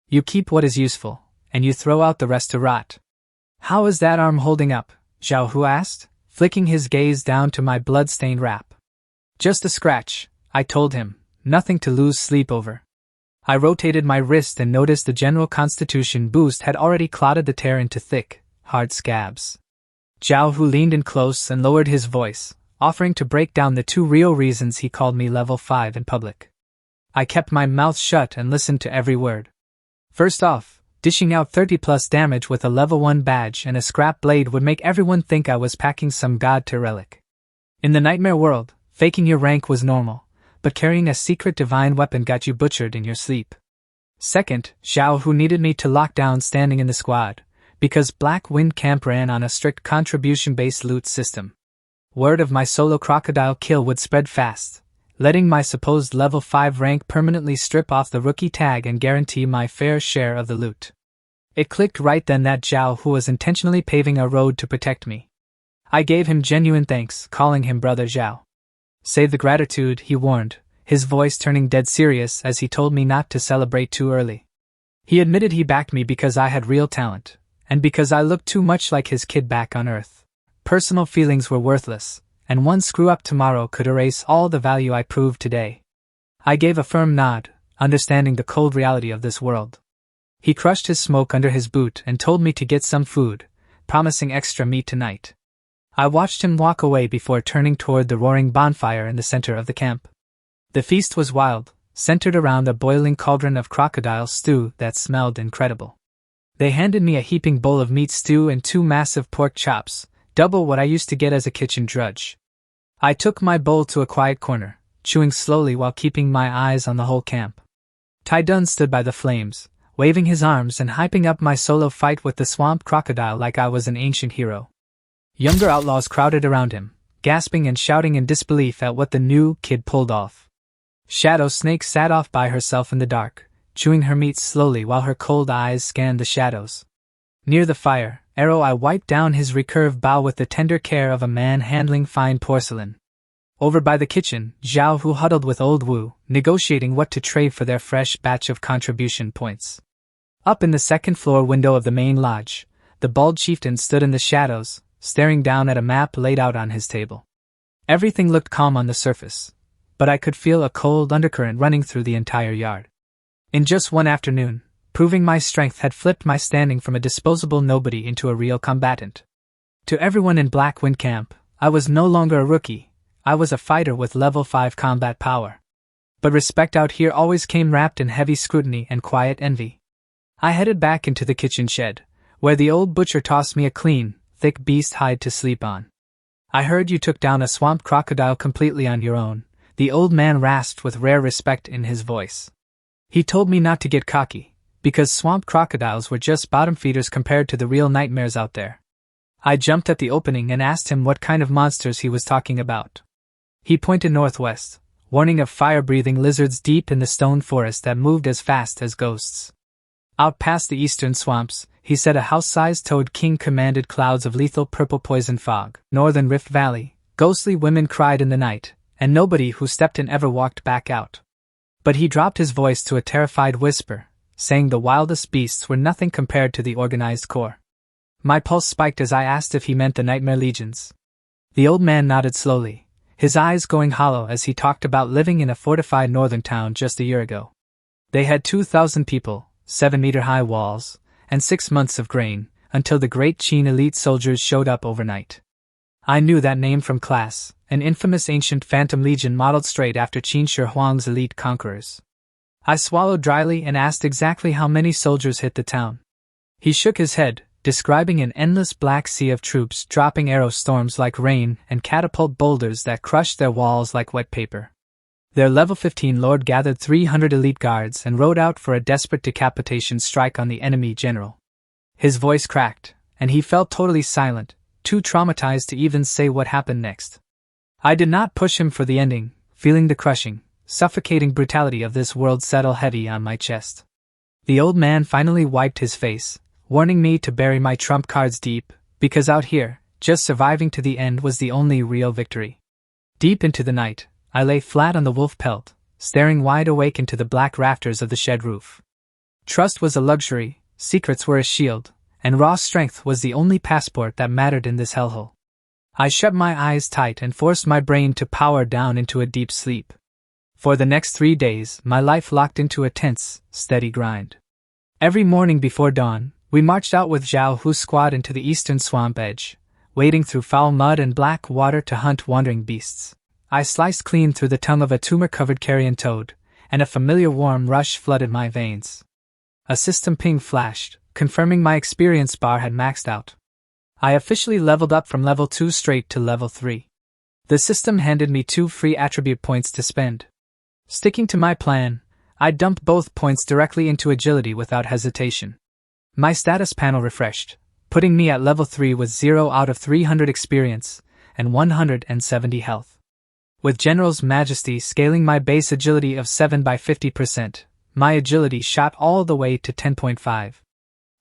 You keep what is useful, and you throw out the rest to rot. How is that arm holding up? Zhao Hu asked, flicking his gaze down to my blood-stained wrap. Just a scratch, I told him, nothing to lose sleep over. I rotated my wrist and noticed the general constitution boost had already clotted the tear into thick, hard scabs. Zhao Hu leaned in close and lowered his voice, offering to break down the 2 real reasons he called me level 5 in public. I kept my mouth shut and listened to every word. First off, dishing out 30+ damage with a level 1 badge and a scrap blade would make everyone think I was packing some god-tier relic. In the nightmare world, faking your rank was normal, but carrying a secret divine weapon got you butchered in your sleep. Second, Zhao Hu needed me to lock down standing in the squad, because Black Wind Camp ran on a strict contribution-based loot system. Word of my solo crocodile kill would spread fast, letting my supposed level 5 rank permanently strip off the rookie tag and guarantee my fair share of the loot. It clicked right then that Zhao Hu was intentionally paving a road to protect me. I gave him genuine thanks, calling him Brother Zhao. Save the gratitude, he warned, his voice turning dead serious as he told me not to celebrate too early. He admitted he backed me because I had real talent, and because I looked too much like his kid back on Earth. Personal feelings were worthless, and one screw-up tomorrow could erase all the value I proved today. I gave a firm nod, understanding the cold reality of this world. He crushed his smoke under his boot and told me to get some food, promising extra meat tonight. I watched him walk away before turning toward the roaring bonfire in the center of the camp. The feast was wild, centered around a boiling cauldron of crocodile stew that smelled incredible. They handed me a heaping bowl of meat stew and 2 massive pork chops, double what I used to get as a kitchen drudge. I took my bowl to a quiet corner, chewing slowly while keeping my eyes on the whole camp. Tai Dun stood by the flames, waving his arms and hyping up my solo fight with the swamp crocodile like I was an ancient hero. Younger outlaws crowded around him, gasping and shouting in disbelief at what the new kid pulled off. Shadow Snake sat off by herself in the dark, chewing her meat slowly while her cold eyes scanned the shadows. Near the fire, Arrow I wiped down his recurved bow with the tender care of a man handling fine porcelain. Over by the kitchen, Zhao Hu huddled with Old Wu, negotiating what to trade for their fresh batch of contribution points. Up in the second-floor window of the main lodge, the bald chieftain stood in the shadows, staring down at a map laid out on his table. Everything looked calm on the surface, but I could feel a cold undercurrent running through the entire yard. In just one afternoon, proving my strength had flipped my standing from a disposable nobody into a real combatant. To everyone in Black Wind Camp, I was no longer a rookie, I was a fighter with level 5 combat power. But respect out here always came wrapped in heavy scrutiny and quiet envy. I headed back into the kitchen shed, where the old butcher tossed me a clean, thick beast hide to sleep on. I heard you took down a swamp crocodile completely on your own, the old man rasped with rare respect in his voice. He told me not to get cocky, because swamp crocodiles were just bottom feeders compared to the real nightmares out there. I jumped at the opening and asked him what kind of monsters he was talking about. He pointed northwest, warning of fire-breathing lizards deep in the stone forest that moved as fast as ghosts. Out past the eastern swamps, he said a house-sized toad king commanded clouds of lethal purple poison fog. Northern Rift Valley, ghostly women cried in the night, and nobody who stepped in ever walked back out. But he dropped his voice to a terrified whisper, saying the wildest beasts were nothing compared to the organized core. My pulse spiked as I asked if he meant the nightmare legions. The old man nodded slowly, his eyes going hollow as he talked about living in a fortified northern town just a year ago. They had 2,000 people, 7-meter-high walls, and 6 months of grain, until the great Qin elite soldiers showed up overnight. I knew that name from class, an infamous ancient phantom legion modeled straight after Qin Shi Huang's elite conquerors. I swallowed dryly and asked exactly how many soldiers hit the town. He shook his head, describing an endless black sea of troops dropping arrow storms like rain and catapult boulders that crushed their walls like wet paper. Their level 15 lord gathered 300 elite guards and rode out for a desperate decapitation strike on the enemy general. His voice cracked, and he felt totally silent, too traumatized to even say what happened next. I did not push him for the ending, feeling the crushing, suffocating brutality of this world settle heavy on my chest. The old man finally wiped his face, warning me to bury my trump cards deep, because out here, just surviving to the end was the only real victory. Deep into the night, I lay flat on the wolf pelt, staring wide awake into the black rafters of the shed roof. Trust was a luxury, secrets were a shield, and raw strength was the only passport that mattered in this hellhole. I shut my eyes tight and forced my brain to power down into a deep sleep. For the next 3 days, my life locked into a tense, steady grind. Every morning before dawn, we marched out with Zhao Hu's squad into the eastern swamp edge, wading through foul mud and black water to hunt wandering beasts. I sliced clean through the tongue of a tumor-covered carrion toad, and a familiar warm rush flooded my veins. A system ping flashed, confirming my experience bar had maxed out. I officially leveled up from level 2 straight to level 3. The system handed me 2 free attribute points to spend. Sticking to my plan, I dumped both points directly into agility without hesitation. My status panel refreshed, putting me at level 3 with 0 out of 300 experience and 170 health. With General's Majesty scaling my base agility of 7 by 50%, my agility shot all the way to 10.5.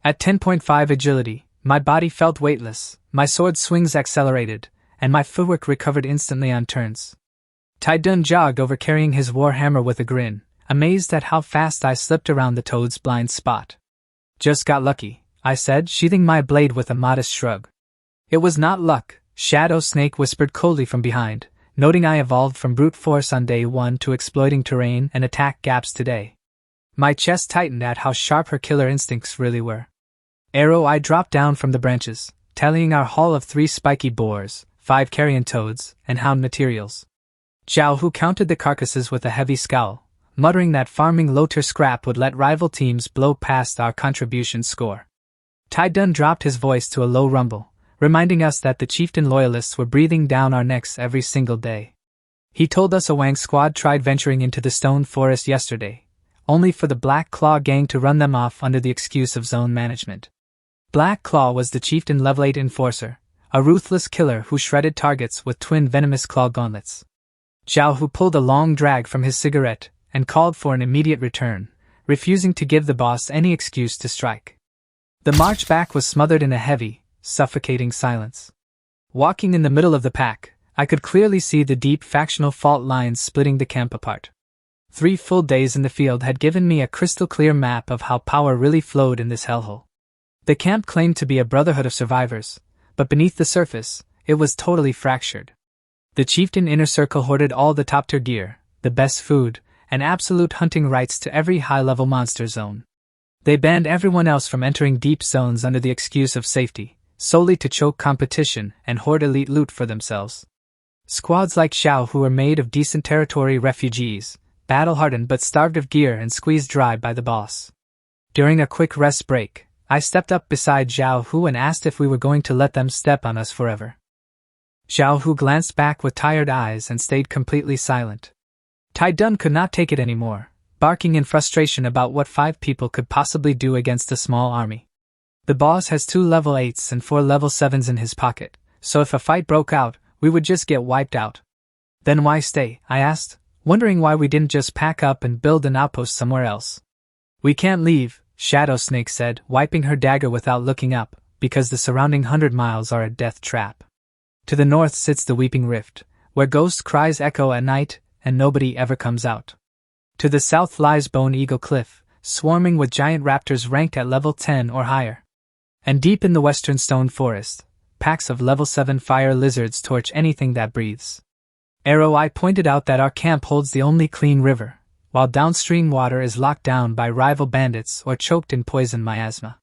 At 10.5 agility, my body felt weightless, my sword swings accelerated, and my footwork recovered instantly on turns. Taidun jogged over carrying his warhammer with a grin, amazed at how fast I slipped around the toad's blind spot. Just got lucky, I said, sheathing my blade with a modest shrug. It was not luck, Shadow Snake whispered coldly from behind, noting I evolved from brute force on day 1 to exploiting terrain and attack gaps today. My chest tightened at how sharp her killer instincts really were. Arrow I dropped down from the branches, tallying our haul of 3 spiky boars, 5 carrion toads, and hound materials. Zhao Hu counted the carcasses with a heavy scowl, muttering that farming low-tier scrap would let rival teams blow past our contribution score. Taidun dropped his voice to a low rumble, reminding us that the chieftain loyalists were breathing down our necks every single day. He told us a Wang squad tried venturing into the stone forest yesterday, only for the Black Claw gang to run them off under the excuse of zone management. Black Claw was the chieftain level 8 enforcer, a ruthless killer who shredded targets with twin venomous claw gauntlets. Zhao Hu pulled a long drag from his cigarette and called for an immediate return, refusing to give the boss any excuse to strike. The march back was smothered in a heavy, suffocating silence. Walking in the middle of the pack, I could clearly see the deep factional fault lines splitting the camp apart. 3 full days in the field had given me a crystal-clear map of how power really flowed in this hellhole. The camp claimed to be a brotherhood of survivors, but beneath the surface, it was totally fractured. The chieftain inner circle hoarded all the top-tier gear, the best food, and absolute hunting rights to every high-level monster zone. They banned everyone else from entering deep zones under the excuse of safety, solely to choke competition and hoard elite loot for themselves. Squads like Xiao, who were made of decent territory refugees, battle-hardened but starved of gear and squeezed dry by the boss. During a quick rest break, I stepped up beside Zhao Hu and asked if we were going to let them step on us forever. Zhao Hu glanced back with tired eyes and stayed completely silent. Tai Dun could not take it anymore, barking in frustration about what 5 people could possibly do against a small army. The boss has 2 level 8s and 4 level 7s in his pocket, so if a fight broke out, we would just get wiped out. Then why stay? I asked, wondering why we didn't just pack up and build an outpost somewhere else. We can't leave, Shadow Snake said, wiping her dagger without looking up, because the surrounding 100 miles are a death trap. To the north sits the Weeping Rift, where ghost cries echo at night, and nobody ever comes out. To the south lies Bone Eagle Cliff, swarming with giant raptors ranked at level 10 or higher. And deep in the western stone forest, packs of level 7 fire lizards torch anything that breathes. Arrow Eye pointed out that our camp holds the only clean river, while downstream water is locked down by rival bandits or choked in poison miasma.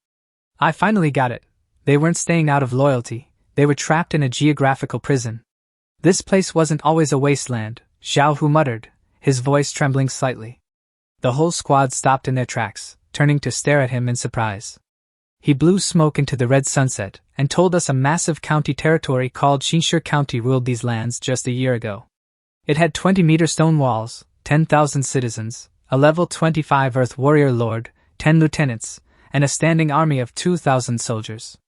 I finally got it. They weren't staying out of loyalty, they were trapped in a geographical prison. This place wasn't always a wasteland, Zhao Hu muttered, his voice trembling slightly. The whole squad stopped in their tracks, turning to stare at him in surprise. He blew smoke into the red sunset and told us a massive county territory called Qinshe County ruled these lands just a year ago. It had 20-meter stone walls, 10,000 citizens, a level 25 Earth Warrior Lord, 10 lieutenants, and a standing army of 2,000 soldiers.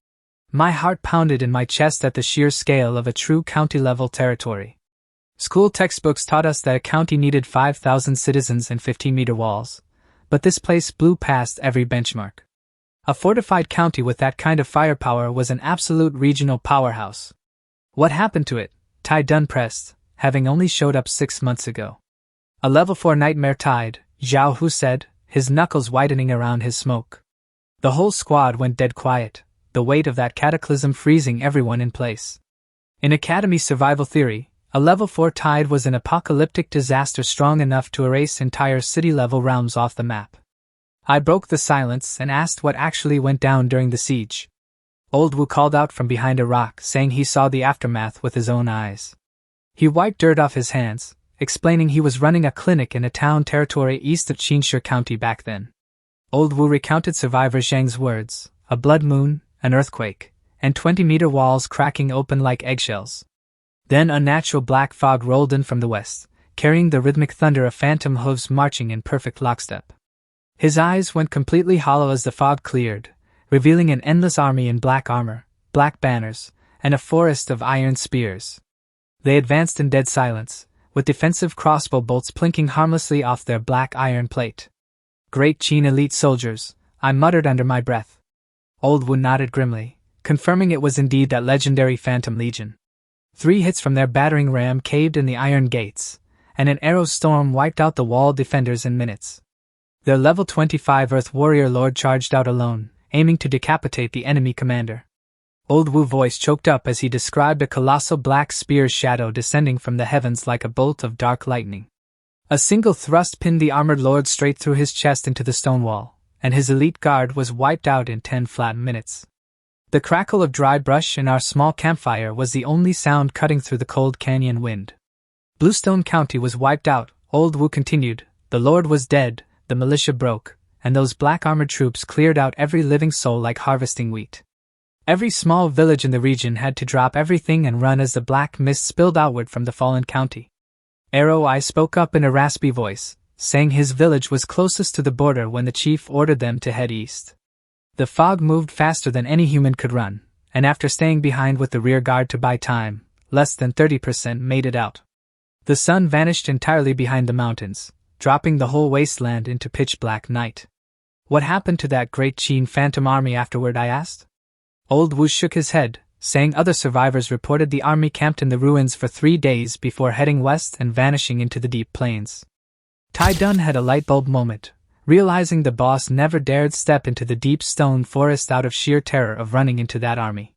My heart pounded in my chest at the sheer scale of a true county-level territory. School textbooks taught us that a county needed 5,000 citizens and 15-meter walls, but this place blew past every benchmark. A fortified county with that kind of firepower was an absolute regional powerhouse. What happened to it? Tai Dun pressed, having only showed up 6 months ago. A level 4 nightmare tide, Zhao Hu said, his knuckles widening around his smoke. The whole squad went dead quiet, the weight of that cataclysm freezing everyone in place. In Academy survival theory, a level 4 tide was an apocalyptic disaster strong enough to erase entire city-level realms off the map. I broke the silence and asked what actually went down during the siege. Old Wu called out from behind a rock, saying he saw the aftermath with his own eyes. He wiped dirt off his hands, explaining he was running a clinic in a town territory east of Qinshe County back then. Old Wu recounted survivor Zhang's words, a blood moon, an earthquake, and 20-meter walls cracking open like eggshells. Then unnatural black fog rolled in from the west, carrying the rhythmic thunder of phantom hooves marching in perfect lockstep. His eyes went completely hollow as the fog cleared, revealing an endless army in black armor, black banners, and a forest of iron spears. They advanced in dead silence, with defensive crossbow bolts plinking harmlessly off their black iron plate. Great Qin elite soldiers, I muttered under my breath. Old Wu nodded grimly, confirming it was indeed that legendary Phantom Legion. 3 hits from their battering ram caved in the iron gates, and an arrow storm wiped out the wall defenders in minutes. Their level 25 Earth Warrior Lord charged out alone, aiming to decapitate the enemy commander. Old Wu's voice choked up as he described a colossal black spear's shadow descending from the heavens like a bolt of dark lightning. A single thrust pinned the armored lord straight through his chest into the stone wall, and his elite guard was wiped out in 10 flat minutes. The crackle of dry brush in our small campfire was the only sound cutting through the cold canyon wind. Bluestone County was wiped out, Old Wu continued, the lord was dead, the militia broke, and those black armored troops cleared out every living soul like harvesting wheat. Every small village in the region had to drop everything and run as the black mist spilled outward from the fallen county. Arrow Eye spoke up in a raspy voice, saying his village was closest to the border when the chief ordered them to head east. The fog moved faster than any human could run, and after staying behind with the rear guard to buy time, less than 30% made it out. The sun vanished entirely behind the mountains, dropping the whole wasteland into pitch-black night. What happened to that great Qin phantom army afterward, I asked? Old Wu shook his head, saying other survivors reported the army camped in the ruins for 3 days before heading west and vanishing into the deep plains. Tai Dun had a light bulb moment, realizing the boss never dared step into the deep stone forest out of sheer terror of running into that army.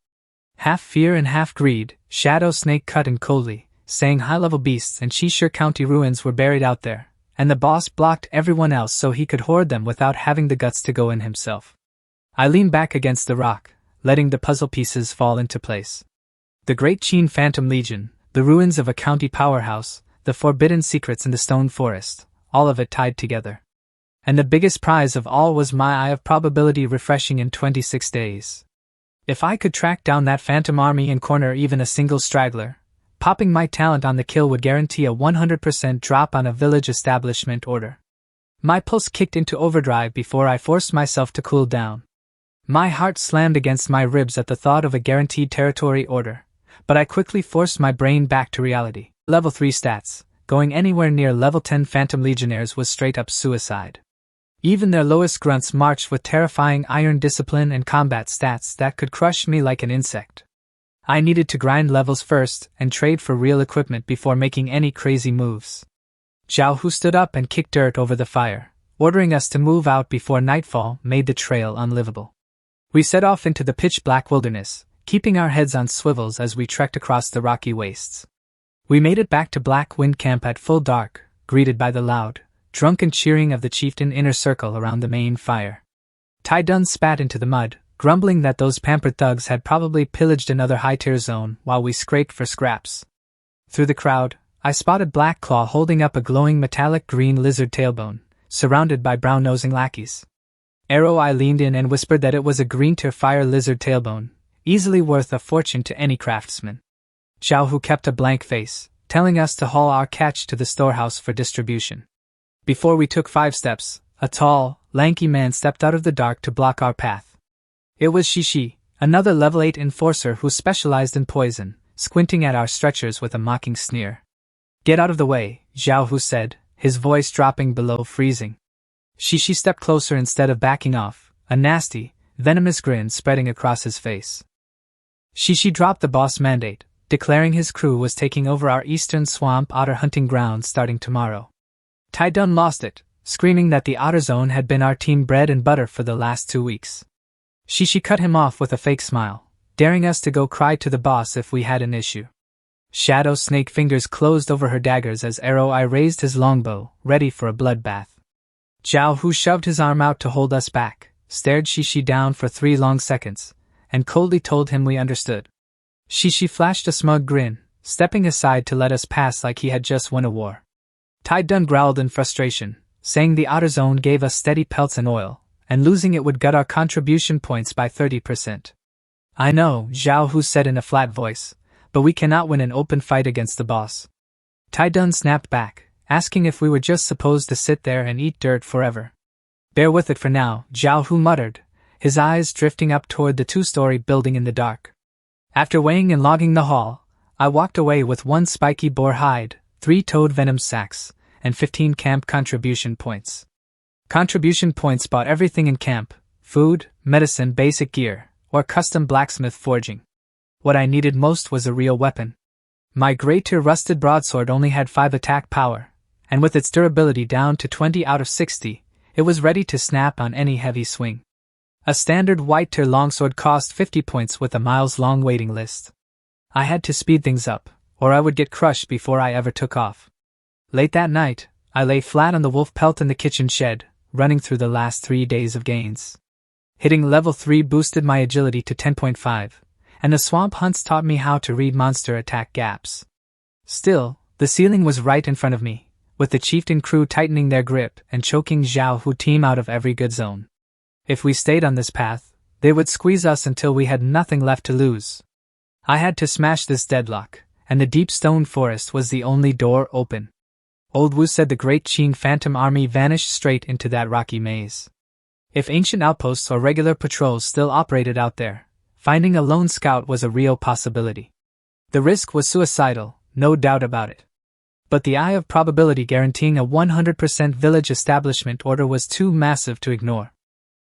Half fear and half greed, Shadow Snake cut in coldly, saying high-level beasts and Qinshe County ruins were buried out there, and the boss blocked everyone else so he could hoard them without having the guts to go in himself. I leaned back against the rock, letting the puzzle pieces fall into place. The Great Qin Phantom Legion, the ruins of a county powerhouse, the forbidden secrets in the stone forest, all of it tied together. And the biggest prize of all was my eye of probability refreshing in 26 days. If I could track down that phantom army and corner even a single straggler, popping my talent on the kill would guarantee a 100% drop on a village establishment order. My pulse kicked into overdrive before I forced myself to cool down. My heart slammed against my ribs at the thought of a guaranteed territory order, but I quickly forced my brain back to reality. Level 3 stats. Going anywhere near level 10 Phantom Legionnaires was straight up suicide. Even their lowest grunts marched with terrifying iron discipline and combat stats that could crush me like an insect. I needed to grind levels first and trade for real equipment before making any crazy moves. Zhao Hu stood up and kicked dirt over the fire, ordering us to move out before nightfall made the trail unlivable. We set off into the pitch-black wilderness, keeping our heads on swivels as we trekked across the rocky wastes. We made it back to Black Wind Camp at full dark, greeted by the loud, drunken cheering of the chieftain inner circle around the main fire. Tai Dun spat into the mud, grumbling that those pampered thugs had probably pillaged another high-tier zone while we scraped for scraps. Through the crowd, I spotted Black Claw holding up a glowing metallic green lizard tailbone, surrounded by brown-nosing lackeys. Arrow Eye leaned in and whispered that it was a green-tier fire lizard tailbone, easily worth a fortune to any craftsman. Zhao Hu kept a blank face, telling us to haul our catch to the storehouse for distribution. Before we took 5 steps, a tall, lanky man stepped out of the dark to block our path. It was Shishi, another level 8 enforcer who specialized in poison, squinting at our stretchers with a mocking sneer. "Get out of the way," Zhao Hu said, his voice dropping below freezing. Shishi stepped closer instead of backing off, a nasty, venomous grin spreading across his face. Shishi dropped the boss mandate, declaring his crew was taking over our eastern swamp otter hunting grounds starting tomorrow. Tai Dun lost it, screaming that the otter zone had been our team bread and butter for the last 2 weeks. Shishi cut him off with a fake smile, daring us to go cry to the boss if we had an issue. Shadow Snake fingers closed over her daggers as Arrow Eye raised his longbow, ready for a bloodbath. Zhao Hu shoved his arm out to hold us back, stared Shishi down for 3 long seconds, and coldly told him we understood. Shishi flashed a smug grin, stepping aside to let us pass like he had just won a war. Tai Dun growled in frustration, saying the otter zone gave us steady pelts and oil, and losing it would gut our contribution points by 30%. "I know," Zhao Hu said in a flat voice, "but we cannot win an open fight against the boss." Tai Dun snapped back, asking if we were just supposed to sit there and eat dirt forever. "Bear with it for now," Zhao Hu muttered, his eyes drifting up toward the 2-story building in the dark. After weighing and logging the haul, I walked away with 1 spiky boar hide, 3 toad venom sacks, and 15 camp contribution points. Contribution points bought everything in camp: food, medicine, basic gear, or custom blacksmith forging. What I needed most was a real weapon. My great-tier rusted broadsword only had 5 attack power, and with its durability down to 20 out of 60, it was ready to snap on any heavy swing. A standard white-tier longsword cost 50 points with a miles-long waiting list. I had to speed things up, or I would get crushed before I ever took off. Late that night, I lay flat on the wolf pelt in the kitchen shed, running through the last 3 days of gains. Hitting level 3 boosted my agility to 10.5, and the swamp hunts taught me how to read monster attack gaps. Still, the ceiling was right in front of me, with the chieftain crew tightening their grip and choking Zhao Hu team out of every good zone. If we stayed on this path, they would squeeze us until we had nothing left to lose. I had to smash this deadlock, and the deep stone forest was the only door open. Old Wu said the Great Qing Phantom Army vanished straight into that rocky maze. If ancient outposts or regular patrols still operated out there, finding a lone scout was a real possibility. The risk was suicidal, no doubt about it. But the eye of probability guaranteeing a 100% village establishment order was too massive to ignore.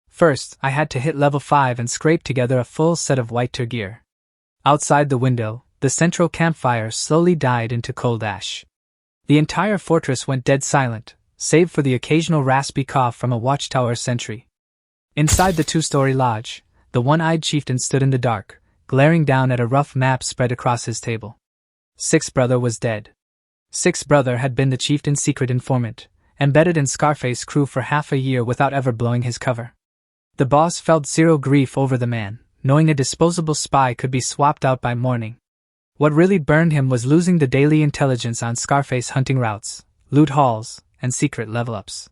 First, I had to hit level 5 and scrape together a full set of white-tier gear. Outside the window, the central campfire slowly died into cold ash. The entire fortress went dead silent, save for the occasional raspy cough from a watchtower sentry. Inside the 2-story lodge, the one-eyed chieftain stood in the dark, glaring down at a rough map spread across his table. Sixth Brother was dead. Sixth Brother had been the chieftain's secret informant, embedded in Scarface crew for half a year without ever blowing his cover. The boss felt zero grief over the man, knowing a disposable spy could be swapped out by morning. What really burned him was losing the daily intelligence on Scarface hunting routes, loot hauls, and secret level-ups.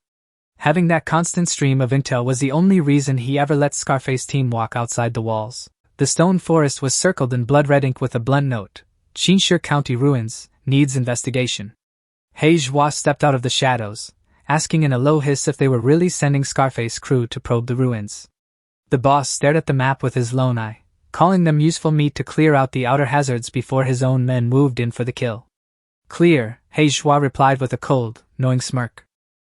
Having that constant stream of intel was the only reason he ever let Scarface team walk outside the walls. The stone forest was circled in blood-red ink with a blunt note: Chinshur County ruins, needs investigation. He Zhua stepped out of the shadows, asking in a low hiss if they were really sending Scarface crew to probe the ruins. The boss stared at the map with his lone eye, calling them useful meat to clear out the outer hazards before his own men moved in for the kill. Clear, He Zhua replied with a cold, knowing smirk.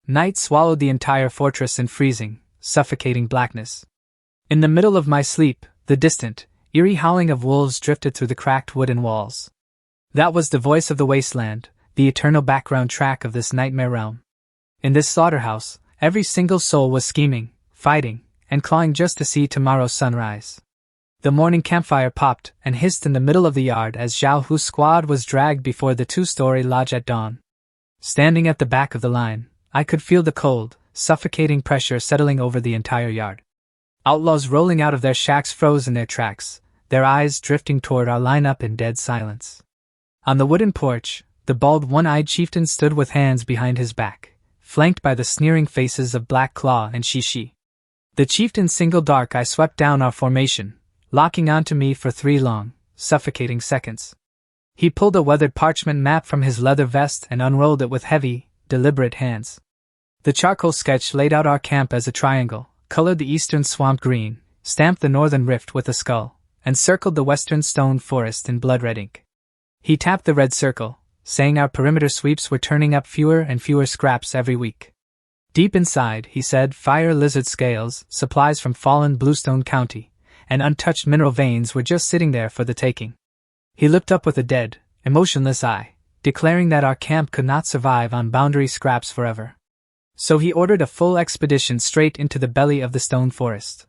Night swallowed the entire fortress in freezing, suffocating blackness. In the middle of my sleep, the distant, eerie howling of wolves drifted through the cracked wooden walls. That was the voice of the Wasteland, the eternal background track of this nightmare realm. In this slaughterhouse, every single soul was scheming, fighting, and clawing just to see tomorrow's sunrise. The morning campfire popped and hissed in the middle of the yard as Zhao Hu's squad was dragged before the two-story lodge at dawn. Standing at the back of the line, I could feel the cold, suffocating pressure settling over the entire yard. Outlaws rolling out of their shacks froze in their tracks, their eyes drifting toward our lineup in dead silence. On the wooden porch, the bald one-eyed chieftain stood with hands behind his back, flanked by the sneering faces of Black Claw and Shishi. The chieftain's single dark eye swept down our formation, locking onto me for 3 long, suffocating seconds. He pulled a weathered parchment map from his leather vest and unrolled it with heavy, deliberate hands. The charcoal sketch laid out our camp as a triangle, colored the eastern swamp green, stamped the northern rift with a skull, and circled the western stone forest in blood-red ink. He tapped the red circle, saying our perimeter sweeps were turning up fewer and fewer scraps every week. Deep inside, he said, fire lizard scales, supplies from fallen Bluestone County, and untouched mineral veins were just sitting there for the taking. He looked up with a dead, emotionless eye, declaring that our camp could not survive on boundary scraps forever. So he ordered a full expedition straight into the belly of the stone forest.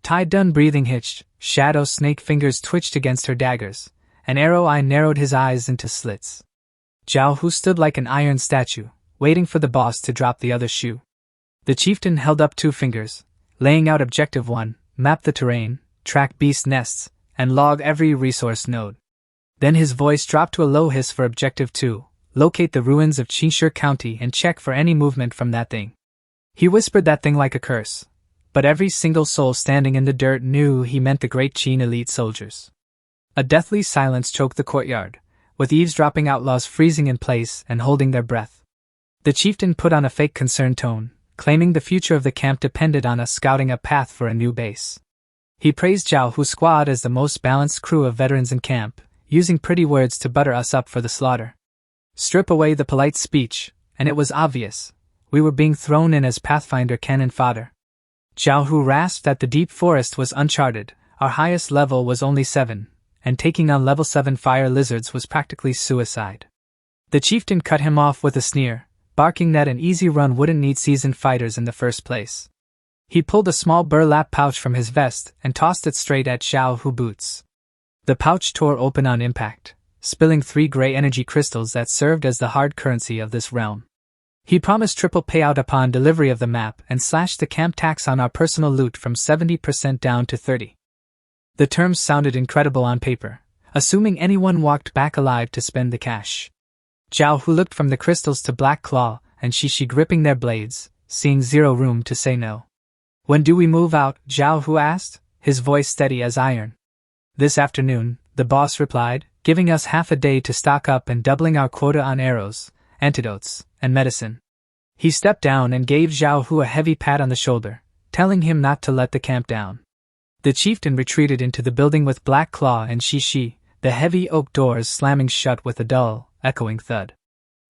Tai Dun breathing hitched, shadow snake fingers twitched against her daggers, and Arrow Eye narrowed his eyes into slits. Zhao Hu stood like an iron statue, waiting for the boss to drop the other shoe. The chieftain held up 2 fingers, laying out Objective 1, map the terrain, track beast nests, and log every resource node. Then his voice dropped to a low hiss for Objective 2, locate the ruins of Chinshur County and check for any movement from that thing. He whispered that thing like a curse, but every single soul standing in the dirt knew he meant the great Qin elite soldiers. A deathly silence choked the courtyard, with eavesdropping outlaws freezing in place and holding their breath. The chieftain put on a fake concerned tone, claiming the future of the camp depended on us scouting a path for a new base. He praised Zhao Hu's squad as the most balanced crew of veterans in camp, using pretty words to butter us up for the slaughter. Strip away the polite speech, and it was obvious. We were being thrown in as Pathfinder cannon fodder. Zhao Hu rasped that the deep forest was uncharted, our highest level was only 7, and taking on level 7 fire lizards was practically suicide. The chieftain cut him off with a sneer, barking that an easy run wouldn't need seasoned fighters in the first place. He pulled a small burlap pouch from his vest and tossed it straight at Zhao Hu boots. The pouch tore open on impact, spilling 3 gray energy crystals that served as the hard currency of this realm. He promised triple payout upon delivery of the map and slashed the camp tax on our personal loot from 70% down to 30%. The terms sounded incredible on paper, assuming anyone walked back alive to spend the cash. Zhao Hu looked from the crystals to Black Claw and Shishi gripping their blades, seeing zero room to say no. When do we move out? Zhao Hu asked, his voice steady as iron. This afternoon, the boss replied, giving us half a day to stock up and doubling our quota on arrows, antidotes, and medicine. He stepped down and gave Zhao Hu a heavy pat on the shoulder, telling him not to let the camp down. The chieftain retreated into the building with Black Claw and Shishi, the heavy oak doors slamming shut with a dull, echoing thud.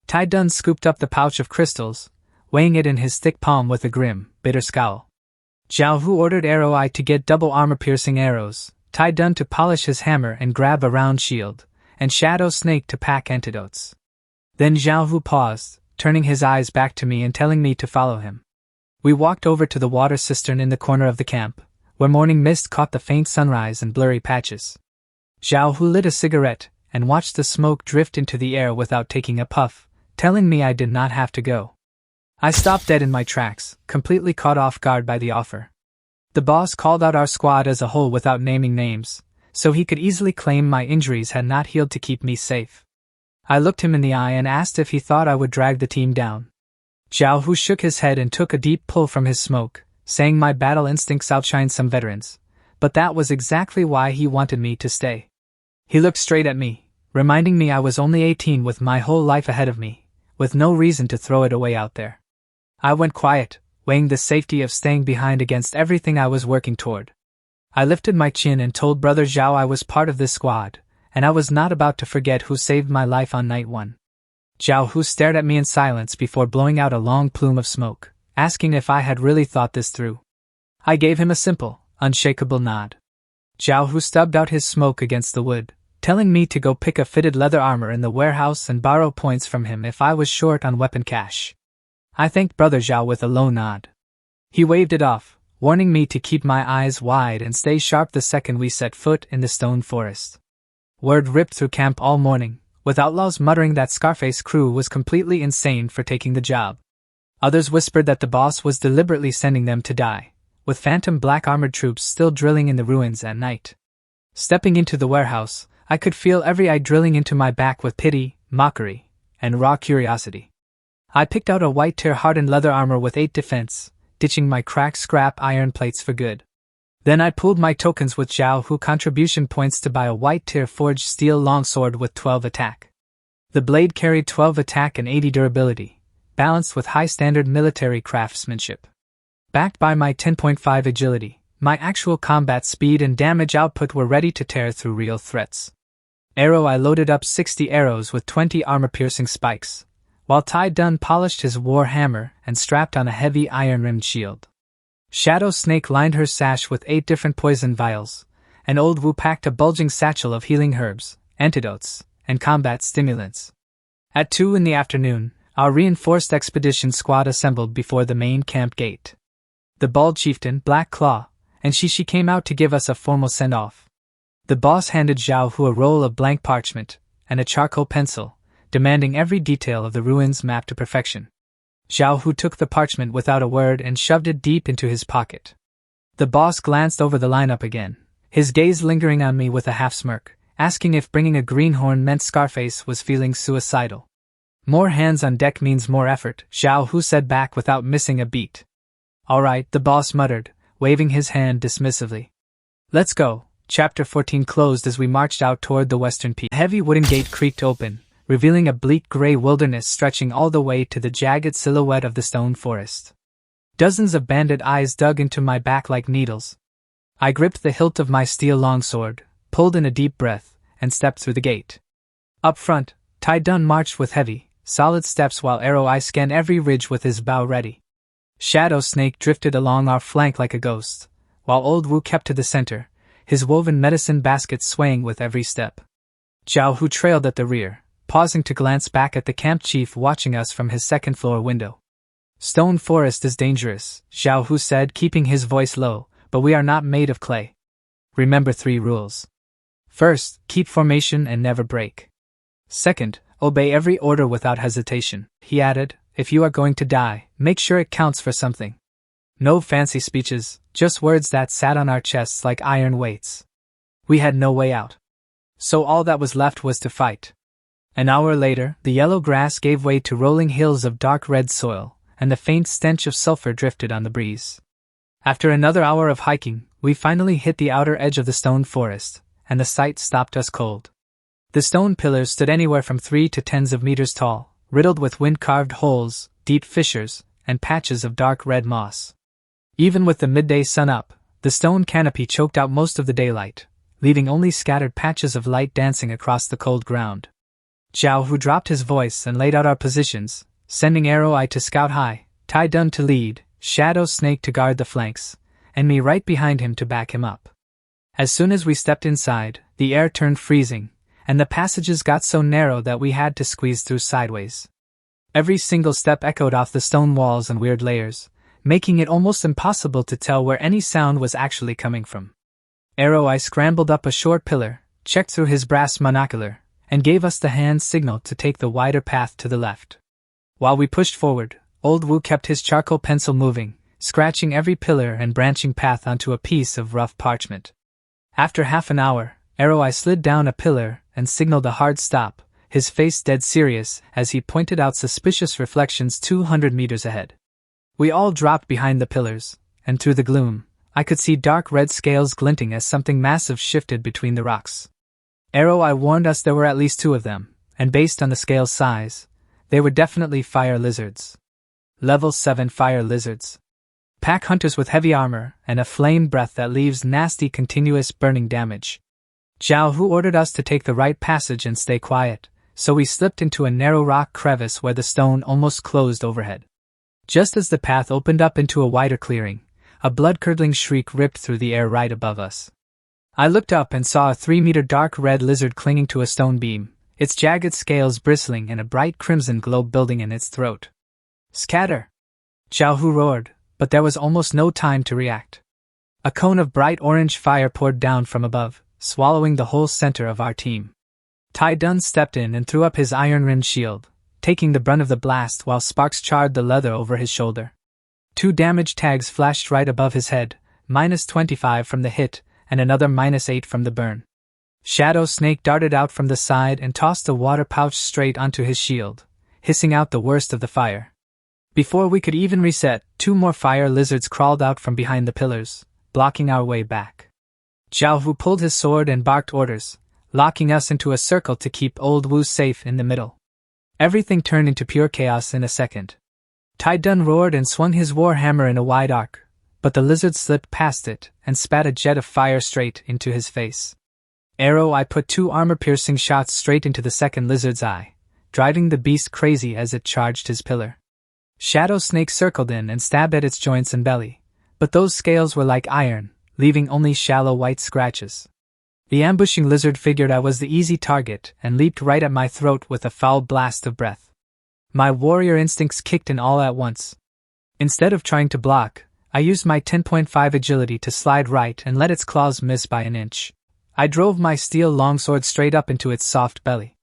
Tai Dun scooped up the pouch of crystals, weighing it in his thick palm with a grim, bitter scowl. Zhao Hu ordered Arrow Eye to get double armor-piercing arrows, Tai Dun to polish his hammer and grab a round shield, and Shadow Snake to pack antidotes. Then Zhao Hu paused, turning his eyes back to me and telling me to follow him. We walked over to the water cistern in the corner of the camp, where morning mist caught the faint sunrise and blurry patches. Zhao Hu lit a cigarette and watched the smoke drift into the air without taking a puff, telling me I did not have to go. I stopped dead in my tracks, completely caught off guard by the offer. The boss called out our squad as a whole without naming names, so he could easily claim my injuries had not healed to keep me safe. I looked him in the eye and asked if he thought I would drag the team down. Zhao Hu shook his head and took a deep pull from his smoke, saying my battle instincts outshine some veterans, but that was exactly why he wanted me to stay. He looked straight at me, reminding me I was only 18 with my whole life ahead of me, with no reason to throw it away out there. I went quiet, weighing the safety of staying behind against everything I was working toward. I lifted my chin and told Brother Zhao I was part of this squad, and I was not about to forget who saved my life on night 1. Zhao Hu stared at me in silence before blowing out a long plume of smoke, asking if I had really thought this through. I gave him a simple, unshakable nod. Zhao Hu stubbed out his smoke against the wood, telling me to go pick a fitted leather armor in the warehouse and borrow points from him if I was short on weapon cash. I thanked Brother Zhao with a low nod. He waved it off, warning me to keep my eyes wide and stay sharp the second we set foot in the stone forest. Word ripped through camp all morning, with outlaws muttering that Scarface crew was completely insane for taking the job. Others whispered that the boss was deliberately sending them to die, with phantom black armored troops still drilling in the ruins at night. Stepping into the warehouse, I could feel every eye drilling into my back with pity, mockery, and raw curiosity. I picked out a white tear-hardened leather armor with 8 defense, ditching my cracked scrap iron plates for good. Then I pooled my tokens with Zhao Hu contribution points to buy a white tear-forged steel longsword with 12 attack. The blade carried 12 attack and 80 durability, balanced with high-standard military craftsmanship. Backed by my 10.5 agility, my actual combat speed and damage output were ready to tear through real threats. I loaded up 60 arrows with 20 armor-piercing spikes, while Tai Dun polished his war hammer and strapped on a heavy iron-rimmed shield. Shadow Snake lined her sash with 8 different poison vials, and Old Wu packed a bulging satchel of healing herbs, antidotes, and combat stimulants. At 2 in the afternoon, our reinforced expedition squad assembled before the main camp gate. The bald chieftain, Black Claw, and Shishi came out to give us a formal send-off. The boss handed Zhao Hu a roll of blank parchment and a charcoal pencil, demanding every detail of the ruins mapped to perfection. Zhao Hu took the parchment without a word and shoved it deep into his pocket. The boss glanced over the lineup again, his gaze lingering on me with a half-smirk, asking if bringing a greenhorn meant Scarface was feeling suicidal. More hands on deck means more effort, Zhao Hu said back without missing a beat. All right, the boss muttered, waving his hand dismissively. Let's go. Chapter 14 closed as we marched out toward the western peak. A heavy wooden gate creaked open, revealing a bleak gray wilderness stretching all the way to the jagged silhouette of the stone forest. Dozens of bandit eyes dug into my back like needles. I gripped the hilt of my steel longsword, pulled in a deep breath, and stepped through the gate. Up front, Tai Dun marched with heavy, solid steps while Arrow Eye scanned every ridge with his bow ready. Shadow Snake drifted along our flank like a ghost, while Old Wu kept to the center, his woven medicine basket swaying with every step. Zhao Hu trailed at the rear, pausing to glance back at the camp chief watching us from his second-floor window. Stone forest is dangerous, Zhao Hu said, keeping his voice low, but we are not made of clay. Remember 3 rules. First, keep formation and never break. Second, obey every order without hesitation. He added, if you are going to die, make sure it counts for something. No fancy speeches, just words that sat on our chests like iron weights. We had no way out. So all that was left was to fight. An hour later, the yellow grass gave way to rolling hills of dark red soil, and the faint stench of sulfur drifted on the breeze. After another hour of hiking, we finally hit the outer edge of the stone forest, and the sight stopped us cold. The stone pillars stood anywhere from 3 to tens of meters tall, riddled with wind-carved holes, deep fissures, and patches of dark red moss. Even with the midday sun up, the stone canopy choked out most of the daylight, leaving only scattered patches of light dancing across the cold ground. Zhao Hu dropped his voice and laid out our positions, sending Arrow Eye to scout high, Tai Dun to lead, Shadow Snake to guard the flanks, and me right behind him to back him up. As soon as we stepped inside, the air turned freezing, and the passages got so narrow that we had to squeeze through sideways. Every single step echoed off the stone walls and weird layers, making it almost impossible to tell where any sound was actually coming from. Arrow Eye scrambled up a short pillar, checked through his brass monocular, and gave us the hand signal to take the wider path to the left. While we pushed forward, Old Wu kept his charcoal pencil moving, scratching every pillar and branching path onto a piece of rough parchment. After half an hour, Arrow Eye slid down a pillar and signaled a hard stop, his face dead serious as he pointed out suspicious reflections 200 meters ahead. We all dropped behind the pillars, and through the gloom, I could see dark red scales glinting as something massive shifted between the rocks. Arrow, I warned us there were at least 2 of them, and based on the scale's size, they were definitely fire lizards. Level 7 fire lizards. Pack hunters with heavy armor and a flame breath that leaves nasty continuous burning damage. Zhao Hu ordered us to take the right passage and stay quiet, so we slipped into a narrow rock crevice where the stone almost closed overhead. Just as the path opened up into a wider clearing, a blood-curdling shriek ripped through the air right above us. I looked up and saw a 3-meter dark red lizard clinging to a stone beam, its jagged scales bristling and a bright crimson globe building in its throat. Scatter! Zhao Hu roared, but there was almost no time to react. A cone of bright orange fire poured down from above, swallowing the whole center of our team. Tai Dun stepped in and threw up his iron-rimmed shield, taking the brunt of the blast while sparks charred the leather over his shoulder. 2 damage tags flashed right above his head, -25 from the hit, and another -8 from the burn. Shadow Snake darted out from the side and tossed a water pouch straight onto his shield, hissing out the worst of the fire. Before we could even reset, 2 more fire lizards crawled out from behind the pillars, blocking our way back. Zhao Hu pulled his sword and barked orders, locking us into a circle to keep Old Wu safe in the middle. Everything turned into pure chaos in a second. Tai Dun roared and swung his war hammer in a wide arc, but the lizard slipped past it and spat a jet of fire straight into his face. Arrow, I put 2 armor-piercing shots straight into the second lizard's eye, driving the beast crazy as it charged his pillar. Shadow Snake circled in and stabbed at its joints and belly, but those scales were like iron, leaving only shallow white scratches. The ambushing lizard figured I was the easy target and leaped right at my throat with a foul blast of breath. My warrior instincts kicked in all at once. Instead of trying to block, I used my 10.5 agility to slide right and let its claws miss by an inch. I drove my steel longsword straight up into its soft belly.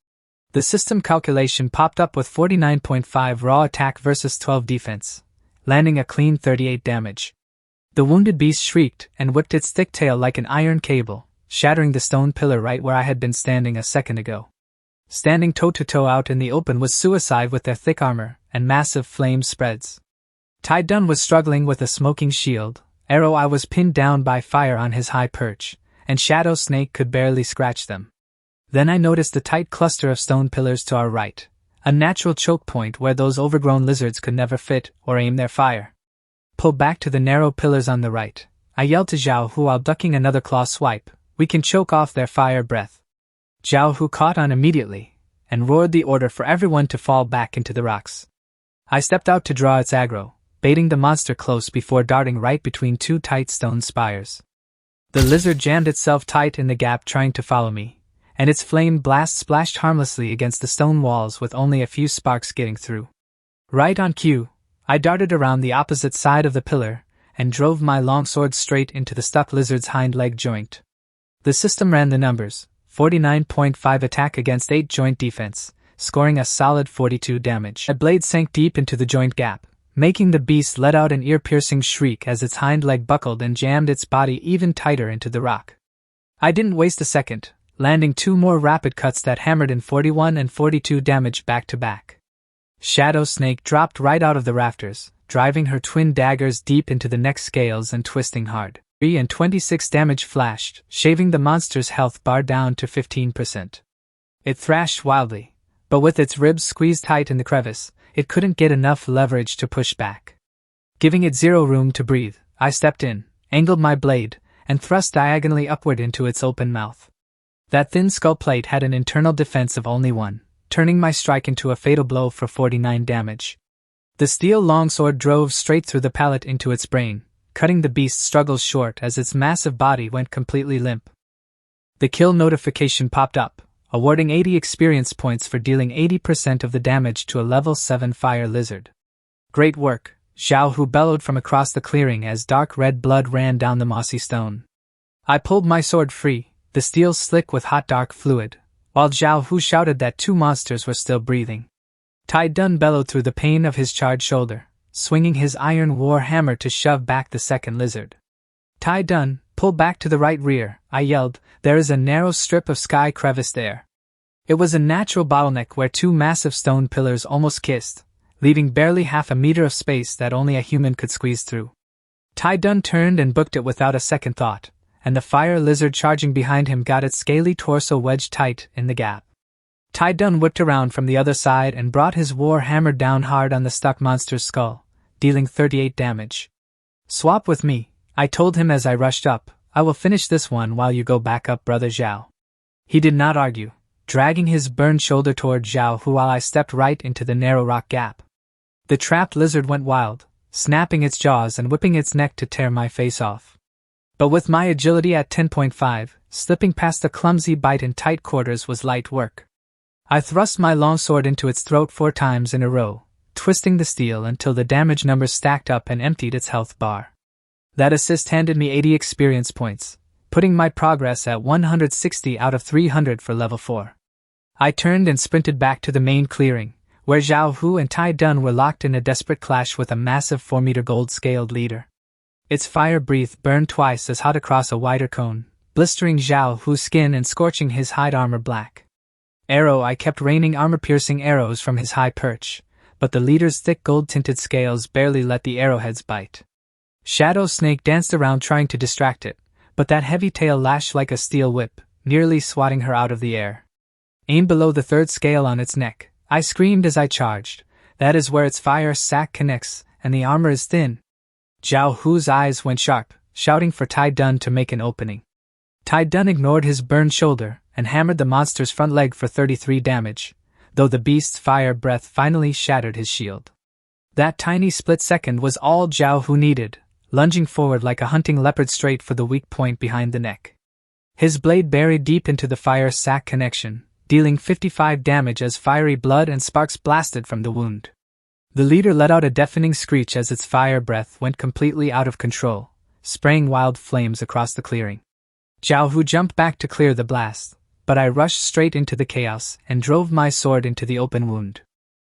The system calculation popped up with 49.5 raw attack versus 12 defense, landing a clean 38 damage. The wounded beast shrieked and whipped its thick tail like an iron cable, shattering the stone pillar right where I had been standing a second ago. Standing toe-to-toe out in the open was suicide with their thick armor and massive flame spreads. Tai Dun was struggling with a smoking shield, Arrow I was pinned down by fire on his high perch, and Shadow Snake could barely scratch them. Then I noticed the tight cluster of stone pillars to our right, a natural choke point where those overgrown lizards could never fit or aim their fire. Pull back to the narrow pillars on the right, I yelled to Zhao Hu while ducking another claw swipe. We can choke off their fire breath. Zhao Hu caught on immediately, and roared the order for everyone to fall back into the rocks. I stepped out to draw its aggro, baiting the monster close before darting right between 2 tight stone spires. The lizard jammed itself tight in the gap trying to follow me, and its flame blast splashed harmlessly against the stone walls with only a few sparks getting through. Right on cue, I darted around the opposite side of the pillar, and drove my longsword straight into the stuck lizard's hind leg joint. The system ran the numbers, 49.5 attack against 8 joint defense, scoring a solid 42 damage. A blade sank deep into the joint gap, making the beast let out an ear-piercing shriek as its hind leg buckled and jammed its body even tighter into the rock. I didn't waste a second, landing 2 more rapid cuts that hammered in 41 and 42 damage back to back. Shadow Snake dropped right out of the rafters, driving her twin daggers deep into the neck scales and twisting hard. And 26 damage flashed, shaving the monster's health bar down to 15%. It thrashed wildly, but with its ribs squeezed tight in the crevice, it couldn't get enough leverage to push back. Giving it zero room to breathe, I stepped in, angled my blade, and thrust diagonally upward into its open mouth. That thin skull plate had an internal defense of only 1, turning my strike into a fatal blow for 49 damage. The steel longsword drove straight through the palate into its brain, cutting the beast's struggles short as its massive body went completely limp. The kill notification popped up, awarding 80 experience points for dealing 80% of the damage to a level 7 fire lizard. Great work, Zhao Hu bellowed from across the clearing as dark red blood ran down the mossy stone. I pulled my sword free, the steel slick with hot dark fluid, while Zhao Hu shouted that 2 monsters were still breathing. Tai Dun bellowed through the pain of his charred shoulder, swinging his iron war hammer to shove back the second lizard. Tai Dun, pull back to the right rear, I yelled, there is a narrow strip of sky crevice there. It was a natural bottleneck where two massive stone pillars almost kissed, leaving barely half a meter of space that only a human could squeeze through. Tai Dun turned and booked it without a second thought, and the fire lizard charging behind him got its scaly torso wedged tight in the gap. Tai Dun whipped around from the other side and brought his war hammer down hard on the stuck monster's skull, dealing 38 damage. "Swap with me," I told him as I rushed up. "I will finish this one while you go back up, Brother Zhao." He did not argue, dragging his burned shoulder toward Zhao Hu while I stepped right into the narrow rock gap. The trapped lizard went wild, snapping its jaws and whipping its neck to tear my face off. But with my agility at 10.5, slipping past the clumsy bite in tight quarters was light work. I thrust my longsword into its throat 4 times in a row, twisting the steel until the damage numbers stacked up and emptied its health bar. That assist handed me 80 experience points, putting my progress at 160 out of 300 for level 4. I turned and sprinted back to the main clearing, where Zhao Hu and Tai Dun were locked in a desperate clash with a massive 4-meter gold-scaled leader. Its fire breath burned twice as hot across a wider cone, blistering Zhao Hu's skin and scorching his hide armor black. I kept raining armor-piercing arrows from his high perch, but the leader's thick gold-tinted scales barely let the arrowheads bite. Shadow Snake danced around trying to distract it, but that heavy tail lashed like a steel whip, nearly swatting her out of the air. Aimed below the 3rd scale on its neck, I screamed as I charged. That is where its fire sac connects, and the armor is thin. Zhao Hu's eyes went sharp, shouting for Tai Dun to make an opening. Tai Dun ignored his burned shoulder, and hammered the monster's front leg for 33 damage, though the beast's fire breath finally shattered his shield. That tiny split second was all Zhao Hu needed, lunging forward like a hunting leopard straight for the weak point behind the neck. His blade buried deep into the fire sac connection, dealing 55 damage as fiery blood and sparks blasted from the wound. The leader let out a deafening screech as its fire breath went completely out of control, spraying wild flames across the clearing. Zhao Hu jumped back to clear the blast, but I rushed straight into the chaos and drove my sword into the open wound.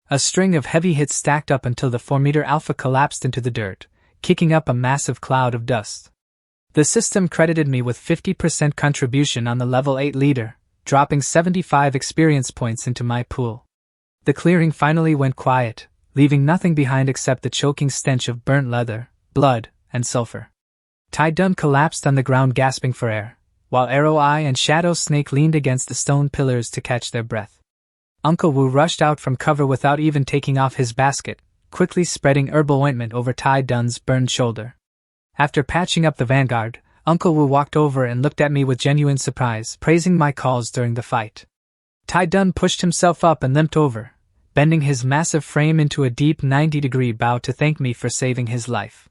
A string of heavy hits stacked up until the 4-meter alpha collapsed into the dirt, kicking up a massive cloud of dust. The system credited me with 50% contribution on the level 8 leader, dropping 75 experience points into my pool. The clearing finally went quiet, leaving nothing behind except the choking stench of burnt leather, blood, and sulfur. Tai Dun collapsed on the ground gasping for air, while Arrow Eye and Shadow Snake leaned against the stone pillars to catch their breath. Uncle Wu rushed out from cover without even taking off his basket, quickly spreading herbal ointment over Tai Dun's burned shoulder. After patching up the vanguard, Uncle Wu walked over and looked at me with genuine surprise, praising my calls during the fight. Tai Dun pushed himself up and limped over, bending his massive frame into a deep 90-degree bow to thank me for saving his life.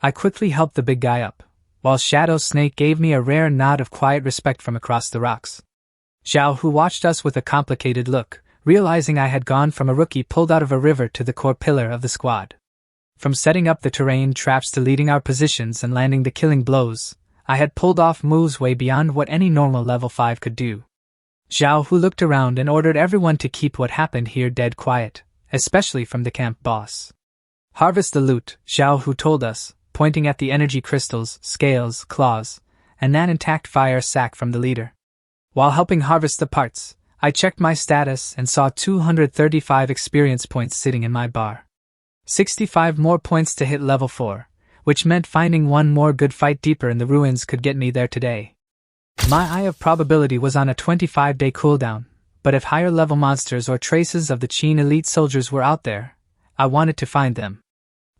I quickly helped the big guy up, while Shadow Snake gave me a rare nod of quiet respect from across the rocks. Zhao Hu watched us with a complicated look, realizing I had gone from a rookie pulled out of a river to the core pillar of the squad. From setting up the terrain traps to leading our positions and landing the killing blows, I had pulled off moves way beyond what any normal level 5 could do. Zhao Hu looked around and ordered everyone to keep what happened here dead quiet, especially from the camp boss. "Harvest the loot," Zhao Hu told us, pointing at the energy crystals, scales, claws, and that intact fire sac from the leader. While helping harvest the parts, I checked my status and saw 235 experience points sitting in my bar. 65 more points to hit level 4, which meant finding one more good fight deeper in the ruins could get me there today. My Eye of Probability was on a 25-day cooldown, but if higher level monsters or traces of the Qin elite soldiers were out there, I wanted to find them.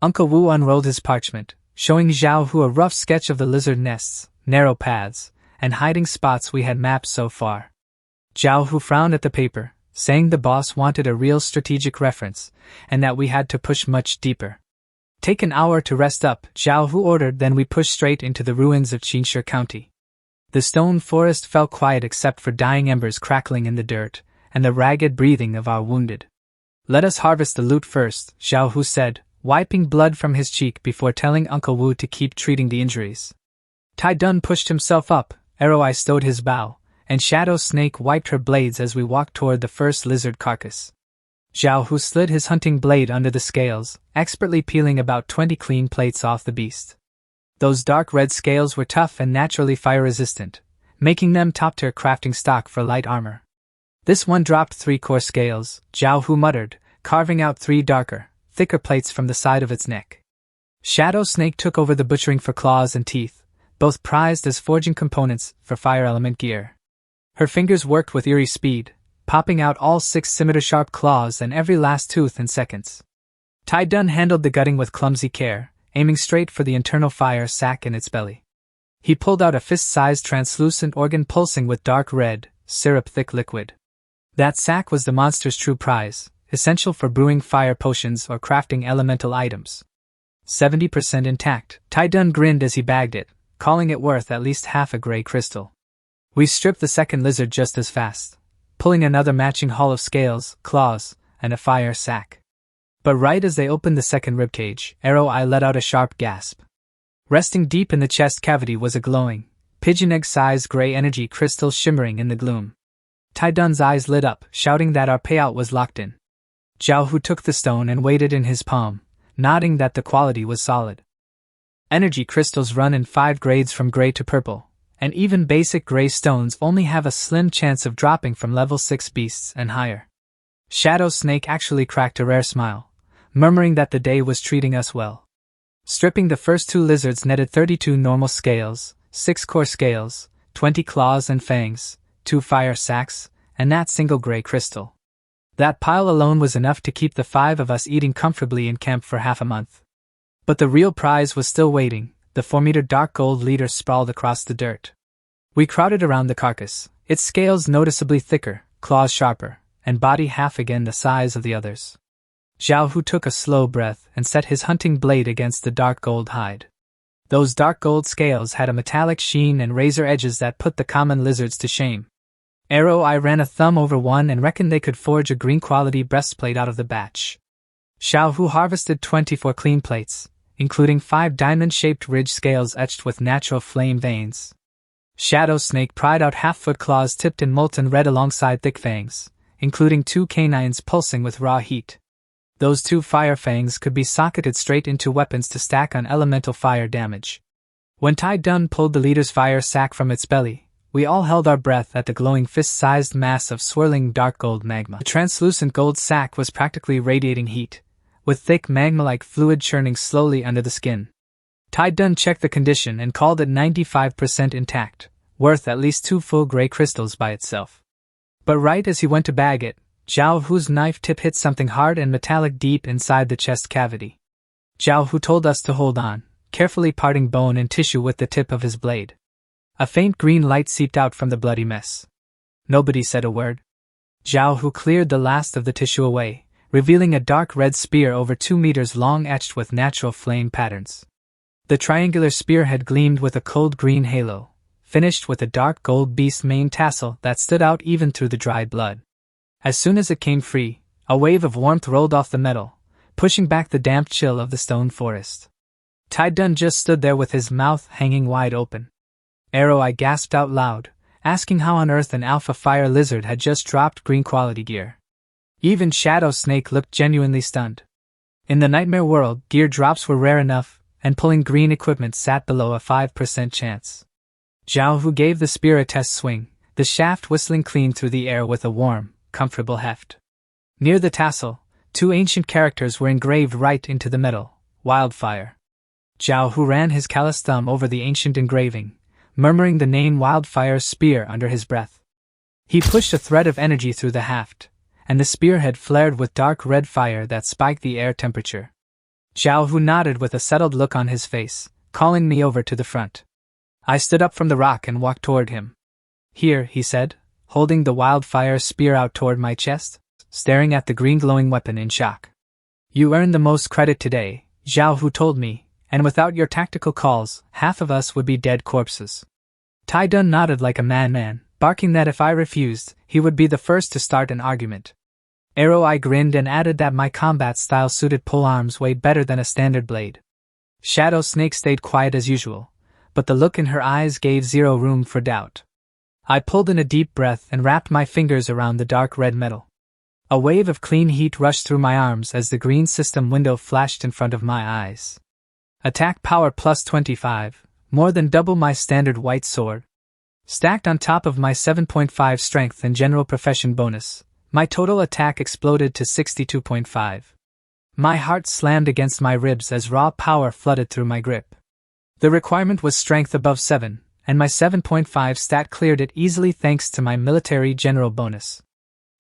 Uncle Wu unrolled his parchment, showing Zhao Hu a rough sketch of the lizard nests, narrow paths, and hiding spots we had mapped so far. Zhao Hu frowned at the paper, saying the boss wanted a real strategic reference, and that we had to push much deeper. "Take an hour to rest up," Zhao Hu ordered, then we pushed straight into the ruins of Qinshe County. The stone forest fell quiet except for dying embers crackling in the dirt, and the ragged breathing of our wounded. "Let us harvest the loot first," Zhao Hu said, wiping blood from his cheek before telling Uncle Wu to keep treating the injuries. Tai Dun pushed himself up, Arrow Eye stowed his bow, and Shadow Snake wiped her blades as we walked toward the first lizard carcass. Zhao Hu slid his hunting blade under the scales, expertly peeling about 20 clean plates off the beast. Those dark red scales were tough and naturally fire-resistant, making them top-tier crafting stock for light armor. This one dropped 3 core scales, Zhao Hu muttered, carving out 3 darker, thicker plates from the side of its neck. Shadow Snake took over the butchering for claws and teeth, both prized as forging components for fire element gear. Her fingers worked with eerie speed, popping out all 6 scimitar-sharp claws and every last tooth in seconds. Tai Dun handled the gutting with clumsy care, aiming straight for the internal fire sac in its belly. He pulled out a fist-sized translucent organ pulsing with dark red, syrup-thick liquid. That sac was the monster's true prize, essential for brewing fire potions or crafting elemental items. 70% intact, Tai Dun grinned as he bagged it, calling it worth at least half a gray crystal. We stripped the second lizard just as fast, pulling another matching haul of scales, claws, and a fire sac. But right as they opened the second ribcage, Arrow Eye let out a sharp gasp. Resting deep in the chest cavity was a glowing, pigeon egg-sized gray energy crystal shimmering in the gloom. Tai Dun's eyes lit up, shouting that our payout was locked in. Zhao Hu took the stone and weighed it in his palm, nodding that the quality was solid. Energy crystals run in 5 grades from gray to purple, and even basic gray stones only have a slim chance of dropping from level 6 beasts and higher. Shadow Snake actually cracked a rare smile, murmuring that the day was treating us well. Stripping the first 2 lizards netted 32 normal scales, 6 core scales, 20 claws and fangs, 2 fire sacs, and that single gray crystal. That pile alone was enough to keep the 5 of us eating comfortably in camp for half a month. But the real prize was still waiting. The 4-meter dark gold leader sprawled across the dirt. We crowded around the carcass, its scales noticeably thicker, claws sharper, and body half again the size of the others. Zhao Hu took a slow breath and set his hunting blade against the dark gold hide. Those dark gold scales had a metallic sheen and razor edges that put the common lizards to shame. Arrow Eye ran a thumb over one and reckoned they could forge a green-quality breastplate out of the batch. Zhao Hu harvested 24 clean plates, including 5 diamond-shaped ridge scales etched with natural flame veins. Shadow Snake pried out half-foot claws tipped in molten red alongside thick fangs, including 2 canines pulsing with raw heat. Those 2 fire fangs could be socketed straight into weapons to stack on elemental fire damage. When Tai Dun pulled the leader's fire sac from its belly, we all held our breath at the glowing fist-sized mass of swirling dark gold magma. The translucent gold sac was practically radiating heat, with thick magma-like fluid churning slowly under the skin. Tai Dun checked the condition and called it 95% intact, worth at least 2 full gray crystals by itself. But right as he went to bag it, Zhao Hu's knife tip hit something hard and metallic deep inside the chest cavity. Zhao Hu told us to hold on, carefully parting bone and tissue with the tip of his blade. A faint green light seeped out from the bloody mess. Nobody said a word. Zhao Hu cleared the last of the tissue away, revealing a dark red spear over 2 meters long etched with natural flame patterns. The triangular spearhead gleamed with a cold green halo, finished with a dark gold beast mane tassel that stood out even through the dried blood. As soon as it came free, a wave of warmth rolled off the metal, pushing back the damp chill of the stone forest. Tai Dun just stood there with his mouth hanging wide open. Arrow Eye gasped out loud, asking how on earth an alpha fire lizard had just dropped green quality gear. Even Shadow Snake looked genuinely stunned. In the nightmare world, gear drops were rare enough, and pulling green equipment sat below a 5% chance. Zhao Hu gave the spear a test swing, the shaft whistling clean through the air with a warm, comfortable heft. Near the tassel, 2 ancient characters were engraved right into the metal: Wildfire. Zhao Hu ran his callous thumb over the ancient engraving, murmuring the name Wildfire's spear under his breath. He pushed a thread of energy through the haft, and the spearhead flared with dark red fire that spiked the air temperature. Zhao Hu nodded with a settled look on his face, calling me over to the front. I stood up from the rock and walked toward him. Here, he said, holding the Wildfire spear out toward my chest, staring at the green glowing weapon in shock. You earned the most credit today, Zhao Hu told me, and without your tactical calls, half of us would be dead corpses. Tai Dun nodded like a madman, barking that if I refused, he would be the first to start an argument. Arrow Eye grinned and added that my combat style suited polearms way better than a standard blade. Shadow Snake stayed quiet as usual, but the look in her eyes gave zero room for doubt. I pulled in a deep breath and wrapped my fingers around the dark red metal. A wave of clean heat rushed through my arms as the green system window flashed in front of my eyes. Attack power plus 25, more than double my standard white sword. Stacked on top of my 7.5 strength and general profession bonus, my total attack exploded to 62.5. My heart slammed against my ribs as raw power flooded through my grip. The requirement was strength above 7, and my 7.5 stat cleared it easily thanks to my military general bonus.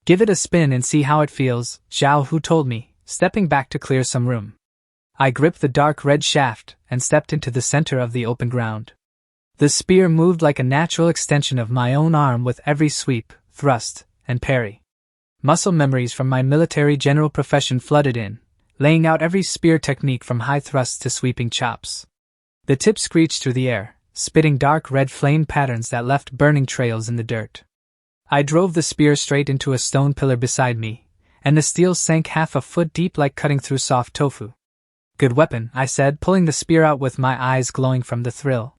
Give it a spin and see how it feels, Zhao Hu told me, stepping back to clear some room. I gripped the dark red shaft and stepped into the center of the open ground. The spear moved like a natural extension of my own arm with every sweep, thrust, and parry. Muscle memories from my military general profession flooded in, laying out every spear technique from high thrusts to sweeping chops. The tip screeched through the air, spitting dark red flame patterns that left burning trails in the dirt. I drove the spear straight into a stone pillar beside me, and the steel sank half a foot deep like cutting through soft tofu. Good weapon, I said, pulling the spear out with my eyes glowing from the thrill.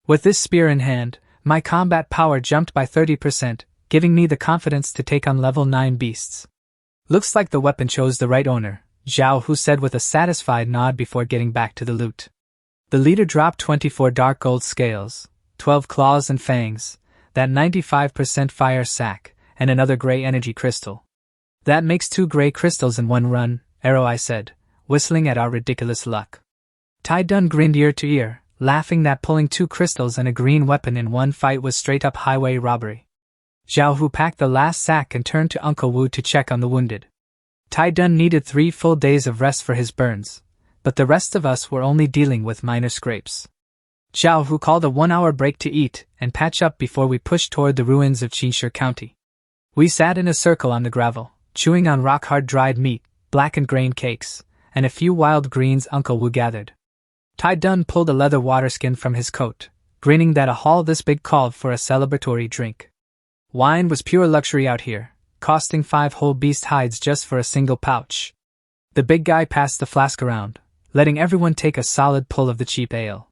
With this spear in hand, my combat power jumped by 30%, giving me the confidence to take on level 9 beasts. Looks like the weapon chose the right owner, Zhao Hu said with a satisfied nod before getting back to the loot. The leader dropped 24 dark gold scales, 12 claws and fangs, that 95% fire sack, and another gray energy crystal. That makes 2 gray crystals in one run, Arrow, I said, whistling at our ridiculous luck. Tai Dun grinned ear to ear, laughing that pulling 2 crystals and a green weapon in one fight was straight-up highway robbery. Zhao Hu packed the last sack and turned to Uncle Wu to check on the wounded. Tai Dun needed 3 full days of rest for his burns, but the rest of us were only dealing with minor scrapes. Zhao Hu called a 1-hour break to eat and patch up before we pushed toward the ruins of Qinshi County. We sat in a circle on the gravel, chewing on rock-hard dried meat, blackened grain cakes, and a few wild greens Uncle Wu gathered. Tai Dun pulled a leather waterskin from his coat, grinning that a haul this big called for a celebratory drink. Wine was pure luxury out here, costing 5 whole beast hides just for a single pouch. The big guy passed the flask around, letting everyone take a solid pull of the cheap ale.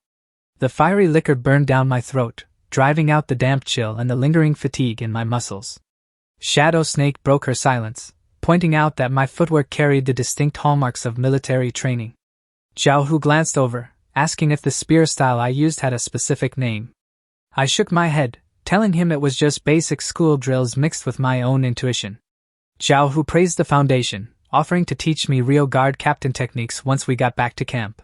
The fiery liquor burned down my throat, driving out the damp chill and the lingering fatigue in my muscles. Shadow Snake broke her silence, pointing out that my footwork carried the distinct hallmarks of military training. Zhao Hu glanced over, asking if the spear style I used had a specific name. I shook my head, telling him it was just basic school drills mixed with my own intuition. Zhao Hu praised the foundation, offering to teach me real guard captain techniques once we got back to camp.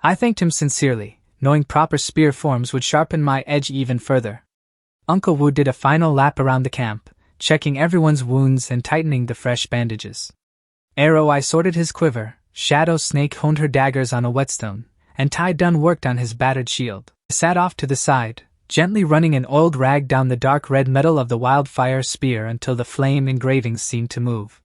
I thanked him sincerely, knowing proper spear forms would sharpen my edge even further. Uncle Wu did a final lap around the camp, checking everyone's wounds and tightening the fresh bandages. Arrow I sorted his quiver, Shadow Snake honed her daggers on a whetstone, and Tai Dun worked on his battered shield. I sat off to the side, gently running an oiled rag down the dark red metal of the wildfire spear until the flame engravings seemed to move.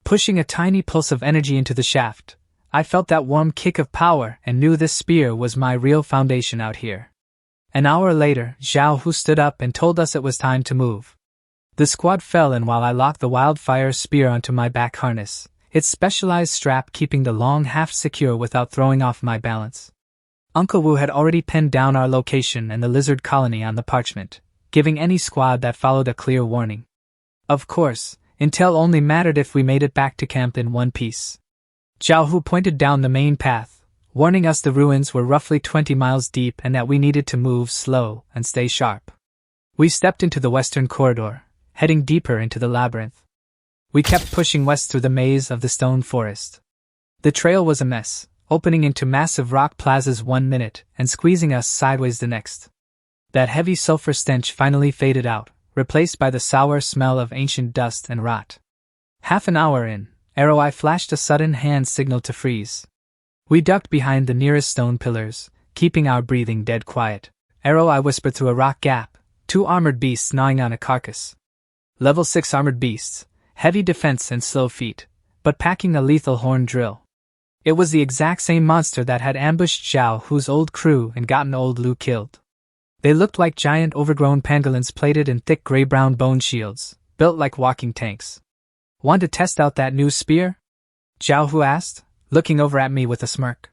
Pushing a tiny pulse of energy into the shaft, I felt that warm kick of power and knew this spear was my real foundation out here. An hour later, Zhao Hu stood up and told us it was time to move. The squad fell in while I locked the wildfire spear onto my back harness, its specialized strap keeping the long haft secure without throwing off my balance. Uncle Wu had already pinned down our location and the lizard colony on the parchment, giving any squad that followed a clear warning. Of course, intel only mattered if we made it back to camp in one piece. Zhao Hu pointed down the main path, warning us the ruins were roughly 20 miles deep and that we needed to move slow and stay sharp. We stepped into the western corridor, heading deeper into the labyrinth. We kept pushing west through the maze of the stone forest. The trail was a mess, opening into massive rock plazas one minute and squeezing us sideways the next. That heavy sulfur stench finally faded out, replaced by the sour smell of ancient dust and rot. Half an hour in, Arrow I flashed a sudden hand signal to freeze. We ducked behind the nearest stone pillars, keeping our breathing dead quiet. Arrow I whispered through a rock gap, 2 armored beasts gnawing on a carcass. Level 6 armored beasts, heavy defense and slow feet, but packing a lethal horn drill. It was the exact same monster that had ambushed Zhao Hu's old crew and gotten old Lu killed. They looked like giant overgrown pangolins plated in thick gray-brown bone shields, built like walking tanks. Want to test out that new spear? Zhao Hu asked, looking over at me with a smirk.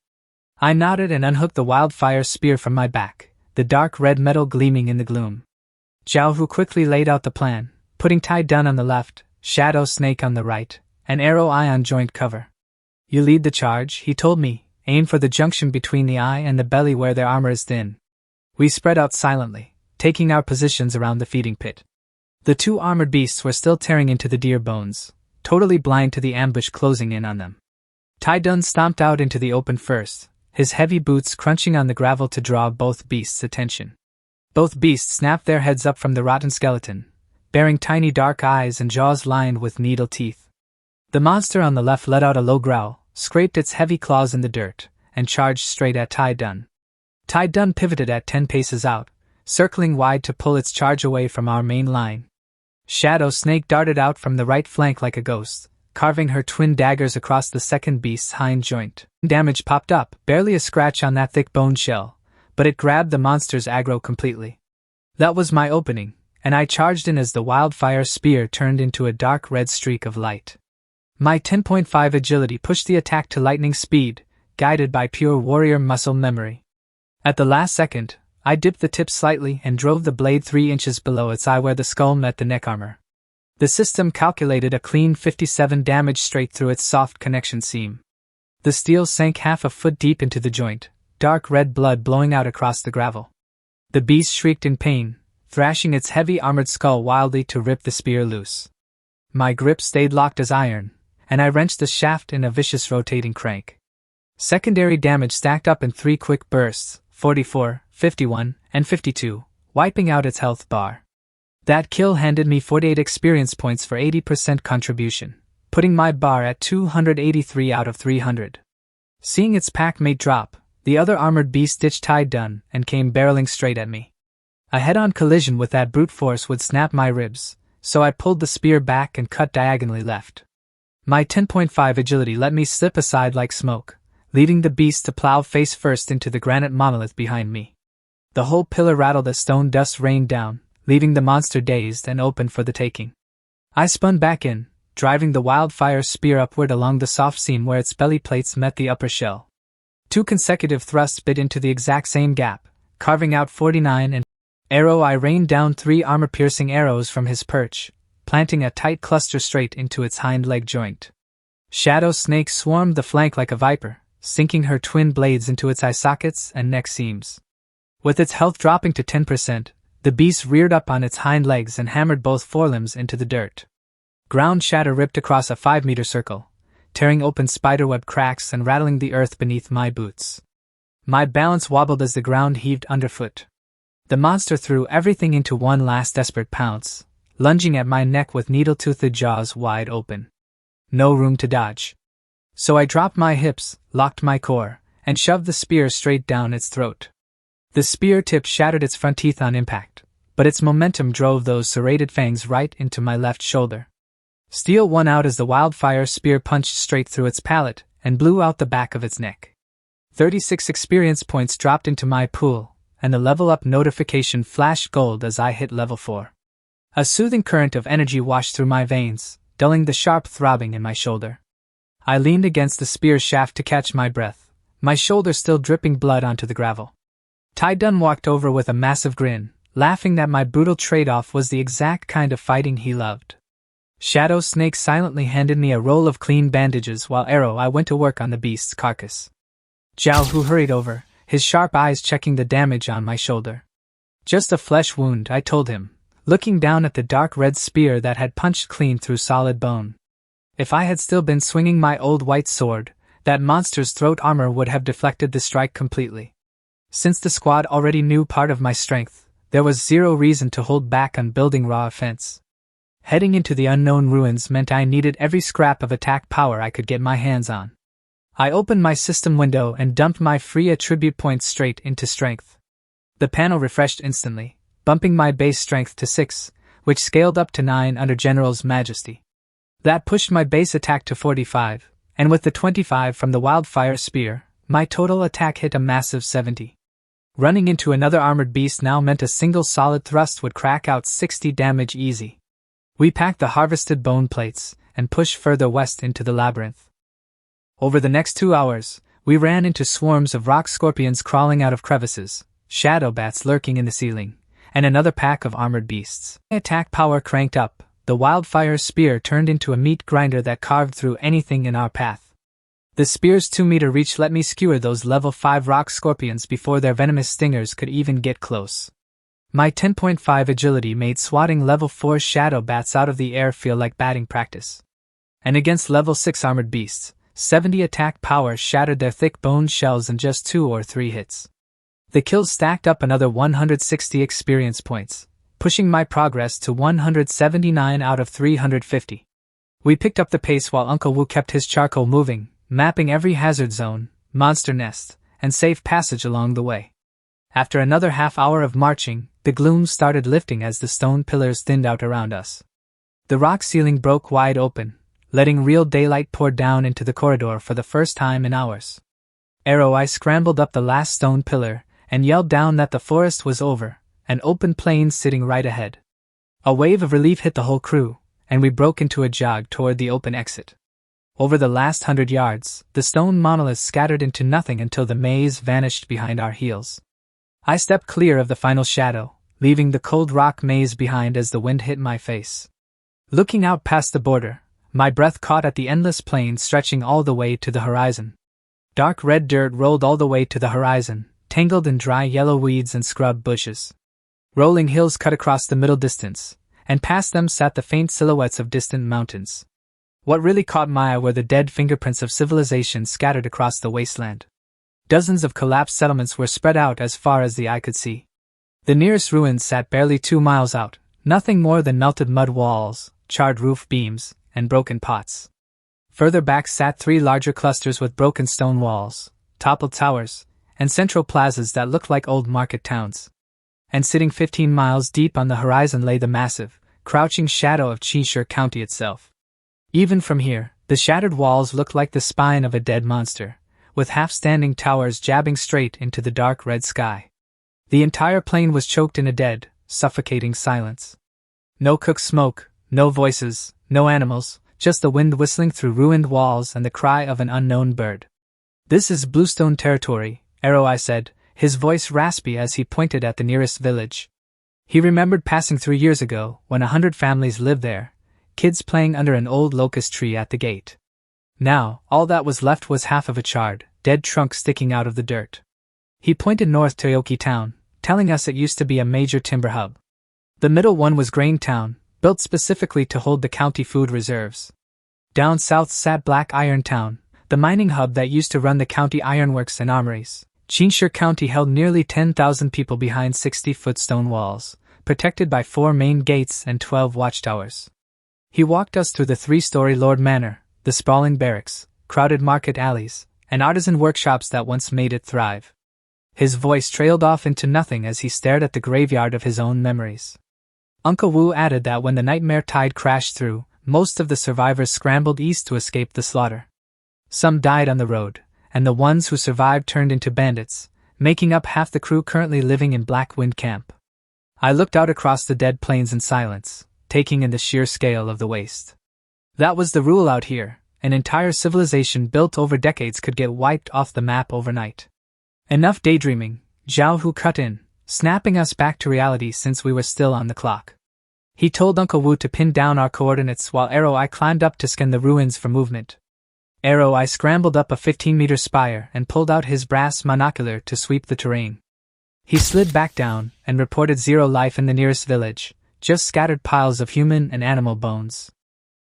I nodded and unhooked the wildfire spear from my back, the dark red metal gleaming in the gloom. Zhao Hu quickly laid out the plan, putting Tai Dun on the left, Shadow Snake on the right, and Arrow I on joint cover. You lead the charge, he told me, aim for the junction between the eye and the belly where their armor is thin. We spread out silently, taking our positions around the feeding pit. The two armored beasts were still tearing into the deer bones, totally blind to the ambush closing in on them. Tai-dun stomped out into the open first, his heavy boots crunching on the gravel to draw both beasts' attention. Both beasts snapped their heads up from the rotten skeleton, bearing tiny dark eyes and jaws lined with needle teeth. The monster on the left let out a low growl, scraped its heavy claws in the dirt, and charged straight at Tai-dun. Tai-dun pivoted at 10 paces out, circling wide to pull its charge away from our main line. Shadow Snake darted out from the right flank like a ghost, carving her twin daggers across the second beast's hind joint. Damage popped up, barely a scratch on that thick bone shell, but it grabbed the monster's aggro completely. That was my opening, and I charged in as the wildfire spear turned into a dark red streak of light. My 10.5 agility pushed the attack to lightning speed, guided by pure warrior muscle memory. At the last second, I dipped the tip slightly and drove the blade 3 inches below its eye where the skull met the neck armor. The system calculated a clean 57 damage straight through its soft connection seam. The steel sank half a foot deep into the joint, dark red blood blowing out across the gravel. The beast shrieked in pain, thrashing its heavy armored skull wildly to rip the spear loose. My grip stayed locked as iron, and I wrenched the shaft in a vicious rotating crank. Secondary damage stacked up in 3 quick bursts, 44, 51, and 52, wiping out its health bar. That kill handed me 48 experience points for 80% contribution, putting my bar at 283 out of 300. Seeing its packmate drop, the other armored beast ditched Tai-dun and came barreling straight at me. A head-on collision with that brute force would snap my ribs, so I pulled the spear back and cut diagonally left. My 10.5 agility let me slip aside like smoke, leaving the beast to plow face first into the granite monolith behind me. The whole pillar rattled as stone dust rained down, leaving the monster dazed and open for the taking. I spun back in, driving the wildfire spear upward along the soft seam where its belly plates met the upper shell. 2 consecutive thrusts bit into the exact same gap, carving out 49 and arrow. I rained down 3 armor-piercing arrows from his perch, planting a tight cluster straight into its hind leg joint. Shadow Snake swarmed the flank like a viper, sinking her twin blades into its eye sockets and neck seams. With its health dropping to 10%, the beast reared up on its hind legs and hammered both forelimbs into the dirt. Ground shatter ripped across a 5-meter circle, tearing open spiderweb cracks and rattling the earth beneath my boots. My balance wobbled as the ground heaved underfoot. The monster threw everything into one last desperate pounce, lunging at my neck with needle-toothed jaws wide open. No room to dodge. So I dropped my hips, locked my core, and shoved the spear straight down its throat. The spear tip shattered its front teeth on impact, but its momentum drove those serrated fangs right into my left shoulder. Steel won out as the wildfire spear punched straight through its palate and blew out the back of its neck. 36 experience points dropped into my pool, and the level up notification flashed gold as I hit level 4. A soothing current of energy washed through my veins, dulling the sharp throbbing in my shoulder. I leaned against the spear shaft to catch my breath, my shoulder still dripping blood onto the gravel. Tai-dun walked over with a massive grin, laughing that my brutal trade-off was the exact kind of fighting he loved. Shadow Snake silently handed me a roll of clean bandages while I went to work on the beast's carcass. Jiao Hu hurried over, his sharp eyes checking the damage on my shoulder. Just a flesh wound, I told him, looking down at the dark red spear that had punched clean through solid bone. If I had still been swinging my old white sword, that monster's throat armor would have deflected the strike completely. Since the squad already knew part of my strength, there was zero reason to hold back on building raw offense. Heading into the unknown ruins meant I needed every scrap of attack power I could get my hands on. I opened my system window and dumped my free attribute points straight into strength. The panel refreshed instantly, bumping my base strength to 6, which scaled up to 9 under General's Majesty. That pushed my base attack to 45, and with the 25 from the wildfire spear, my total attack hit a massive 70. Running into another armored beast now meant a single solid thrust would crack out 60 damage easy. We packed the harvested bone plates and pushed further west into the labyrinth. Over the next 2 hours, we ran into swarms of rock scorpions crawling out of crevices, shadow bats lurking in the ceiling, and another pack of armored beasts. Attack power cranked up, the wildfire spear turned into a meat grinder that carved through anything in our path. The spear's 2-meter reach let me skewer those level 5 rock scorpions before their venomous stingers could even get close. My 10.5 agility made swatting level 4 shadow bats out of the air feel like batting practice. And against level 6 armored beasts, 70 attack power shattered their thick boned shells in just 2 or 3 hits. The kills stacked up another 160 experience points, pushing my progress to 179 out of 350. We picked up the pace while Uncle Wu kept his charcoal moving, mapping every hazard zone, monster nest, and safe passage along the way. After another half hour of marching, the gloom started lifting as the stone pillars thinned out around us. The rock ceiling broke wide open, letting real daylight pour down into the corridor for the first time in hours. I scrambled up the last stone pillar and yelled down that the forest was over, an open plain sitting right ahead. A wave of relief hit the whole crew, and we broke into a jog toward the open exit. Over the last 100 yards, the stone monoliths scattered into nothing until the maze vanished behind our heels. I stepped clear of the final shadow, leaving the cold rock maze behind as the wind hit my face. Looking out past the border, my breath caught at the endless plain stretching all the way to the horizon. Dark red dirt rolled all the way to the horizon, tangled in dry yellow weeds and scrub bushes. Rolling hills cut across the middle distance, and past them sat the faint silhouettes of distant mountains. What really caught my eye were the dead fingerprints of civilization scattered across the wasteland. Dozens of collapsed settlements were spread out as far as the eye could see. The nearest ruins sat barely 2 miles out, nothing more than melted mud walls, charred roof beams, and broken pots. Further back sat 3 larger clusters with broken stone walls, toppled towers, and central plazas that looked like old market towns. And sitting 15 miles deep on the horizon lay the massive, crouching shadow of Cheshire County itself. Even from here, the shattered walls looked like the spine of a dead monster, with half-standing towers jabbing straight into the dark red sky. The entire plain was choked in a dead, suffocating silence. No cooked smoke, no voices, no animals, just the wind whistling through ruined walls and the cry of an unknown bird. "This is Bluestone territory," I said, his voice raspy as he pointed at the nearest village. He remembered passing through years ago, when 100 families lived there, kids playing under an old locust tree at the gate. Now, all that was left was half of a charred, dead trunk sticking out of the dirt. He pointed north to Yoki Town, telling us it used to be a major timber hub. The middle one was Grain Town, built specifically to hold the county food reserves. Down south sat Black Iron Town, the mining hub that used to run the county ironworks and armories. Cheshire County held nearly 10,000 people behind 60-foot stone walls, protected by 4 main gates and 12 watchtowers. He walked us through the 3-story Lord Manor, the sprawling barracks, crowded market alleys, and artisan workshops that once made it thrive. His voice trailed off into nothing as he stared at the graveyard of his own memories. Uncle Wu added that when the nightmare tide crashed through, most of the survivors scrambled east to escape the slaughter. Some died on the road, and the ones who survived turned into bandits, making up half the crew currently living in Blackwind Camp. I looked out across the dead plains in silence, taking in the sheer scale of the waste. That was the rule out here: an entire civilization built over decades could get wiped off the map overnight. Enough daydreaming, Zhao Hu cut in, snapping us back to reality since we were still on the clock. He told Uncle Wu to pin down our coordinates while I climbed up to scan the ruins for movement. I scrambled up a 15-meter spire and pulled out his brass monocular to sweep the terrain. He slid back down and reported 0 life in the nearest village, just scattered piles of human and animal bones.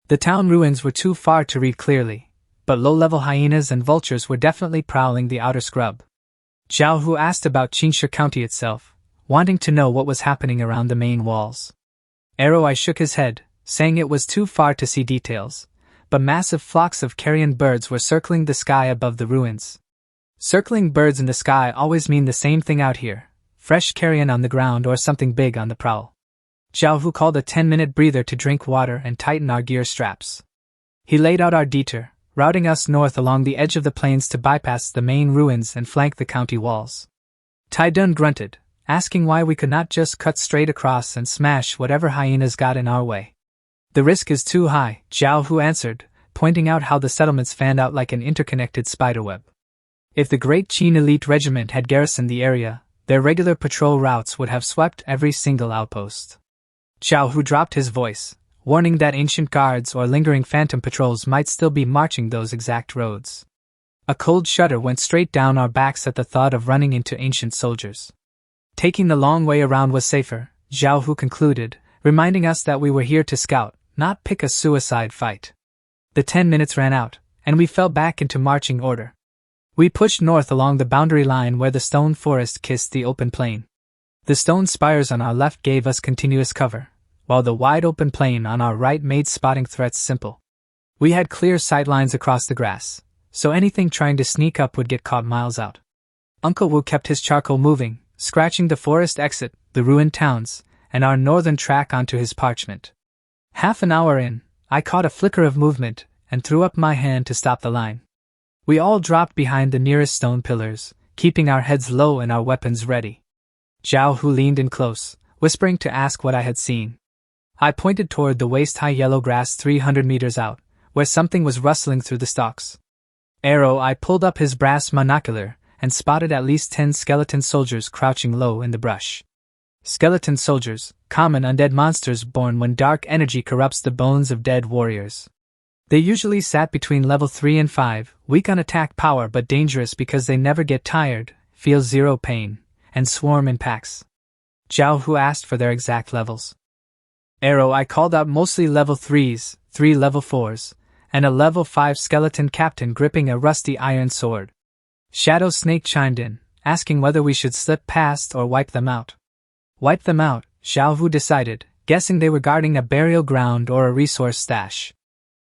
The town ruins were too far to read clearly, but low-level hyenas and vultures were definitely prowling the outer scrub. Zhao Hu asked about Cheshire County itself, wanting to know what was happening around the main walls. I shook his head, saying it was too far to see details, but massive flocks of carrion birds were circling the sky above the ruins. Circling birds in the sky always mean the same thing out here: fresh carrion on the ground or something big on the prowl. Zhao Hu called a 10-minute breather to drink water and tighten our gear straps. He laid out our detour, routing us north along the edge of the plains to bypass the main ruins and flank the county walls. Tai Dun grunted, asking why we could not just cut straight across and smash whatever hyenas got in our way. "The risk is too high," Zhao Hu answered, pointing out how the settlements fanned out like an interconnected spiderweb. If the Great Qin Elite Regiment had garrisoned the area, their regular patrol routes would have swept every single outpost. Zhao Hu dropped his voice, warning that ancient guards or lingering phantom patrols might still be marching those exact roads. A cold shudder went straight down our backs at the thought of running into ancient soldiers. Taking the long way around was safer, Zhao Hu concluded, reminding us that we were here to scout, not pick a suicide fight. The 10 minutes ran out, and we fell back into marching order. We pushed north along the boundary line where the stone forest kissed the open plain. The stone spires on our left gave us continuous cover, while the wide open plain on our right made spotting threats simple. We had clear sight lines across the grass, so anything trying to sneak up would get caught miles out. Uncle Wu kept his charcoal moving, scratching the forest exit, the ruined towns, and our northern track onto his parchment. Half an hour in, I caught a flicker of movement and threw up my hand to stop the line. We all dropped behind the nearest stone pillars, keeping our heads low and our weapons ready. Zhao Hu leaned in close, whispering to ask what I had seen. I pointed toward the waist-high yellow grass 300 meters out, where something was rustling through the stalks. I pulled up his brass monocular and spotted at least 10 skeleton soldiers crouching low in the brush. Skeleton soldiers, common undead monsters born when dark energy corrupts the bones of dead warriors. They usually sat between level 3 and 5, weak on attack power but dangerous because they never get tired, feel zero pain, and swarm in packs. Zhao Hu asked for their exact levels. I called out mostly level 3s, 3 level 4s, and a level 5 skeleton captain gripping a rusty iron sword. Shadow Snake chimed in, asking whether we should slip past or wipe them out. Wipe them out, Zhao Hu decided, guessing they were guarding a burial ground or a resource stash.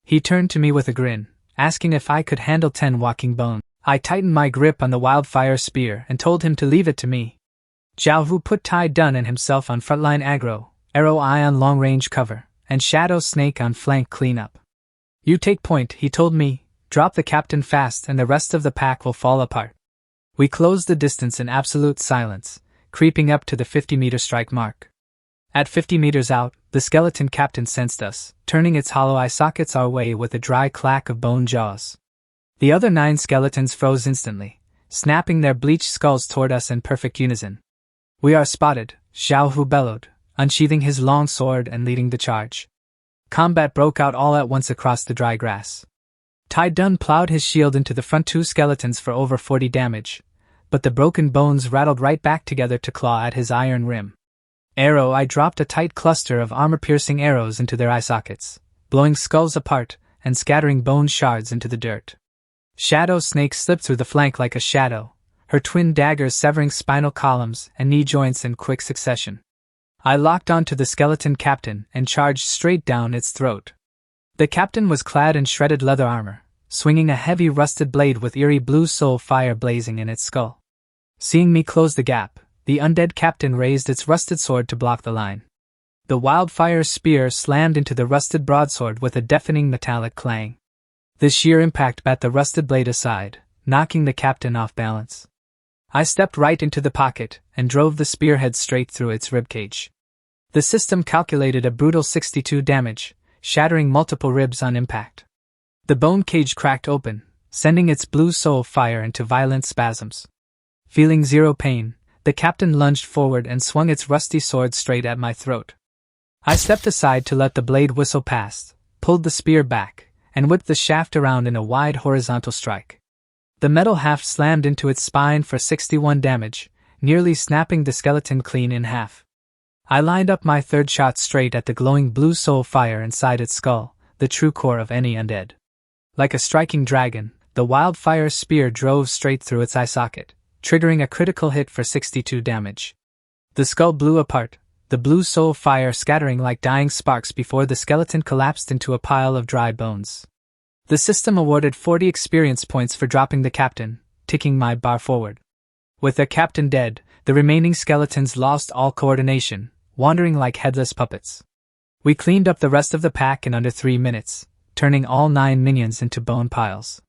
He turned to me with a grin, asking if I could handle 10 walking bones. I tightened my grip on the wildfire spear and told him to leave it to me. Zhao Hu put Tai Dun and himself on frontline aggro, Arrow Eye on long-range cover, and Shadow Snake on flank cleanup. You take point, he told me, drop the captain fast and the rest of the pack will fall apart. We closed the distance in absolute silence, creeping up to the 50-meter strike mark. At 50 meters out, the skeleton captain sensed us, turning its hollow eye sockets our way with a dry clack of bone jaws. The other 9 skeletons froze instantly, snapping their bleached skulls toward us in perfect unison. We are spotted, Zhao Hu bellowed, unsheathing his long sword and leading the charge. Combat broke out all at once across the dry grass. Tai Dun plowed his shield into the front 2 skeletons for over 40 damage, but the broken bones rattled right back together to claw at his iron rim. I dropped a tight cluster of armor-piercing arrows into their eye sockets, blowing skulls apart and scattering bone shards into the dirt. Shadow Snake slipped through the flank like a shadow, her twin daggers severing spinal columns and knee joints in quick succession. I locked onto the skeleton captain and charged straight down its throat. The captain was clad in shredded leather armor, swinging a heavy rusted blade with eerie blue soul fire blazing in its skull. Seeing me close the gap, the undead captain raised its rusted sword to block the line. The wildfire spear slammed into the rusted broadsword with a deafening metallic clang. The sheer impact bat the rusted blade aside, knocking the captain off balance. I stepped right into the pocket and drove the spearhead straight through its ribcage. The system calculated a brutal 62 damage, shattering multiple ribs on impact. The bone cage cracked open, sending its blue soul fire into violent spasms. Feeling zero pain, the captain lunged forward and swung its rusty sword straight at my throat. I stepped aside to let the blade whistle past, pulled the spear back, and whipped the shaft around in a wide horizontal strike. The metal haft slammed into its spine for 61 damage, nearly snapping the skeleton clean in half. I lined up my third shot straight at the glowing blue soul fire inside its skull, the true core of any undead. Like a striking dragon, the wildfire spear drove straight through its eye socket, triggering a critical hit for 62 damage. The skull blew apart, the blue soul fire scattering like dying sparks before the skeleton collapsed into a pile of dry bones. The system awarded 40 experience points for dropping the captain, ticking my bar forward. With the captain dead, the remaining skeletons lost all coordination, wandering like headless puppets. We cleaned up the rest of the pack in under 3 minutes, turning all 9 minions into bone piles.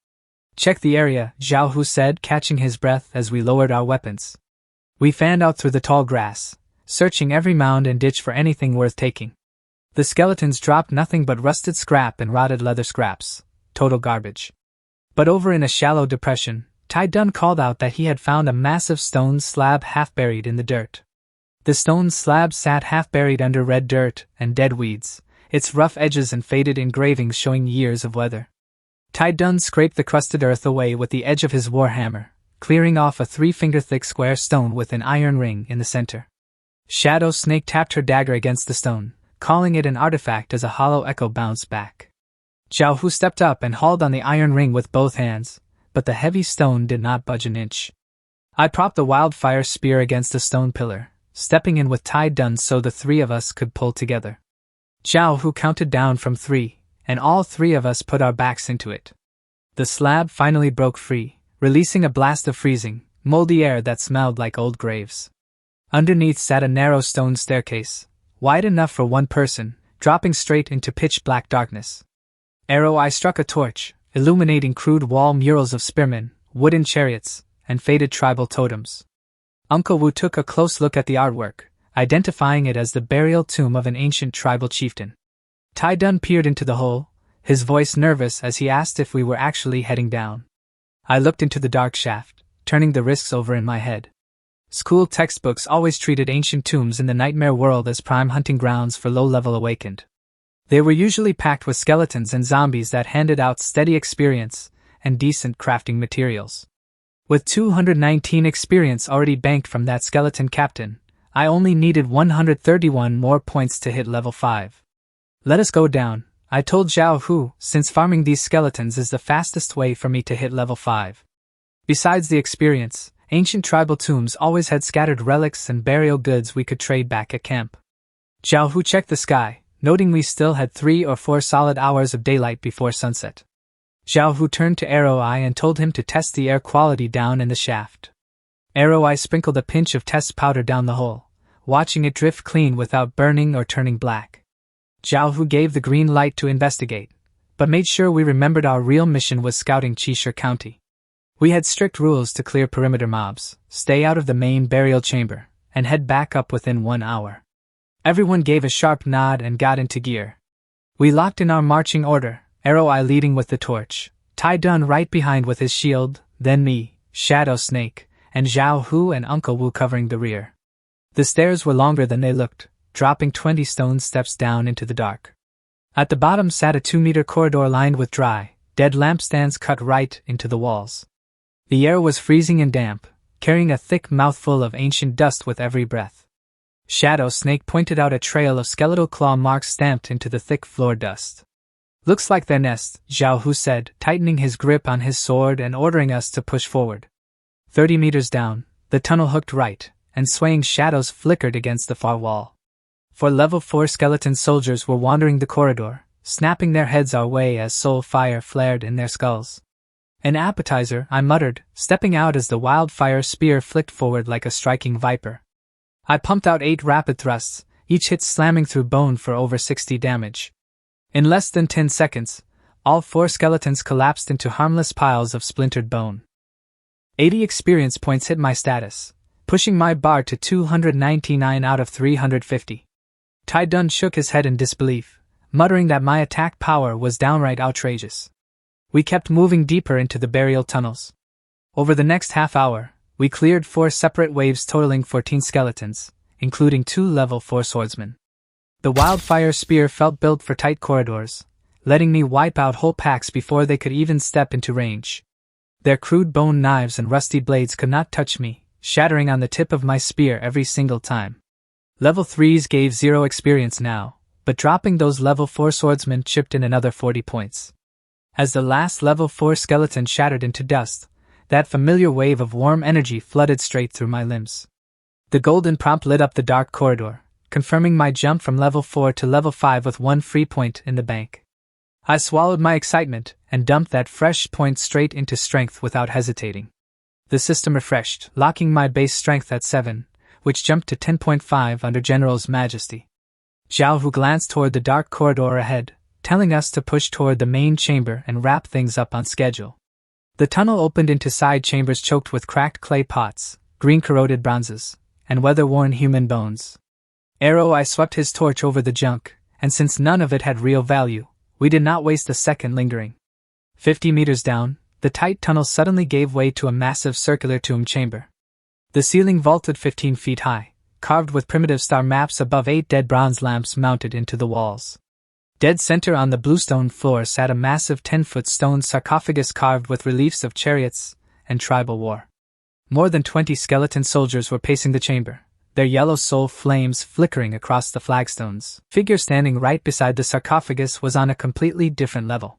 Check the area, Zhao Hu said, catching his breath as we lowered our weapons. We fanned out through the tall grass, searching every mound and ditch for anything worth taking. The skeletons dropped nothing but rusted scrap and rotted leather scraps, total garbage. But over in a shallow depression, Tai Dun called out that he had found a massive stone slab half buried in the dirt. The stone slab sat half buried under red dirt and dead weeds, its rough edges and faded engravings showing years of weather. Tai Dun scraped the crusted earth away with the edge of his warhammer, clearing off a 3-finger-thick square stone with an iron ring in the center. Shadow Snake tapped her dagger against the stone, calling it an artifact as a hollow echo bounced back. Zhao Hu stepped up and hauled on the iron ring with both hands, but the heavy stone did not budge an inch. I propped the wildfire spear against a stone pillar, stepping in with Tai Dun so the three of us could pull together. Zhao Hu counted down from 3, and all 3 of us put our backs into it. The slab finally broke free, releasing a blast of freezing, moldy air that smelled like old graves. Underneath sat a narrow stone staircase, wide enough for one person, dropping straight into pitch-black darkness. I struck a torch, illuminating crude wall murals of spearmen, wooden chariots, and faded tribal totems. Uncle Wu took a close look at the artwork, identifying it as the burial tomb of an ancient tribal chieftain. Tai Dun peered into the hole, his voice nervous as he asked if we were actually heading down. I looked into the dark shaft, turning the risks over in my head. School textbooks always treated ancient tombs in the nightmare world as prime hunting grounds for low-level awakened. They were usually packed with skeletons and zombies that handed out steady experience and decent crafting materials. With 219 experience already banked from that skeleton captain, I only needed 131 more points to hit level 5. Let us go down, I told Zhao Hu, since farming these skeletons is the fastest way for me to hit level 5. Besides the experience, ancient tribal tombs always had scattered relics and burial goods we could trade back at camp. Zhao Hu checked the sky, noting we still had 3 or 4 solid hours of daylight before sunset. Zhao Hu turned to Eye and told him to test the air quality down in the shaft. Eye sprinkled a pinch of test powder down the hole, watching it drift clean without burning or turning black. Zhao Hu gave the green light to investigate, but made sure we remembered our real mission was scouting Qishir County. We had strict rules to clear perimeter mobs, stay out of the main burial chamber, and head back up within 1 hour. Everyone gave a sharp nod and got into gear. We locked in our marching order, Eye leading with the torch, Tai Dun right behind with his shield, then me, Shadow Snake, and Zhao Hu and Uncle Wu covering the rear. The stairs were longer than they looked, dropping 20 stone steps down into the dark. At the bottom sat a 2-meter corridor lined with dry, dead lampstands cut right into the walls. The air was freezing and damp, carrying a thick mouthful of ancient dust with every breath. Shadow Snake pointed out a trail of skeletal claw marks stamped into the thick floor dust. Looks like their nest, Zhao Hu said, tightening his grip on his sword and ordering us to push forward. 30 meters down, the tunnel hooked right, and swaying shadows flickered against the far wall. 4 level 4 skeleton soldiers were wandering the corridor, snapping their heads our way as soul fire flared in their skulls. An appetizer, I muttered, stepping out as the wildfire spear flicked forward like a striking viper. I pumped out 8 rapid thrusts, each hit slamming through bone for over 60 damage. In less than 10 seconds, all 4 skeletons collapsed into harmless piles of splintered bone. 80 experience points hit my status, pushing my bar to 299 out of 350. Tai Dun shook his head in disbelief, muttering that my attack power was downright outrageous. We kept moving deeper into the burial tunnels. Over the next half hour, we cleared 4 separate waves totaling 14 skeletons, including 2 level 4 swordsmen. The wildfire spear felt built for tight corridors, letting me wipe out whole packs before they could even step into range. Their crude bone knives and rusty blades could not touch me, shattering on the tip of my spear every single time. Level 3s gave 0 experience now, but dropping those level 4 swordsmen chipped in another 40 points. As the last level 4 skeleton shattered into dust, that familiar wave of warm energy flooded straight through my limbs. The golden prompt lit up the dark corridor, confirming my jump from level 4 to level 5 with 1 free point in the bank. I swallowed my excitement and dumped that fresh point straight into strength without hesitating. The system refreshed, locking my base strength at 7, which jumped to 10.5 under General's Majesty. Zhao Hu glanced toward the dark corridor ahead, telling us to push toward the main chamber and wrap things up on schedule. The tunnel opened into side chambers choked with cracked clay pots, green corroded bronzes, and weather-worn human bones. I swept his torch over the junk, and since none of it had real value, we did not waste a second lingering. 50 meters down, the tight tunnel suddenly gave way to a massive circular tomb chamber. The ceiling vaulted 15 feet high, carved with primitive star maps above 8 dead bronze lamps mounted into the walls. Dead center on the bluestone floor sat a massive 10-foot stone sarcophagus carved with reliefs of chariots and tribal war. More than 20 skeleton soldiers were pacing the chamber, their yellow soul flames flickering across the flagstones. Figure standing right beside the sarcophagus was on a completely different level.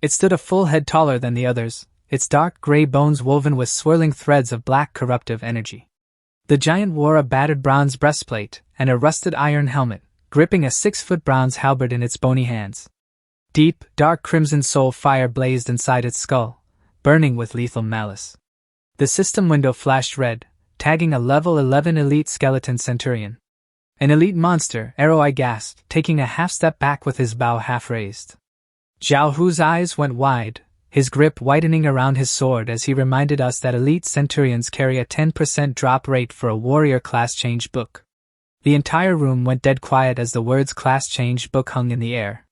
It stood a full head taller than the others, its dark gray bones woven with swirling threads of black corruptive energy. The giant wore a battered bronze breastplate and a rusted iron helmet, gripping a 6-foot bronze halberd in its bony hands. Deep, dark crimson soul fire blazed inside its skull, burning with lethal malice. The system window flashed red, tagging a level 11 elite skeleton centurion. An elite monster, I gasped, taking a half-step back with his bow half-raised. Zhao Hu's eyes went wide, his grip whitening around his sword as he reminded us that elite centurions carry a 10% drop rate for a warrior class change book. The entire room went dead quiet as the words class change book hung in the air.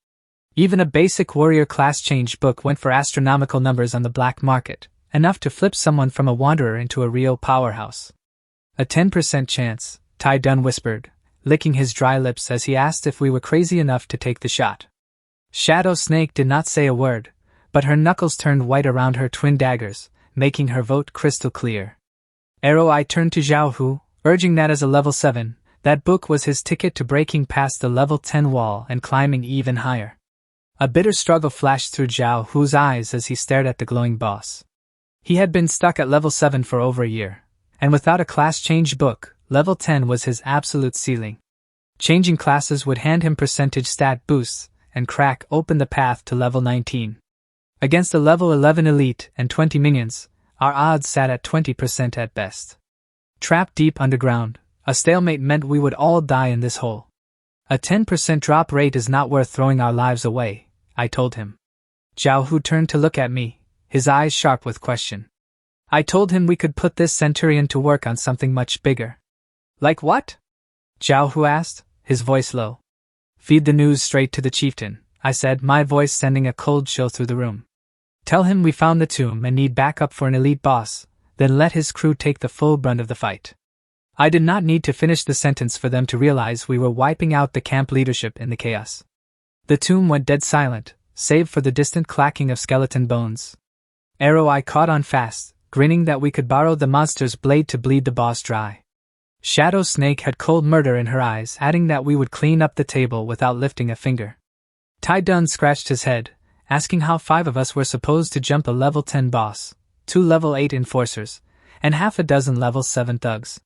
Even a basic warrior class change book went for astronomical numbers on the black market, enough to flip someone from a wanderer into a real powerhouse. A 10% chance, Tai Dun whispered, licking his dry lips as he asked if we were crazy enough to take the shot. Shadow Snake did not say a word, but her knuckles turned white around her twin daggers, making her vote crystal clear. I turned to Zhao Hu, urging that as a level 7, that book was his ticket to breaking past the level 10 wall and climbing even higher. A bitter struggle flashed through Zhao Hu's eyes as he stared at the glowing boss. He had been stuck at level 7 for over a year, and without a class change book, level 10 was his absolute ceiling. Changing classes would hand him percentage stat boosts and crack open the path to level 19. Against a level 11 elite and 20 minions, our odds sat at 20% at best. Trapped deep underground, a stalemate meant we would all die in this hole. A 10% drop rate is not worth throwing our lives away, I told him. Zhao Hu turned to look at me, his eyes sharp with question. I told him we could put this centurion to work on something much bigger. Like what? Zhao Hu asked, his voice low. Feed the news straight to the chieftain, I said, my voice sending a cold chill through the room. Tell him we found the tomb and need backup for an elite boss, then let his crew take the full brunt of the fight. I did not need to finish the sentence for them to realize we were wiping out the camp leadership in the chaos. The tomb went dead silent, save for the distant clacking of skeleton bones. I caught on fast, grinning that we could borrow the monster's blade to bleed the boss dry. Shadow Snake had cold murder in her eyes, adding that we would clean up the table without lifting a finger. Tai Dun scratched his head, asking how 5 of us were supposed to jump a level 10 boss, 2 level 8 enforcers, and half a dozen level 7 thugs.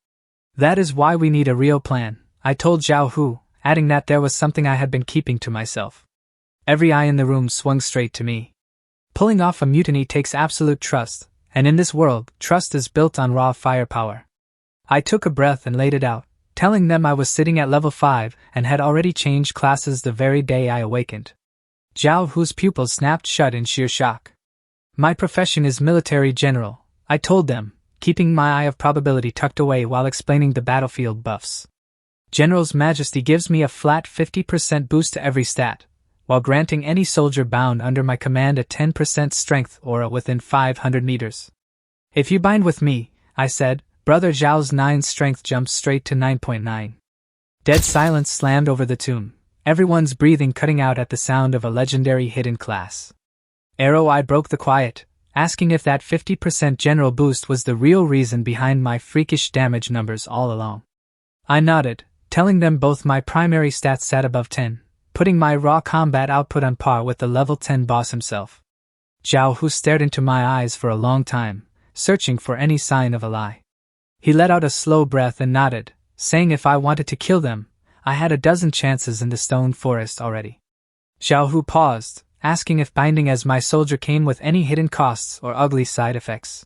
That is why we need a real plan, I told Zhao Hu, adding that there was something I had been keeping to myself. Every eye in the room swung straight to me. Pulling off a mutiny takes absolute trust, and in this world, trust is built on raw firepower. I took a breath and laid it out, telling them I was sitting at level 5 and had already changed classes the very day I awakened. Zhao Hu's pupils snapped shut in sheer shock. My profession is military general, I told them, keeping my eye of probability tucked away while explaining the battlefield buffs. General's Majesty gives me a flat 50% boost to every stat, while granting any soldier bound under my command a 10% strength aura within 500 meters. If you bind with me, I said, Brother Zhao's 9 strength jumps straight to 9.9. Dead silence slammed over the tomb, everyone's breathing cutting out at the sound of a legendary hidden class. I broke the quiet, asking if that 50% general boost was the real reason behind my freakish damage numbers all along. I nodded, telling them both my primary stats sat above 10, putting my raw combat output on par with the level 10 boss himself. Zhao Hu stared into my eyes for a long time, searching for any sign of a lie. He let out a slow breath and nodded, saying if I wanted to kill them, I had a dozen chances in the stone forest already. Zhao Hu paused, asking if binding as my soldier came with any hidden costs or ugly side effects.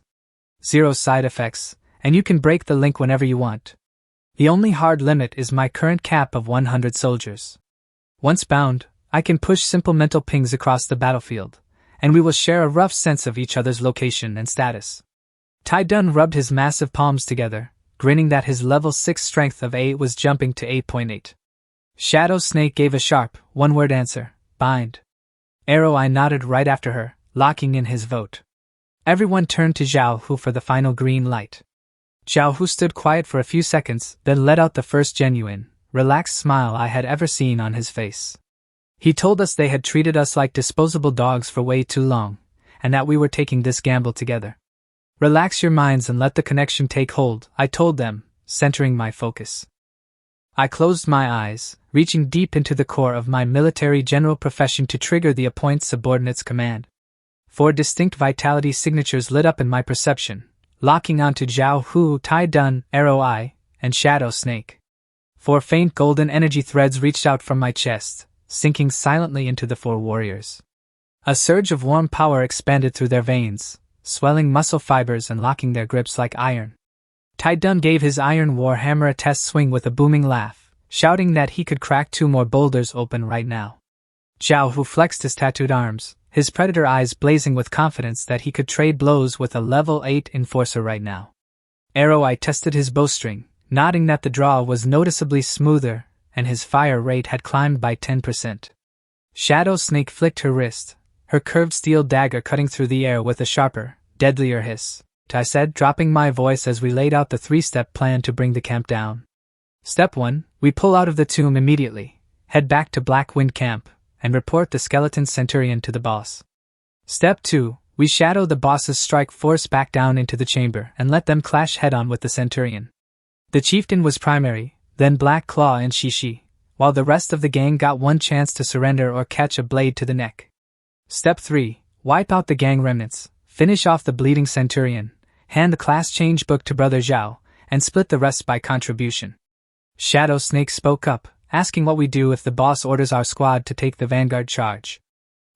0 side effects, and you can break the link whenever you want. The only hard limit is my current cap of 100 soldiers. Once bound, I can push simple mental pings across the battlefield, and we will share a rough sense of each other's location and status. Tai Dun rubbed his massive palms together, grinning that his level 6 strength of 8 was jumping to 8.8. Shadow Snake gave a sharp, one-word answer, bind. I nodded right after her, locking in his vote. Everyone turned to Zhao Hu for the final green light. Zhao Hu stood quiet for a few seconds, then let out the first genuine, relaxed smile I had ever seen on his face. He told us they had treated us like disposable dogs for way too long, and that we were taking this gamble together. Relax your minds and let the connection take hold, I told them, centering my focus. I closed my eyes, reaching deep into the core of my military general profession to trigger the appoint subordinates command. 4 distinct vitality signatures lit up in my perception, locking onto Zhao Hu, Tai Dun, Arrow Eye, and Shadow Snake. 4 faint golden energy threads reached out from my chest, sinking silently into the 4 warriors. A surge of warm power expanded through their veins, swelling muscle fibers and locking their grips like iron. Tai Dun gave his iron warhammer a test swing with a booming laugh, shouting that he could crack 2 more boulders open right now. Zhao Hu flexed his tattooed arms, his predator eyes blazing with confidence that he could trade blows with a level 8 enforcer right now. Arrow Eye tested his bowstring, nodding that the draw was noticeably smoother, and his fire rate had climbed by 10%. Shadow Snake flicked her wrist, her curved steel dagger cutting through the air with a sharper, deadlier hiss. I said, dropping my voice as we laid out the 3-step plan to bring the camp down. Step 1, we pull out of the tomb immediately, head back to Black Wind Camp, and report the skeleton centurion to the boss. Step 2, we shadow the boss's strike force back down into the chamber and let them clash head-on with the centurion. The chieftain was primary, then Black Claw and Shishi, while the rest of the gang got one chance to surrender or catch a blade to the neck. Step 3, wipe out the gang remnants, finish off the bleeding centurion, hand the class change book to Brother Zhao, and split the rest by contribution. Shadow Snake spoke up, asking what we do if the boss orders our squad to take the vanguard charge.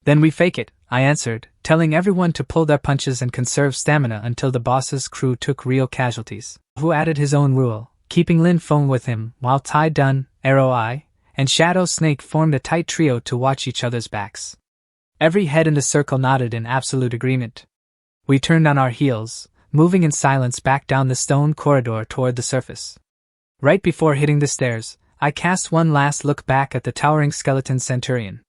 Then we fake it, I answered, telling everyone to pull their punches and conserve stamina until the boss's crew took real casualties. Who added his own rule, keeping Lin Feng with him, while Tai Dun, Arrow Eye, and Shadow Snake formed a tight trio to watch each other's backs. Every head in the circle nodded in absolute agreement. We turned on our heels, moving in silence back down the stone corridor toward the surface. Right before hitting the stairs, I cast one last look back at the towering skeleton centurion.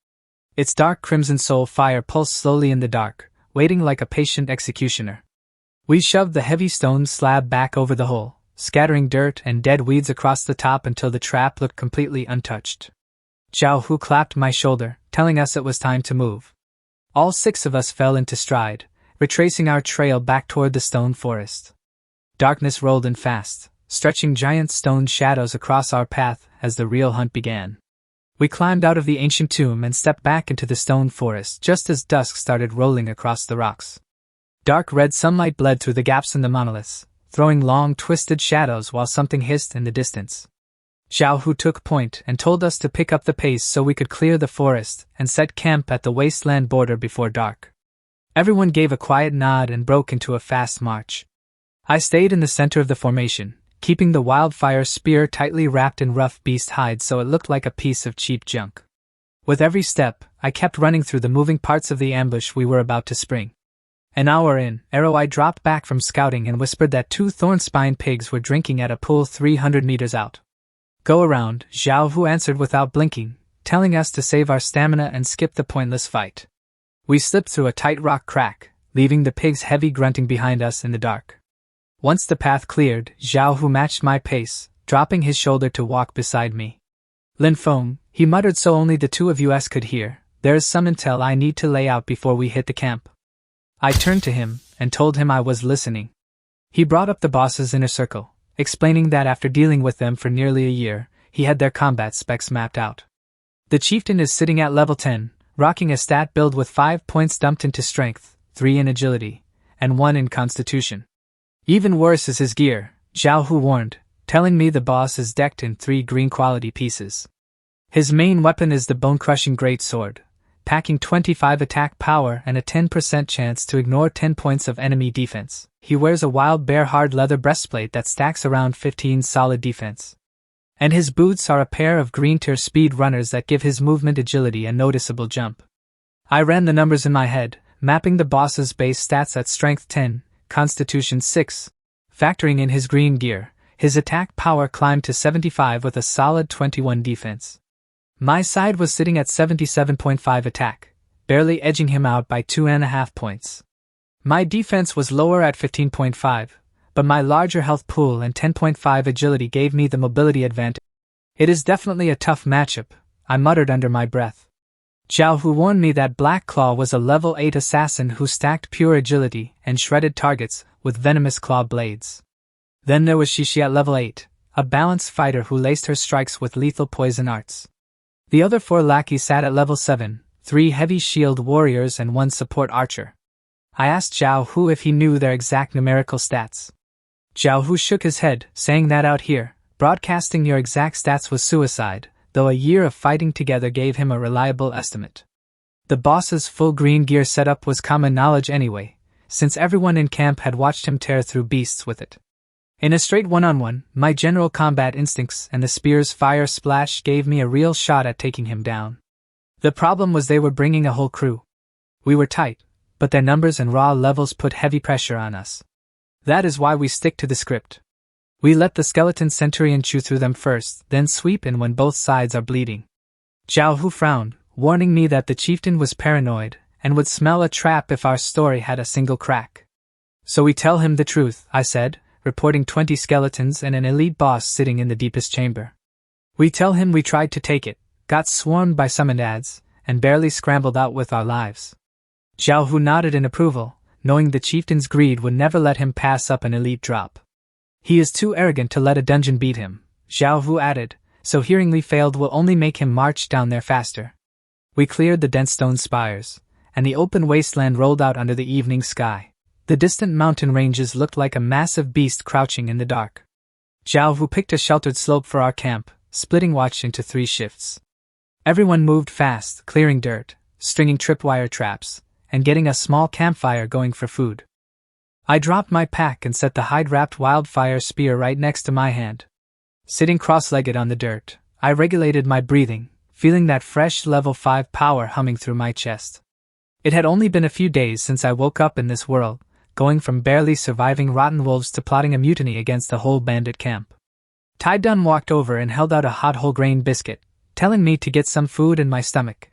Its dark crimson soul fire pulsed slowly in the dark, waiting like a patient executioner. We shoved the heavy stone slab back over the hole, scattering dirt and dead weeds across the top until the trap looked completely untouched. Zhao Hu clapped my shoulder, telling us it was time to move. All 6 of us fell into stride, retracing our trail back toward the stone forest. Darkness rolled in fast, stretching giant stone shadows across our path as the real hunt began. We climbed out of the ancient tomb and stepped back into the stone forest just as dusk started rolling across the rocks. Dark red sunlight bled through the gaps in the monoliths, throwing long twisted shadows while something hissed in the distance. Zhao Hu took point and told us to pick up the pace so we could clear the forest and set camp at the Wasteland border before dark. Everyone gave a quiet nod and broke into a fast march. I stayed in the center of the formation, keeping the wildfire spear tightly wrapped in rough beast hide so it looked like a piece of cheap junk. With every step, I kept running through the moving parts of the ambush we were about to spring. An hour in, Arrow Eye dropped back from scouting and whispered that 2 thorn-spine pigs were drinking at a pool 300 meters out. Go around, Zhao Hu answered without blinking, telling us to save our stamina and skip the pointless fight. We slipped through a tight rock crack, leaving the pigs heavy grunting behind us in the dark. Once the path cleared, Zhao Hu matched my pace, dropping his shoulder to walk beside me. Lin Feng, he muttered so only the 2 of us could hear, there is some intel I need to lay out before we hit the camp. I turned to him, and told him I was listening. He brought up the boss's inner circle, explaining that after dealing with them for nearly a year, he had their combat specs mapped out. The chieftain is sitting at level 10, rocking a stat build with 5 points dumped into strength, 3 in agility, and 1 in constitution. Even worse is his gear, Zhao Hu warned, telling me the boss is decked in 3 green quality pieces. His main weapon is the bone-crushing greatsword, packing 25 attack power and a 10% chance to ignore 10 points of enemy defense. He wears a wild bear hard leather breastplate that stacks around 15 solid defense. And his boots are a pair of green tier speed runners that give his movement agility a noticeable jump. I ran the numbers in my head, mapping the boss's base stats at strength 10, constitution 6. Factoring in his green gear, his attack power climbed to 75 with a solid 21 defense. My side was sitting at 77.5 attack, barely edging him out by 2.5 points. My defense was lower at 15.5, but my larger health pool and 10.5 agility gave me the mobility advantage. It is definitely a tough matchup, I muttered under my breath. Zhao Hu warned me that Black Claw was a level 8 assassin who stacked pure agility and shredded targets with venomous claw blades. Then there was Shishi at level 8, a balanced fighter who laced her strikes with lethal poison arts. The other 4 lackeys sat at level 7, 3 heavy shield warriors and 1 support archer. I asked Zhao Hu if he knew their exact numerical stats. Zhao Hu shook his head, saying that out here, broadcasting your exact stats was suicide, though a year of fighting together gave him a reliable estimate. The boss's full green gear setup was common knowledge anyway, since everyone in camp had watched him tear through beasts with it. In a straight one-on-one, my general combat instincts and the spear's fire splash gave me a real shot at taking him down. The problem was they were bringing a whole crew. We were tight, but their numbers and raw levels put heavy pressure on us. That is why we stick to the script. We let the skeleton centurion chew through them first, then sweep in when both sides are bleeding. Zhao Hu frowned, warning me that the chieftain was paranoid and would smell a trap if our story had a single crack. So we tell him the truth, I said, reporting 20 skeletons and an elite boss sitting in the deepest chamber. We tell him we tried to take it, got swarmed by summoned ads, and barely scrambled out with our lives. Zhao Hu nodded in approval, knowing the chieftain's greed would never let him pass up an elite drop. He is too arrogant to let a dungeon beat him, Zhao Hu added, so hearing we failed will only make him march down there faster. We cleared the dense stone spires, and the open wasteland rolled out under the evening sky. The distant mountain ranges looked like a massive beast crouching in the dark. Zhao Hu picked a sheltered slope for our camp, splitting watch into 3 shifts. Everyone moved fast, clearing dirt, stringing tripwire traps, and getting a small campfire going for food. I dropped my pack and set the hide-wrapped wildfire spear right next to my hand. Sitting cross-legged on the dirt, I regulated my breathing, feeling that fresh level 5 power humming through my chest. It had only been a few days since I woke up in this world, going from barely surviving rotten wolves to plotting a mutiny against the whole bandit camp. Tai Dun walked over and held out a hot whole grain biscuit, telling me to get some food in my stomach.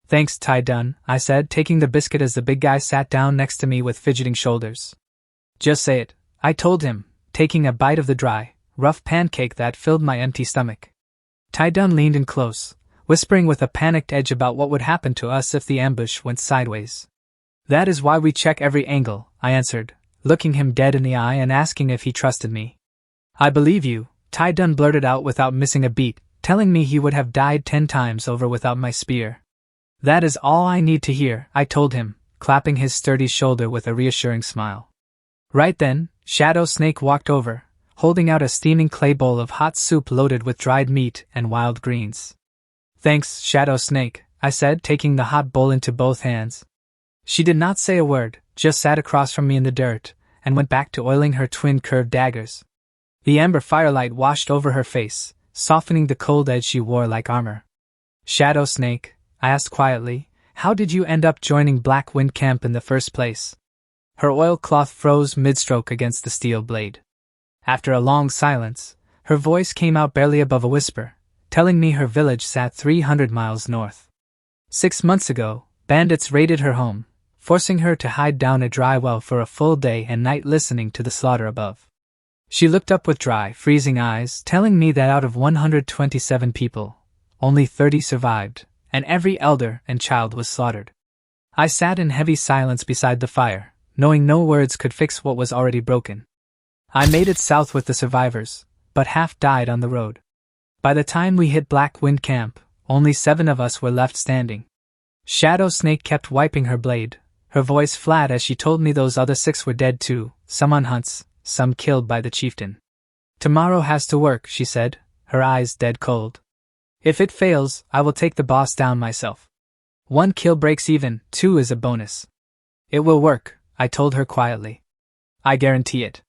Thanks, Tai Dun, I said, taking the biscuit as the big guy sat down next to me with fidgeting shoulders. Just say it, I told him, taking a bite of the dry, rough pancake that filled my empty stomach. Tai Dun leaned in close, whispering with a panicked edge about what would happen to us if the ambush went sideways. That is why we check every angle, I answered, looking him dead in the eye and asking if he trusted me. I believe you, Tai Dun blurted out without missing a beat, telling me he would have died 10 times over without my spear. That is all I need to hear, I told him, clapping his sturdy shoulder with a reassuring smile. Right then, Shadow Snake walked over, holding out a steaming clay bowl of hot soup loaded with dried meat and wild greens. Thanks, Shadow Snake, I said, taking the hot bowl into both hands. She did not say a word, just sat across from me in the dirt, and went back to oiling her twin curved daggers. The amber firelight washed over her face, softening the cold edge she wore like armor. Shadow Snake, I asked quietly, how did you end up joining Black Wind Camp in the first place? Her oilcloth froze mid-stroke against the steel blade. After a long silence, her voice came out barely above a whisper, telling me her village sat 300 miles north. 6 months ago, bandits raided her home, forcing her to hide down a dry well for a full day and night listening to the slaughter above. She looked up with dry, freezing eyes, telling me that out of 127 people, only 30 survived, and every elder and child was slaughtered. I sat in heavy silence beside the fire, knowing no words could fix what was already broken. I made it south with the survivors, but half died on the road. By the time we hit Black Wind Camp, only 7 of us were left standing. Shadow Snake kept wiping her blade, her voice flat as she told me those other 6 were dead too, some on hunts, some killed by the chieftain. Tomorrow has to work, she said, her eyes dead cold. If it fails, I will take the boss down myself. 1 kill breaks even, 2 is a bonus. It will work, I told her quietly. I guarantee it.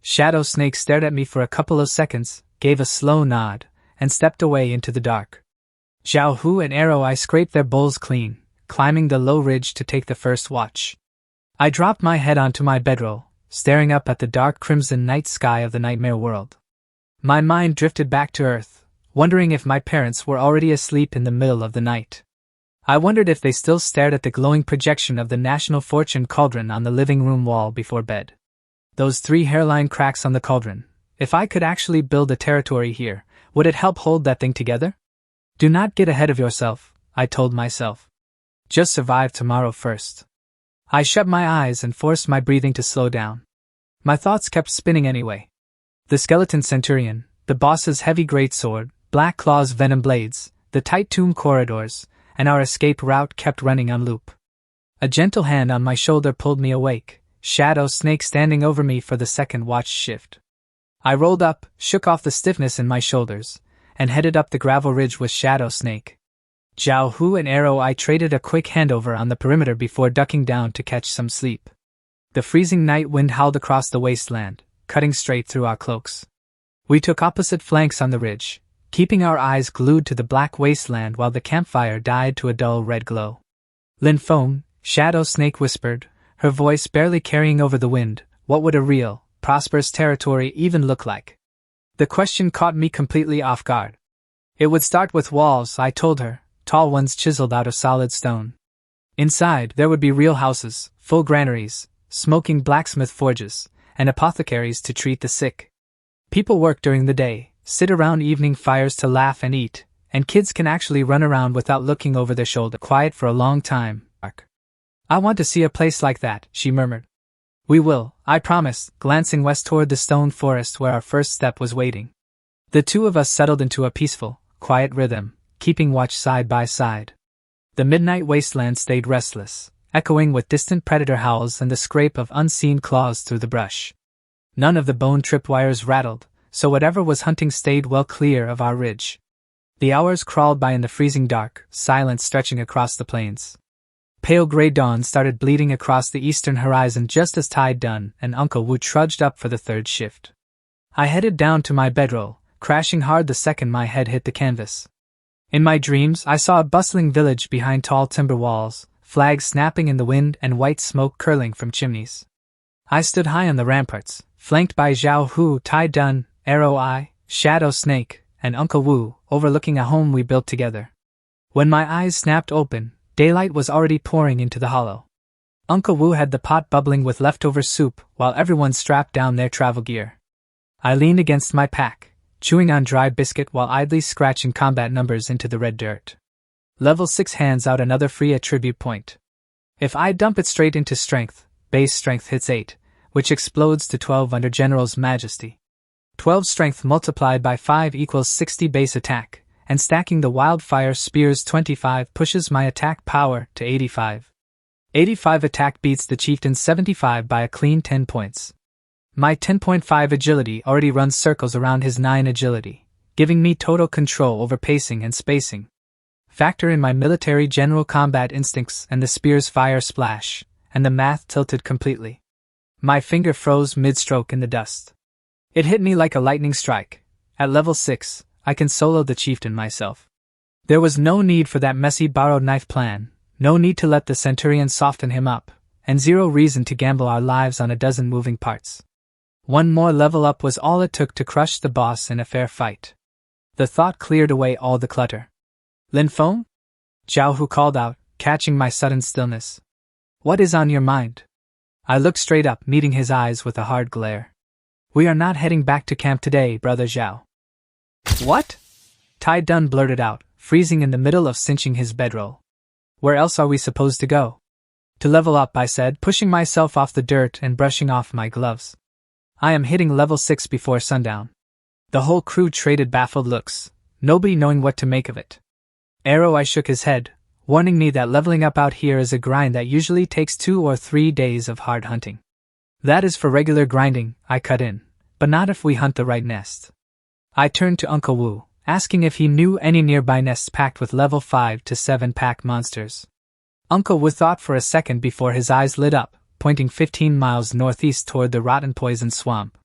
Shadow Snake stared at me for a couple of seconds, gave a slow nod, and stepped away into the dark. Zhao Hu and Arrow Eye scraped their bowls clean, climbing the low ridge to take the first watch. I dropped my head onto my bedroll, staring up at the dark crimson night sky of the nightmare world. My mind drifted back to Earth, wondering if my parents were already asleep in the middle of the night. I wondered if they still stared at the glowing projection of the National Fortune cauldron on the living room wall before bed. Those 3 hairline cracks on the cauldron. If I could actually build a territory here, would it help hold that thing together? Do not get ahead of yourself, I told myself. Just survive tomorrow first. I shut my eyes and forced my breathing to slow down. My thoughts kept spinning anyway. The skeleton centurion, the boss's heavy greatsword, Black Claw's venom blades, the tight tomb corridors, and our escape route kept running on loop. A gentle hand on my shoulder pulled me awake, Shadow Snake standing over me for the second watch shift. I rolled up, shook off the stiffness in my shoulders, and headed up the gravel ridge with Shadow Snake. Zhao Hu and Arrow I traded a quick handover on the perimeter before ducking down to catch some sleep. The freezing night wind howled across the wasteland, cutting straight through our cloaks. We took opposite flanks on the ridge, keeping our eyes glued to the black wasteland while the campfire died to a dull red glow. Lin Feng, Shadow Snake whispered, her voice barely carrying over the wind, what would a real, prosperous territory even look like? The question caught me completely off guard. It would start with walls, I told her, tall ones chiseled out of solid stone. Inside, there would be real houses, full granaries, smoking blacksmith forges, and apothecaries to treat the sick. People work during the day, sit around evening fires to laugh and eat, and kids can actually run around without looking over their shoulder, quiet for a long time. I want to see a place like that, she murmured. We will, I promised, glancing west toward the stone forest where our first step was waiting. The two of us settled into a peaceful, quiet rhythm, keeping watch side by side. The midnight wasteland stayed restless, echoing with distant predator howls and the scrape of unseen claws through the brush. None of the bone tripwires rattled, so whatever was hunting stayed well clear of our ridge. The hours crawled by in the freezing dark, silence stretching across the plains. Pale gray dawn started bleeding across the eastern horizon just as Tide Dun and Uncle Wu trudged up for the third shift. I headed down to my bedroll, crashing hard the second my head hit the canvas. In my dreams, I saw a bustling village behind tall timber walls, flags snapping in the wind and white smoke curling from chimneys. I stood high on the ramparts, flanked by Zhao Hu, Tide Dun, Arrow Eye, Shadow Snake, and Uncle Wu, overlooking a home we built together. When my eyes snapped open, daylight was already pouring into the hollow. Uncle Wu had the pot bubbling with leftover soup while everyone strapped down their travel gear. I leaned against my pack, chewing on dry biscuit while idly scratching combat numbers into the red dirt. Level 6 hands out another free attribute point. If I dump it straight into strength, base strength hits 8, which explodes to 12 under General's Majesty. 12 strength multiplied by 5 equals 60 base attack, and stacking the wildfire spear's 25 pushes my attack power to 85. 85 attack beats the chieftain's 75 by a clean 10 points. My 10.5 agility already runs circles around his 9 agility, giving me total control over pacing and spacing. Factor in my military general combat instincts and the spear's fire splash, and the math tilted completely. My finger froze mid-stroke in the dust. It hit me like a lightning strike. At level 6, I can solo the chieftain myself. There was no need for that messy borrowed knife plan, no need to let the centurion soften him up, and zero reason to gamble our lives on a dozen moving parts. One more level up was all it took to crush the boss in a fair fight. The thought cleared away all the clutter. Lin Feng? Zhao Hu called out, catching my sudden stillness. What is on your mind? I looked straight up, meeting his eyes with a hard glare. We are not heading back to camp today, Brother Zhao. What? Tide Dun blurted out, freezing in the middle of cinching his bedroll. Where else are we supposed to go? To level up, I said, pushing myself off the dirt and brushing off my gloves. I am hitting level 6 before sundown. The whole crew traded baffled looks, nobody knowing what to make of it. Arrow Eye shook his head, warning me that leveling up out here is a grind that usually takes 2 or 3 days of hard hunting. That is for regular grinding, I cut in, but not if we hunt the right nest. I turned to Uncle Wu, asking if he knew any nearby nests packed with level 5 to 7 pack monsters. Uncle Wu thought for a second before his eyes lit up, pointing 15 miles northeast toward the rotten poison swamp.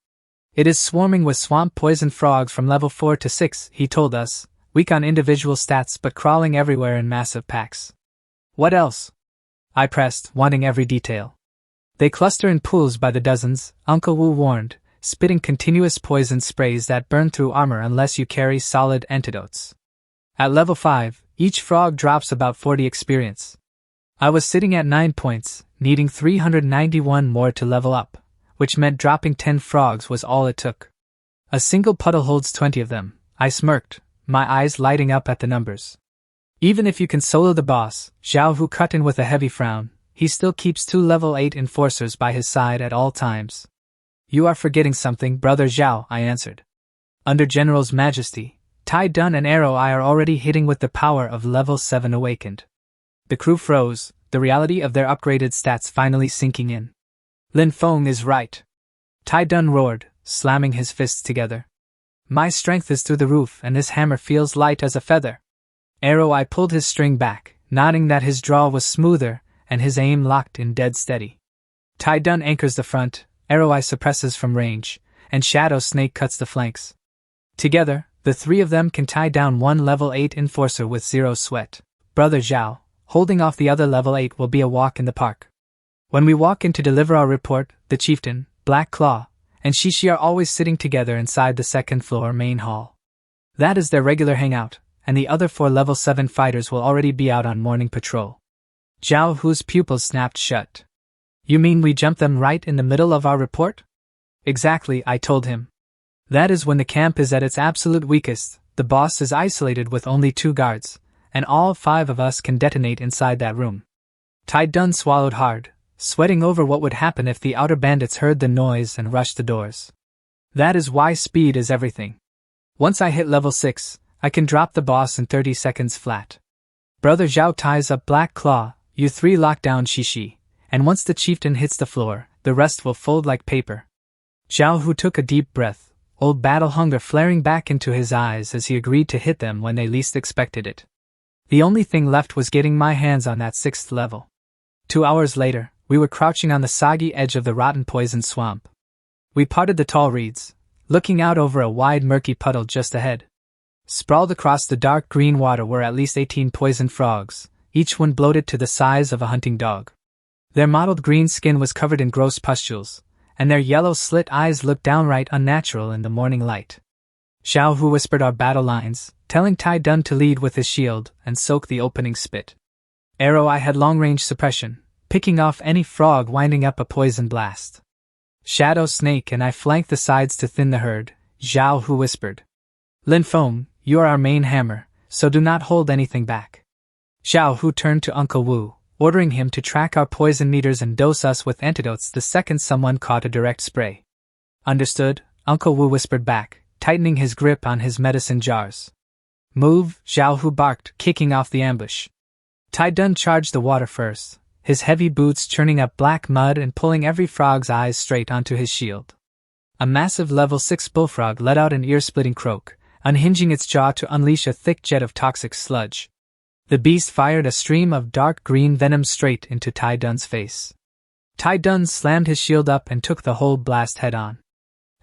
It is swarming with swamp poison frogs from level 4 to 6, he told us, weak on individual stats but crawling everywhere in massive packs. What else? I pressed, wanting every detail. They cluster in pools by the dozens, Uncle Wu warned, spitting continuous poison sprays that burn through armor unless you carry solid antidotes. At level 5, each frog drops about 40 experience. I was sitting at 9 points, needing 391 more to level up, which meant dropping 10 frogs was all it took. A single puddle holds 20 of them, I smirked, my eyes lighting up at the numbers. Even if you can solo the boss, Zhao Hu cut in with a heavy frown, he still keeps 2 level 8 enforcers by his side at all times. You are forgetting something, Brother Zhao, I answered. Under General's Majesty, Tai Dun and Arrow Eye are already hitting with the power of level 7 awakened. The crew froze, the reality of their upgraded stats finally sinking in. Lin Feng is right. Tai Dun roared, slamming his fists together. My strength is through the roof and this hammer feels light as a feather. Arrow Eye pulled his string back, nodding that his draw was smoother and his aim locked in dead steady. Tai Dun anchors the front, Arrow Eye suppresses from range, and Shadow Snake cuts the flanks. Together, the 3 of them can tie down 1 level 8 enforcer with 0 sweat. Brother Zhao, holding off the other level 8 will be a walk in the park. When we walk in to deliver our report, the chieftain, Black Claw, and Shishi are always sitting together inside the 2nd floor main hall. That is their regular hangout, and the other 4 level 7 fighters will already be out on morning patrol. Zhao Hu's pupils snapped shut. You mean we jump them right in the middle of our report? Exactly, I told him. That is when the camp is at its absolute weakest, the boss is isolated with only 2 guards, and all 5 of us can detonate inside that room. Tai Dun swallowed hard, sweating over what would happen if the outer bandits heard the noise and rushed the doors. That is why speed is everything. Once I hit level 6, I can drop the boss in 30 seconds flat. Brother Zhao ties up Black Claw, you 3 lock down Shishi, and once the chieftain hits the floor, the rest will fold like paper. Zhao Hu took a deep breath, old battle hunger flaring back into his eyes as he agreed to hit them when they least expected it. The only thing left was getting my hands on that 6th level. 2 hours later, we were crouching on the soggy edge of the rotten poison swamp. We parted the tall reeds, looking out over a wide murky puddle just ahead. Sprawled across the dark green water were at least 18 poisoned frogs, each one bloated to the size of a hunting dog. Their mottled green skin was covered in gross pustules, and their yellow slit eyes looked downright unnatural in the morning light. Zhao Hu whispered our battle lines, telling Tai Dun to lead with his shield and soak the opening spit. Arrow Eye had long-range suppression, picking off any frog winding up a poison blast. Shadow Snake and I flanked the sides to thin the herd, Zhao Hu whispered. Lin Feng, you are our main hammer, so do not hold anything back. Zhao Hu turned to Uncle Wu, ordering him to track our poison meters and dose us with antidotes the second someone caught a direct spray. Understood, Uncle Wu whispered back, tightening his grip on his medicine jars. Move, Zhao Hu barked, kicking off the ambush. Tai Dun charged the water first, his heavy boots churning up black mud and pulling every frog's eyes straight onto his shield. A massive level 6 bullfrog let out an ear-splitting croak, unhinging its jaw to unleash a thick jet of toxic sludge. The beast fired a stream of dark green venom straight into Tai Dun's face. Tai Dun slammed his shield up and took the whole blast head-on.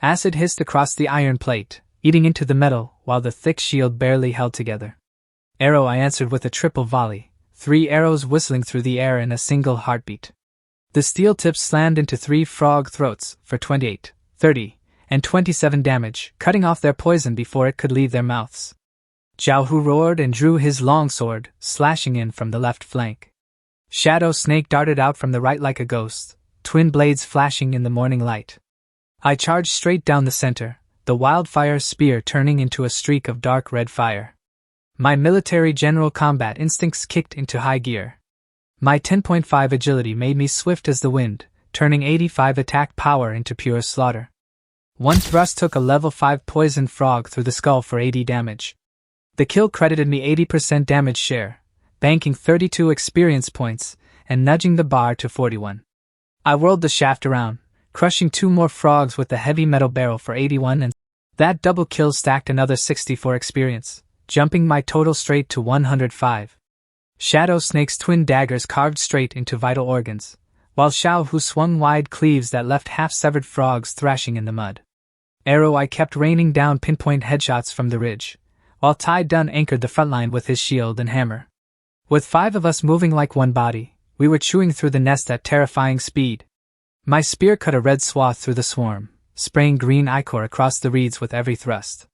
Acid hissed across the iron plate, eating into the metal while the thick shield barely held together. Arrow Eye answered with a triple volley, 3 arrows whistling through the air in a single heartbeat. The steel tips slammed into 3 frog throats for 28, 30, and 27 damage, cutting off their poison before it could leave their mouths. Zhao Hu roared and drew his longsword, slashing in from the left flank. Shadow Snake darted out from the right like a ghost, twin blades flashing in the morning light. I charged straight down the center, the wildfire spear turning into a streak of dark red fire. My military general combat instincts kicked into high gear. My 10.5 agility made me swift as the wind, turning 85 attack power into pure slaughter. One thrust took a level 5 poisoned frog through the skull for 80 damage. The kill credited me 80% damage share, banking 32 experience points and nudging the bar to 41. I whirled the shaft around, crushing 2 more frogs with the heavy metal barrel for 81, and that double kill stacked another 64 experience, jumping my total straight to 105. Shadow Snake's twin daggers carved straight into vital organs, while Zhao Hu swung wide cleaves that left half-severed frogs thrashing in the mud. Arrow Eye kept raining down pinpoint headshots from the ridge, while Tai Dun anchored the front line with his shield and hammer. With 5 of us moving like one body, we were chewing through the nest at terrifying speed. My spear cut a red swath through the swarm, spraying green ichor across the reeds with every thrust.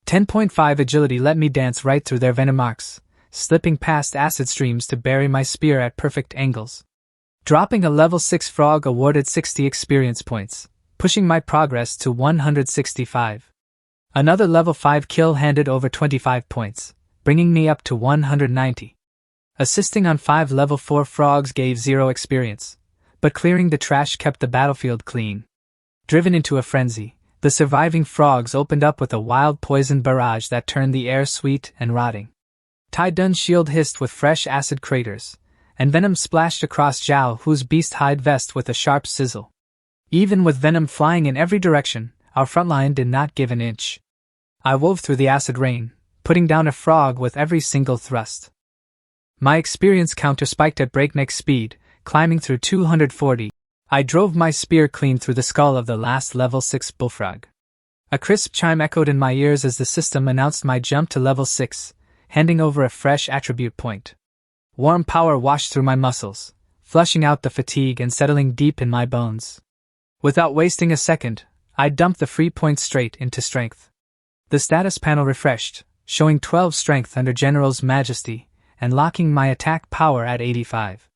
10.5 agility let me dance right through their venom arcs, slipping past acid streams to bury my spear at perfect angles. Dropping a level 6 frog awarded 60 experience points, pushing my progress to 165. Another level 5 kill handed over 25 points, bringing me up to 190. Assisting on 5 level 4 frogs gave 0 experience, but clearing the trash kept the battlefield clean. Driven into a frenzy, the surviving frogs opened up with a wild poison barrage that turned the air sweet and rotting. Tai Dun's shield hissed with fresh acid craters, and venom splashed across Zhao Hu's beast hide vest with a sharp sizzle. Even with venom flying in every direction, our front line did not give an inch. I wove through the acid rain, putting down a frog with every single thrust. My experience counter spiked at breakneck speed, climbing through 240. I drove my spear clean through the skull of the last level 6 bullfrog. A crisp chime echoed in my ears as the system announced my jump to level 6, handing over a fresh attribute point. Warm power washed through my muscles, flushing out the fatigue and settling deep in my bones. Without wasting a second, I dumped the free point straight into strength. The status panel refreshed, showing 12 strength under General's Majesty, and locking my attack power at 85.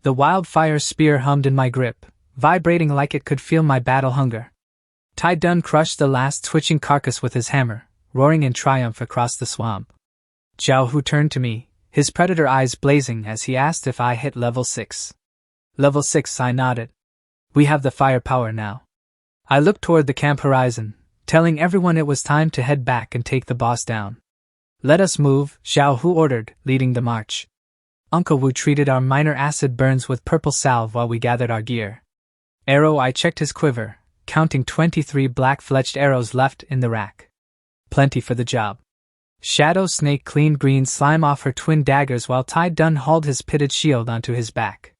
The wildfire spear hummed in my grip, vibrating like it could feel my battle hunger. Tai Dun crushed the last twitching carcass with his hammer, roaring in triumph across the swamp. Zhao Hu turned to me, his predator eyes blazing as he asked if I hit level 6. Level 6, I nodded. We have the firepower now. I looked toward the camp horizon, telling everyone it was time to head back and take the boss down. Let us move, Zhao Hu ordered, leading the march. Uncle Wu treated our minor acid burns with purple salve while we gathered our gear. Arrow I checked his quiver, counting 23 black-fletched arrows left in the rack. Plenty for the job. Shadow Snake cleaned green slime off her twin daggers while Tai Dun hauled his pitted shield onto his back.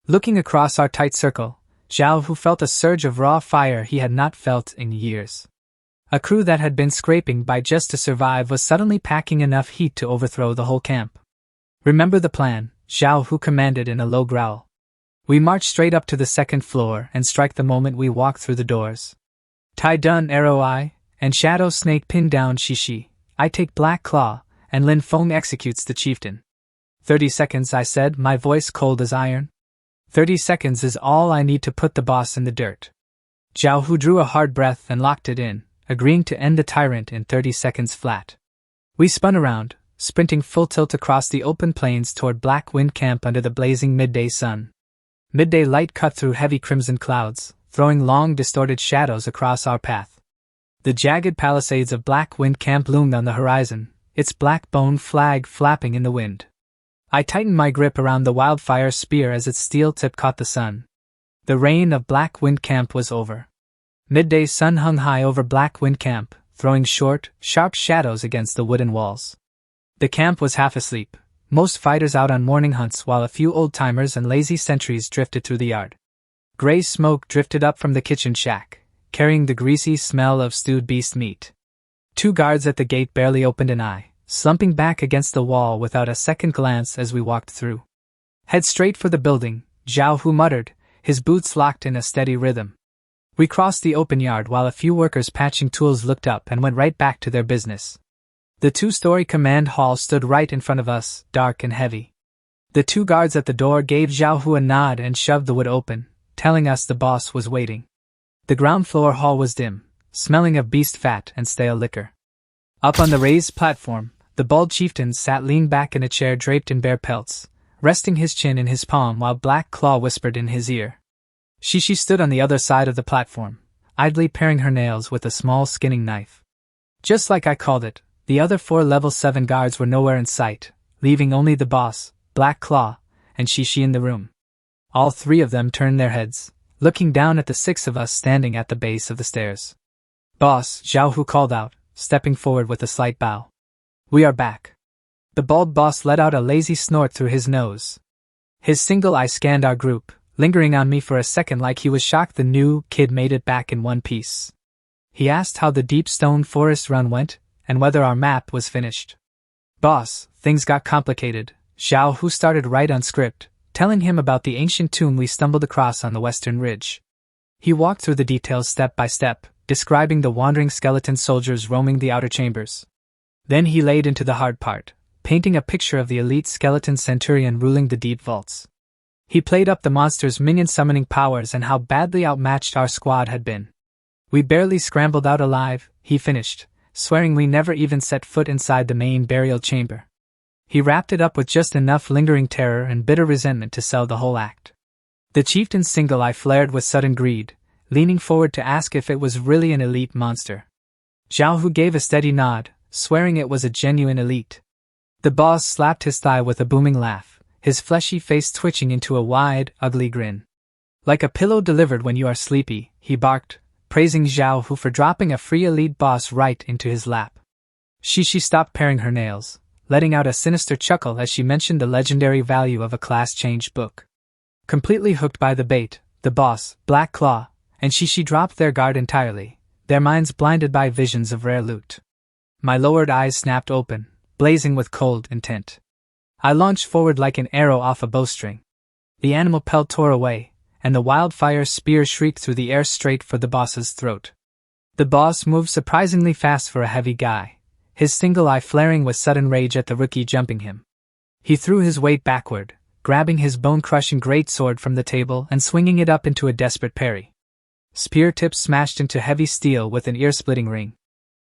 Looking across our tight circle, Zhao Hu felt a surge of raw fire he had not felt in years. A crew that had been scraping by just to survive was suddenly packing enough heat to overthrow the whole camp. Remember the plan, Zhao Hu commanded in a low growl. We marched straight up to the second floor and strike the moment we walked through the doors. Tai Dun arrow I, and Shadow Snake pin down Shishi. I take Black Claw, and Lin Feng executes the chieftain. 30 seconds, I said, my voice cold as iron. 30 seconds is all I need to put the boss in the dirt. Zhao Hu drew a hard breath and locked it in, agreeing to end the tyrant in 30 seconds flat. We spun around, sprinting full tilt across the open plains toward Black Wind Camp under the blazing midday sun. Midday light cut through heavy crimson clouds, throwing long distorted shadows across our path. The jagged palisades of Black Wind Camp loomed on the horizon, its black bone flag flapping in the wind. I tightened my grip around the wildfire spear as its steel tip caught the sun. The reign of Black Wind Camp was over. Midday sun hung high over Black Wind Camp, throwing short, sharp shadows against the wooden walls. The camp was half asleep, most fighters out on morning hunts while a few old-timers and lazy sentries drifted through the yard. Gray smoke drifted up from the kitchen shack, carrying the greasy smell of stewed beast meat. 2 guards at the gate barely opened an eye, slumping back against the wall without a second glance as we walked through. Head straight for the building, Zhao Hu muttered, his boots locked in a steady rhythm. We crossed the open yard while a few workers patching tools looked up and went right back to their business. The 2-story command hall stood right in front of us, dark and heavy. The 2 guards at the door gave Zhao Hu a nod and shoved the wood open, telling us the boss was waiting. The ground floor hall was dim, smelling of beast fat and stale liquor. Up on the raised platform, the bald chieftain sat leaned back in a chair draped in bear pelts, resting his chin in his palm while Black Claw whispered in his ear. Shishi stood on the other side of the platform, idly paring her nails with a small skinning knife. Just like I called it, the other 4 level 7 guards were nowhere in sight, leaving only the boss, Black Claw, and Shishi in the room. All 3 of them turned their heads, looking down at the 6 of us standing at the base of the stairs. Boss, Zhao Hu called out, stepping forward with a slight bow. We are back. The bald boss let out a lazy snort through his nose. His single eye scanned our group, lingering on me for a second like he was shocked the new kid made it back in one piece. He asked how the Deep Stone Forest run went, and whether our map was finished. Boss, things got complicated, Zhao Hu started right on script, telling him about the ancient tomb we stumbled across on the western ridge. He walked through the details step by step, describing the wandering skeleton soldiers roaming the outer chambers. Then he laid into the hard part, painting a picture of the elite skeleton centurion ruling the deep vaults. He played up the monster's minion summoning powers and how badly outmatched our squad had been. We barely scrambled out alive, he finished, swearing we never even set foot inside the main burial chamber. He wrapped it up with just enough lingering terror and bitter resentment to sell the whole act. The chieftain's single eye flared with sudden greed, leaning forward to ask if it was really an elite monster. Zhao Hu gave a steady nod, swearing it was a genuine elite. The boss slapped his thigh with a booming laugh, his fleshy face twitching into a wide, ugly grin. Like a pillow delivered when you are sleepy, he barked, praising Zhao Hu for dropping a free elite boss right into his lap. She stopped paring her nails, letting out a sinister chuckle as she mentioned the legendary value of a class change book. Completely hooked by the bait, the boss, Black Claw, and she dropped their guard entirely, their minds blinded by visions of rare loot. My lowered eyes snapped open, blazing with cold intent. I launched forward like an arrow off a bowstring. The animal pelt tore away, and the wildfire spear shrieked through the air straight for the boss's throat. The boss moved surprisingly fast for a heavy guy, his single eye flaring with sudden rage at the rookie jumping him. He threw his weight backward, grabbing his bone-crushing greatsword from the table and swinging it up into a desperate parry. Spear tips smashed into heavy steel with an ear-splitting ring.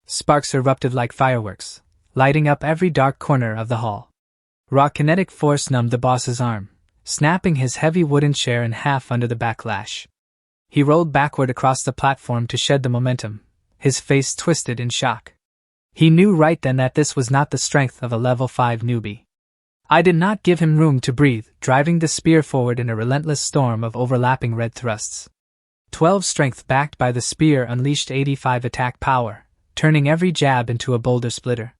Sparks erupted like fireworks, lighting up every dark corner of the hall. Raw kinetic force numbed the boss's arm, snapping his heavy wooden chair in half under the backlash. He rolled backward across the platform to shed the momentum, his face twisted in shock. He knew right then that this was not the strength of a level 5 newbie. I did not give him room to breathe, driving the spear forward in a relentless storm of overlapping red thrusts. 12 strength backed by the spear unleashed 85 attack power, turning every jab into a boulder splitter.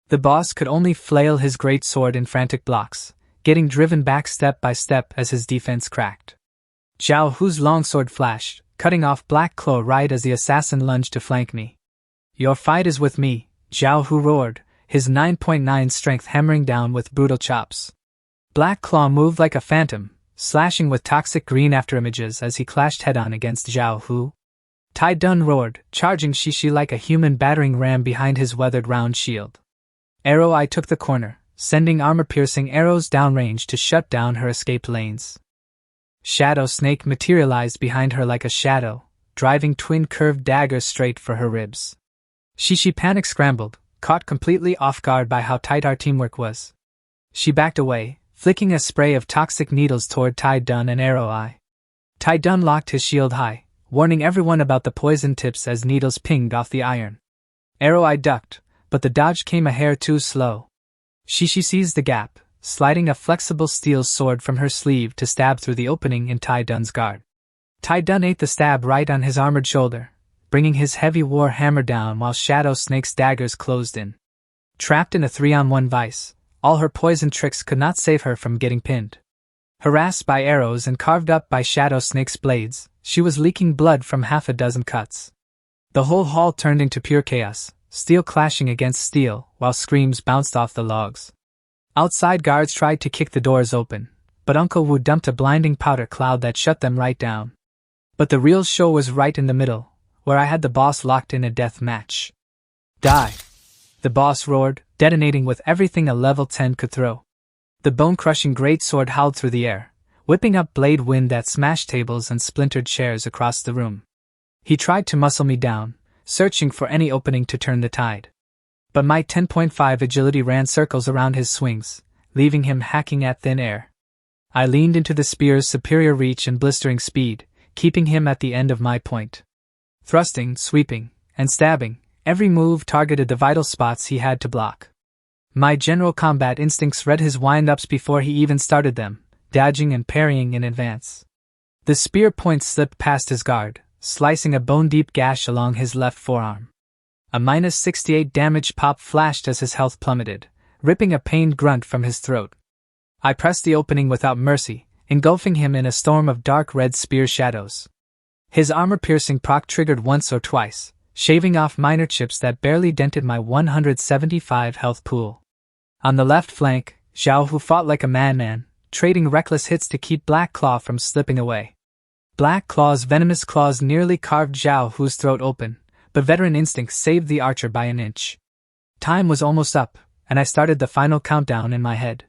The boss could only flail his great sword in frantic blocks, getting driven back step by step as his defense cracked. Zhao Hu's longsword flashed, cutting off Black Claw right as the assassin lunged to flank me. "Your fight is with me," Zhao Hu roared, his 9.9 strength hammering down with brutal chops. Black Claw moved like a phantom, slashing with toxic green afterimages as he clashed head-on against Zhao Hu. Tai Dun roared, charging Shishi like a human battering ram behind his weathered round shield. Arrow Eye took the corner, sending armor-piercing arrows downrange to shut down her escape lanes. Shadow Snake materialized behind her like a shadow, driving twin curved daggers straight for her ribs. Shishi panic-scrambled, caught completely off guard by how tight our teamwork was. She backed away, flicking a spray of toxic needles toward Tai Dun and Arrow Eye. Tai Dun locked his shield high, warning everyone about the poison tips as needles pinged off the iron. Arrow Eye ducked, but the dodge came a hair too slow. Shishi seized the gap, sliding a flexible steel sword from her sleeve to stab through the opening in Tai Dun's guard. Tai Dun ate the stab right on his armored shoulder, bringing his heavy war hammer down while Shadow Snake's daggers closed in. Trapped in a 3-on-1 vice, all her poison tricks could not save her from getting pinned. Harassed by arrows and carved up by Shadow Snake's blades, she was leaking blood from half a dozen cuts. The whole hall turned into pure chaos, steel clashing against steel while screams bounced off the logs. Outside guards tried to kick the doors open, but Uncle Wu dumped a blinding powder cloud that shut them right down. But the real show was right in the middle, where I had the boss locked in a death match. "Die!" the boss roared, detonating with everything a level 10 could throw. The bone-crushing greatsword howled through the air, whipping up blade wind that smashed tables and splintered chairs across the room. He tried to muscle me down, searching for any opening to turn the tide. But my 10.5 agility ran circles around his swings, leaving him hacking at thin air. I leaned into the spear's superior reach and blistering speed, keeping him at the end of my point. Thrusting, sweeping, and stabbing, every move targeted the vital spots he had to block. My general combat instincts read his wind-ups before he even started them, dodging and parrying in advance. The spear point slipped past his guard, slicing a bone-deep gash along his left forearm. A -68 damage pop flashed as his health plummeted, ripping a pained grunt from his throat. I pressed the opening without mercy, engulfing him in a storm of dark red spear shadows. His armor-piercing proc triggered once or twice, shaving off minor chips that barely dented my 175 health pool. On the left flank, Zhao Hu fought like a madman, trading reckless hits to keep Black Claw from slipping away. Black Claw's venomous claws nearly carved Zhao Hu's throat open, but veteran instincts saved the archer by an inch. Time was almost up, and I started the final countdown in my head.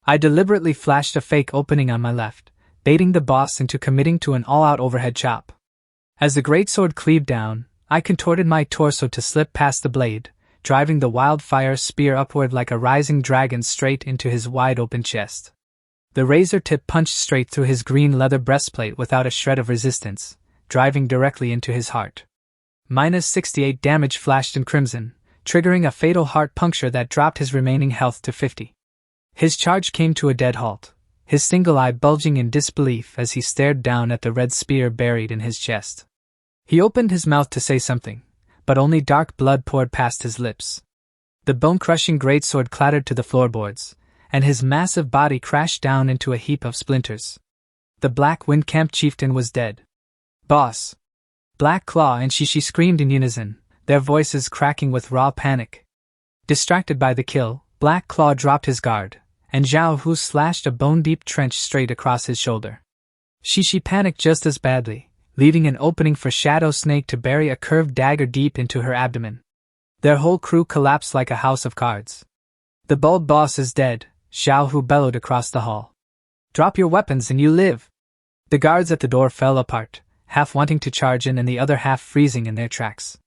I deliberately flashed a fake opening on my left, baiting the boss into committing to an all-out overhead chop. As the greatsword cleaved down, I contorted my torso to slip past the blade, driving the wildfire spear upward like a rising dragon straight into his wide-open chest. The razor tip punched straight through his green leather breastplate without a shred of resistance, driving directly into his heart. -68 damage flashed in crimson, triggering a fatal heart puncture that dropped his remaining health to 50. His charge came to a dead halt, his single eye bulging in disbelief as he stared down at the red spear buried in his chest. He opened his mouth to say something, but only dark blood poured past his lips. The bone-crushing greatsword clattered to the floorboards, and his massive body crashed down into a heap of splinters. The Black Wind Camp chieftain was dead. "Boss!" Black Claw and Shishi screamed in unison, their voices cracking with raw panic. Distracted by the kill, Black Claw dropped his guard, and Zhao Hu slashed a bone-deep trench straight across his shoulder. Shishi panicked just as badly, leaving an opening for Shadow Snake to bury a curved dagger deep into her abdomen. Their whole crew collapsed like a house of cards. "The bald boss is dead," Zhao Hu bellowed across the hall. "Drop your weapons and you live." The guards at the door fell apart, half wanting to charge in and the other half freezing in their tracks.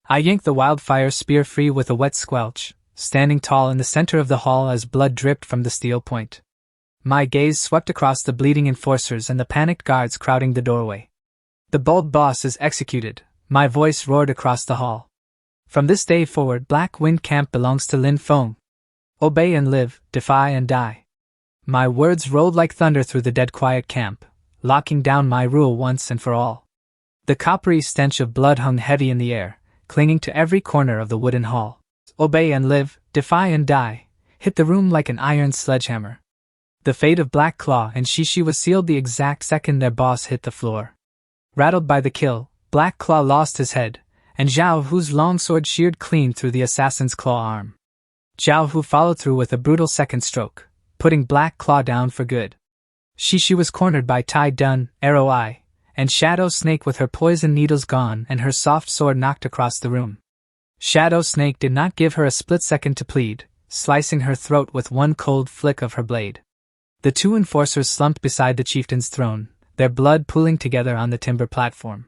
I yanked the wildfire spear free with a wet squelch, standing tall in the center of the hall as blood dripped from the steel point. My gaze swept across the bleeding enforcers and the panicked guards crowding the doorway. "The bold boss is executed," my voice roared across the hall. "From this day forward, Black Wind Camp belongs to Lin Feng. Obey and live, defy and die." My words rolled like thunder through the dead quiet camp, locking down my rule once and for all. The coppery stench of blood hung heavy in the air, clinging to every corner of the wooden hall. "Obey and live, defy and die," hit the room like an iron sledgehammer. The fate of Black Claw and Shishi was sealed the exact second their boss hit the floor. Rattled by the kill, Black Claw lost his head, and Zhao Hu's longsword sheared clean through the assassin's claw arm. Zhao Hu followed through with a brutal second stroke, putting Black Claw down for good. Shishi was cornered by Tai Dun, Arrow Eye, and Shadow Snake with her poison needles gone and her soft sword knocked across the room. Shadow Snake did not give her a split second to plead, slicing her throat with one cold flick of her blade. The two enforcers slumped beside the chieftain's throne, their blood pooling together on the timber platform.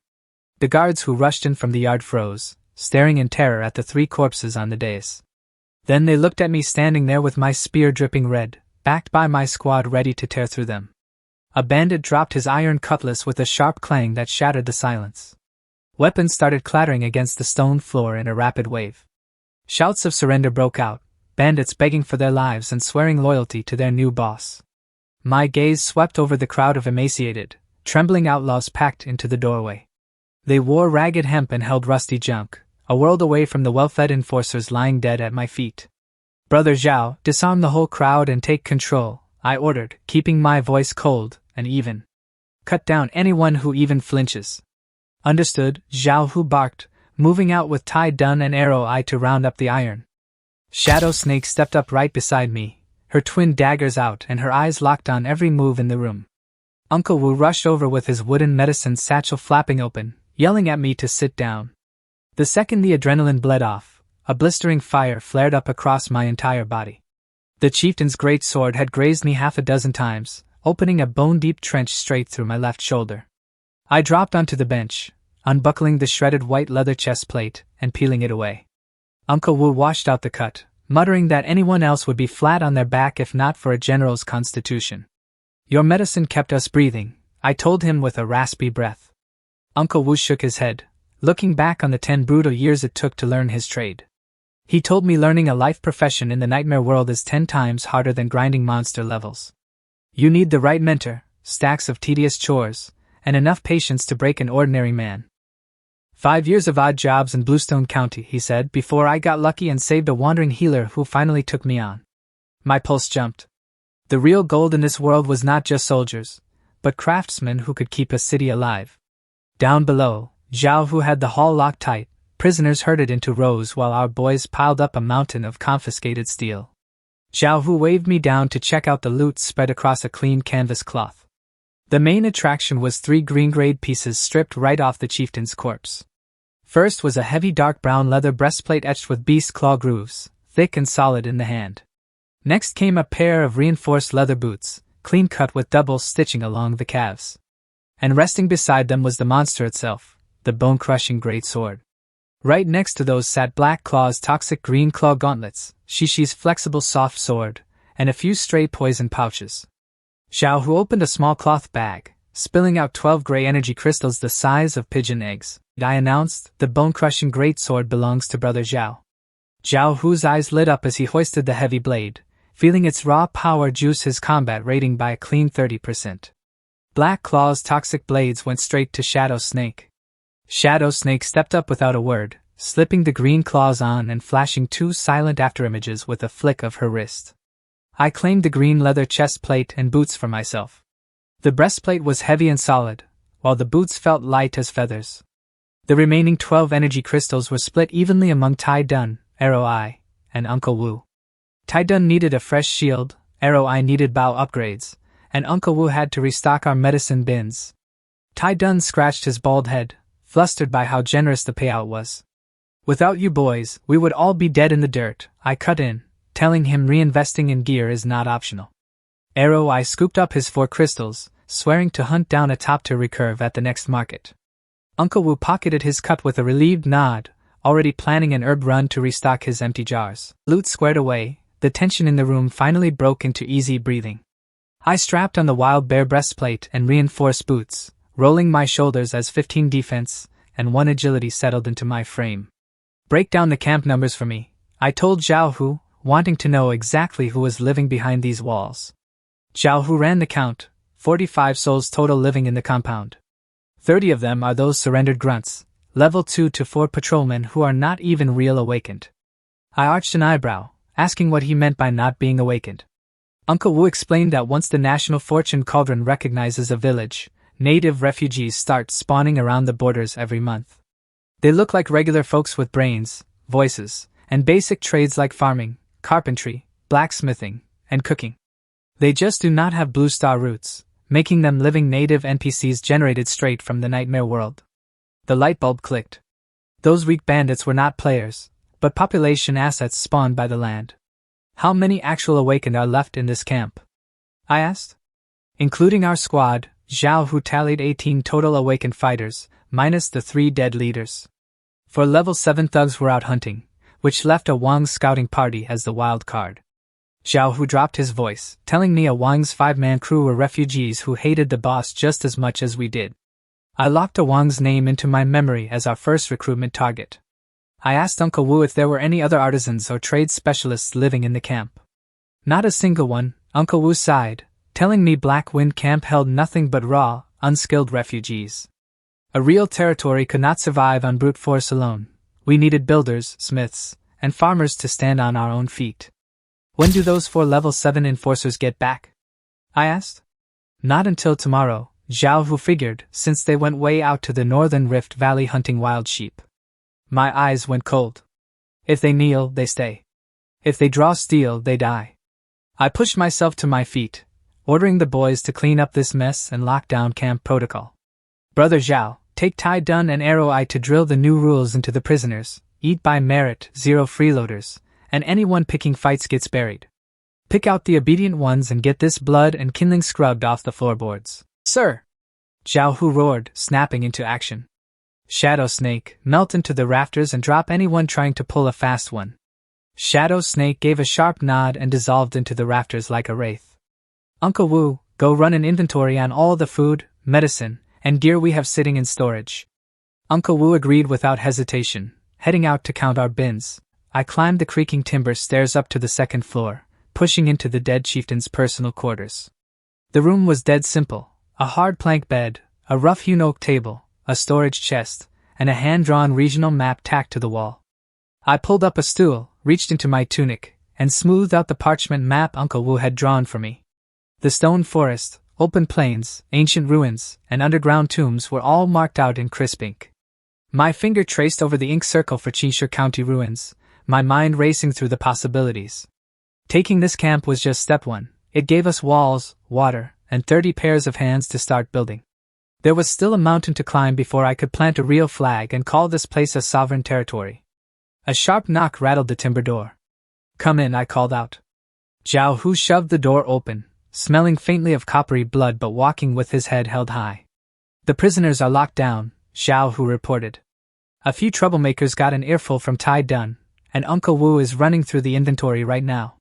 The guards who rushed in from the yard froze, staring in terror at the three corpses on the dais. Then they looked at me standing there with my spear dripping red, backed by my squad ready to tear through them. A bandit dropped his iron cutlass with a sharp clang that shattered the silence. Weapons started clattering against the stone floor in a rapid wave. Shouts of surrender broke out, bandits begging for their lives and swearing loyalty to their new boss. My gaze swept over the crowd of emaciated, trembling outlaws packed into the doorway. They wore ragged hemp and held rusty junk, a world away from the well-fed enforcers lying dead at my feet. "Brother Zhao, disarm the whole crowd and take control," I ordered, keeping my voice cold and even. "Cut down anyone who even flinches." "Understood," Zhao Hu barked, moving out with Tai Dun and Arrow Eye to round up the iron. Shadow Snake stepped up right beside me, her twin daggers out and her eyes locked on every move in the room. Uncle Wu rushed over with his wooden medicine satchel flapping open, yelling at me to sit down. The second the adrenaline bled off, a blistering fire flared up across my entire body. The chieftain's great sword had grazed me half a dozen times, opening a bone-deep trench straight through my left shoulder. I dropped onto the bench, unbuckling the shredded white leather chest plate and peeling it away. Uncle Wu washed out the cut, muttering that anyone else would be flat on their back if not for a general's constitution. "Your medicine kept us breathing," I told him with a raspy breath. Uncle Wu shook his head, looking back on the 10 brutal years it took to learn his trade. He told me learning a life profession in the nightmare world is 10 times harder than grinding monster levels. You need the right mentor, stacks of tedious chores, and enough patience to break an ordinary man. 5 years of odd jobs in Bluestone County, he said, before I got lucky and saved a wandering healer who finally took me on. My pulse jumped. The real gold in this world was not just soldiers, but craftsmen who could keep a city alive. Down below, Zhao Hu had the hall locked tight, prisoners herded into rows while our boys piled up a mountain of confiscated steel. Zhao Hu waved me down to check out the loot spread across a clean canvas cloth. The main attraction was 3 green-grade pieces stripped right off the chieftain's corpse. First was a heavy dark brown leather breastplate etched with beast claw grooves, thick and solid in the hand. Next came a pair of reinforced leather boots, clean cut with double stitching along the calves. And resting beside them was the monster itself, the bone-crushing great sword. Right next to those sat Black Claw's toxic green claw gauntlets, Shishi's flexible soft sword, and a few stray poison pouches. Zhao Hu opened a small cloth bag, spilling out 12 gray energy crystals the size of pigeon eggs. I announced, the bone-crushing greatsword belongs to Brother Zhao. Zhao Hu's eyes lit up as he hoisted the heavy blade, feeling its raw power juice his combat rating by a clean 30%. Black Claw's toxic blades went straight to Shadow Snake. Shadow Snake stepped up without a word, slipping the green claws on and flashing 2 silent afterimages with a flick of her wrist. I claimed the green leather chest plate and boots for myself. The breastplate was heavy and solid, while the boots felt light as feathers. The remaining 12 energy crystals were split evenly among Tai Dun, Arrow Eye, and Uncle Wu. Tai Dun needed a fresh shield, Arrow Eye needed bow upgrades, and Uncle Wu had to restock our medicine bins. Tai Dun scratched his bald head, flustered by how generous the payout was. Without you boys, we would all be dead in the dirt, I cut in, telling him reinvesting in gear is not optional. Arrow Eye scooped up his 4 crystals, swearing to hunt down a top-tier recurve at the next market. Uncle Wu pocketed his cut with a relieved nod, already planning an herb run to restock his empty jars. Loot squared away, the tension in the room finally broke into easy breathing. I strapped on the wild bear breastplate and reinforced boots, rolling my shoulders as 15 defense and 1 agility settled into my frame. Break down the camp numbers for me, I told Zhao Hu, wanting to know exactly who was living behind these walls. Zhao Hu ran the count, 45 souls total living in the compound. 30 of them are those surrendered grunts, level 2 to 4 patrolmen who are not even real awakened. I arched an eyebrow, asking what he meant by not being awakened. Uncle Wu explained that once the National Fortune Cauldron recognizes a village, native refugees start spawning around the borders every month. They look like regular folks with brains, voices, and basic trades like farming, carpentry, blacksmithing, and cooking. They just do not have blue star roots, making them living native NPCs generated straight from the nightmare world. The light bulb clicked. Those weak bandits were not players, but population assets spawned by the land. How many actual awakened are left in this camp? I asked. Including our squad, Zhao Hu tallied 18 total awakened fighters, minus the 3 dead leaders. 4 level 7 thugs were out hunting, which left a Wang's scouting party as the wild card. Zhao Hu dropped his voice, telling me a Wang's 5-man crew were refugees who hated the boss just as much as we did. I locked a Wang's name into my memory as our first recruitment target. I asked Uncle Wu if there were any other artisans or trade specialists living in the camp. Not a single one, Uncle Wu sighed, telling me Black Wind Camp held nothing but raw, unskilled refugees. A real territory could not survive on brute force alone. We needed builders, smiths, and farmers to stand on our own feet. When do those 4 level 7 enforcers get back? I asked. Not until tomorrow, Zhao Hu figured, since they went way out to the northern Rift Valley hunting wild sheep. My eyes went cold. If they kneel, they stay. If they draw steel, they die. I pushed myself to my feet, ordering the boys to clean up this mess and lock down camp protocol. Brother Zhao, take Tai Dun and Arrow Eye to drill the new rules into the prisoners, eat by merit, 0 freeloaders, and anyone picking fights gets buried. Pick out the obedient ones and get this blood and kindling scrubbed off the floorboards. Sir! Zhao Hu roared, snapping into action. Shadow Snake, melt into the rafters and drop anyone trying to pull a fast one. Shadow Snake gave a sharp nod and dissolved into the rafters like a wraith. Uncle Wu, go run an inventory on all the food, medicine, and gear we have sitting in storage. Uncle Wu agreed without hesitation, heading out to count our bins. I climbed the creaking timber stairs up to the 2nd floor, pushing into the dead chieftain's personal quarters. The room was dead simple, a hard plank bed, a rough-hewn oak table, a storage chest, and a hand-drawn regional map tacked to the wall. I pulled up a stool, reached into my tunic, and smoothed out the parchment map Uncle Wu had drawn for me. The stone forest, open plains, ancient ruins, and underground tombs were all marked out in crisp ink. My finger traced over the ink circle for Qinshi County ruins, my mind racing through the possibilities. Taking this camp was just step 1. It gave us walls, water, and 30 pairs of hands to start building. There was still a mountain to climb before I could plant a real flag and call this place a sovereign territory. A sharp knock rattled the timber door. Come in, I called out. Zhao Hu shoved the door open, smelling faintly of coppery blood but walking with his head held high. The prisoners are locked down, Zhao Hu reported. A few troublemakers got an earful from Tai Dun, and Uncle Wu is running through the inventory right now.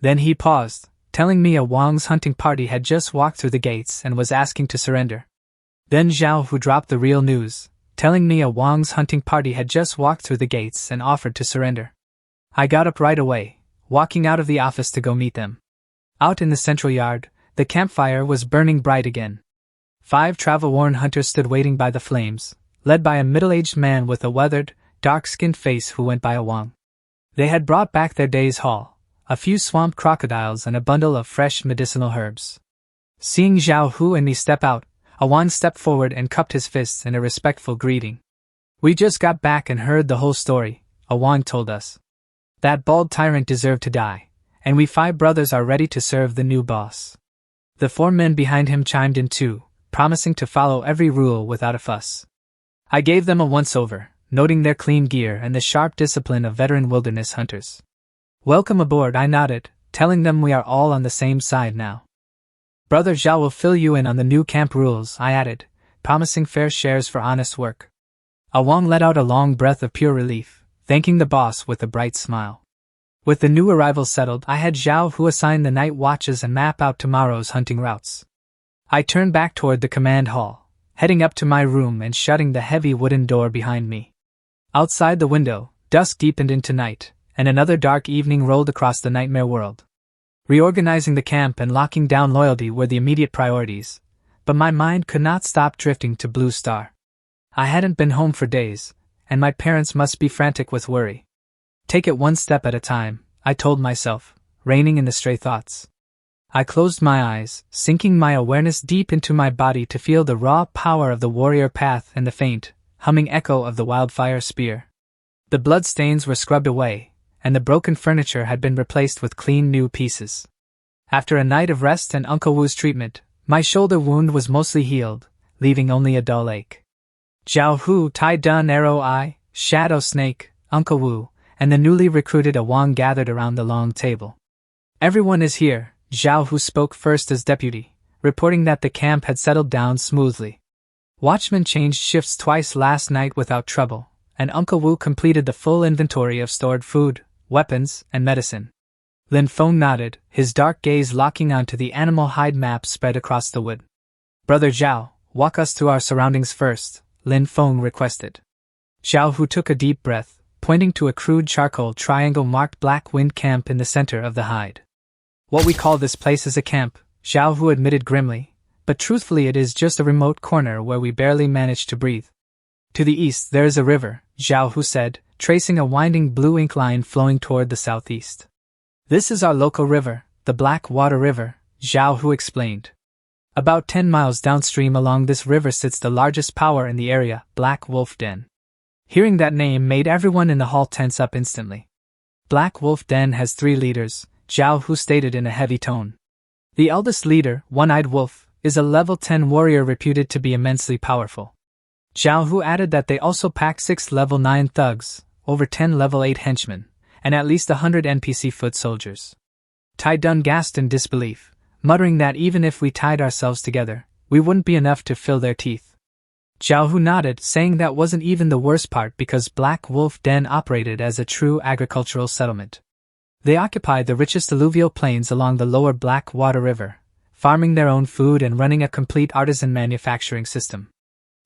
Then he paused, telling me a Wang's hunting party had just walked through the gates and was asking to surrender. Then Zhao Hu dropped the real news, telling me a Wang's hunting party had just walked through the gates and offered to surrender. I got up right away, walking out of the office to go meet them. Out in the central yard, the campfire was burning bright again. 5 travel-worn hunters stood waiting by the flames, led by a middle-aged man with a weathered, dark-skinned face who went by a Wang. They had brought back their day's haul, a few swamp crocodiles and a bundle of fresh medicinal herbs. Seeing Zhao Hu and me step out, a Wang stepped forward and cupped his fists in a respectful greeting. "We just got back and heard the whole story," a Wang told us. "That bald tyrant deserved to die, and we 5 brothers are ready to serve the new boss." The 4 men behind him chimed in too, promising to follow every rule without a fuss. I gave them a once-over, noting their clean gear and the sharp discipline of veteran wilderness hunters. "Welcome aboard," I nodded, telling them we are all on the same side now. "Brother Zhao will fill you in on the new camp rules," I added, promising fair shares for honest work. A Wang let out a long breath of pure relief, thanking the boss with a bright smile. With the new arrivals settled, I had Zhao Hu assign the night watches and map out tomorrow's hunting routes. I turned back toward the command hall, heading up to my room and shutting the heavy wooden door behind me. Outside the window, dusk deepened into night, and another dark evening rolled across the nightmare world. Reorganizing the camp and locking down loyalty were the immediate priorities, but my mind could not stop drifting to Blue Star. I hadn't been home for days, and my parents must be frantic with worry. Take it one step at a time, I told myself, reining in the stray thoughts. I closed my eyes, sinking my awareness deep into my body to feel the raw power of the warrior path and the faint, humming echo of the wildfire spear. The bloodstains were scrubbed away, and the broken furniture had been replaced with clean new pieces. After a night of rest and Uncle Wu's treatment, my shoulder wound was mostly healed, leaving only a dull ache. Zhao Hu, Tai Dun, Arrow Eye, Shadow Snake, Uncle Wu, and the newly recruited Wang gathered around the long table. "Everyone is here," Zhao Hu spoke first as deputy, reporting that the camp had settled down smoothly. Watchmen changed shifts twice last night without trouble, and Uncle Wu completed the full inventory of stored food, weapons, and medicine. Lin Feng nodded, his dark gaze locking onto the animal hide map spread across the wood. "Brother Zhao, walk us through our surroundings first," Lin Feng requested. Zhao Hu took a deep breath, pointing to a crude charcoal triangle marked Black Wind Camp in the center of the hide. "What we call this place is a camp," Zhao Hu admitted grimly, "but truthfully it is just a remote corner where we barely manage to breathe." "To the east there is a river," Zhao Hu said, tracing a winding blue ink line flowing toward the southeast. "This is our local river, the Black Water River," Zhao Hu explained. "About 10 miles downstream along this river sits the largest power in the area, Black Wolf Den." Hearing that name made everyone in the hall tense up instantly. "Black Wolf Den has 3 leaders," Zhao Hu stated in a heavy tone. "The eldest leader, One-Eyed Wolf, is a level 10 warrior reputed to be immensely powerful." Zhao Hu added that they also pack 6 level 9 thugs, over 10 level 8 henchmen, and at least 100 NPC foot soldiers. Tai Dun gasped in disbelief, muttering that even if we tied ourselves together, we wouldn't be enough to fill their teeth. Zhao Hu nodded, saying that wasn't even the worst part because Black Wolf Den operated as a true agricultural settlement. They occupied the richest alluvial plains along the lower Black Water River, farming their own food and running a complete artisan manufacturing system.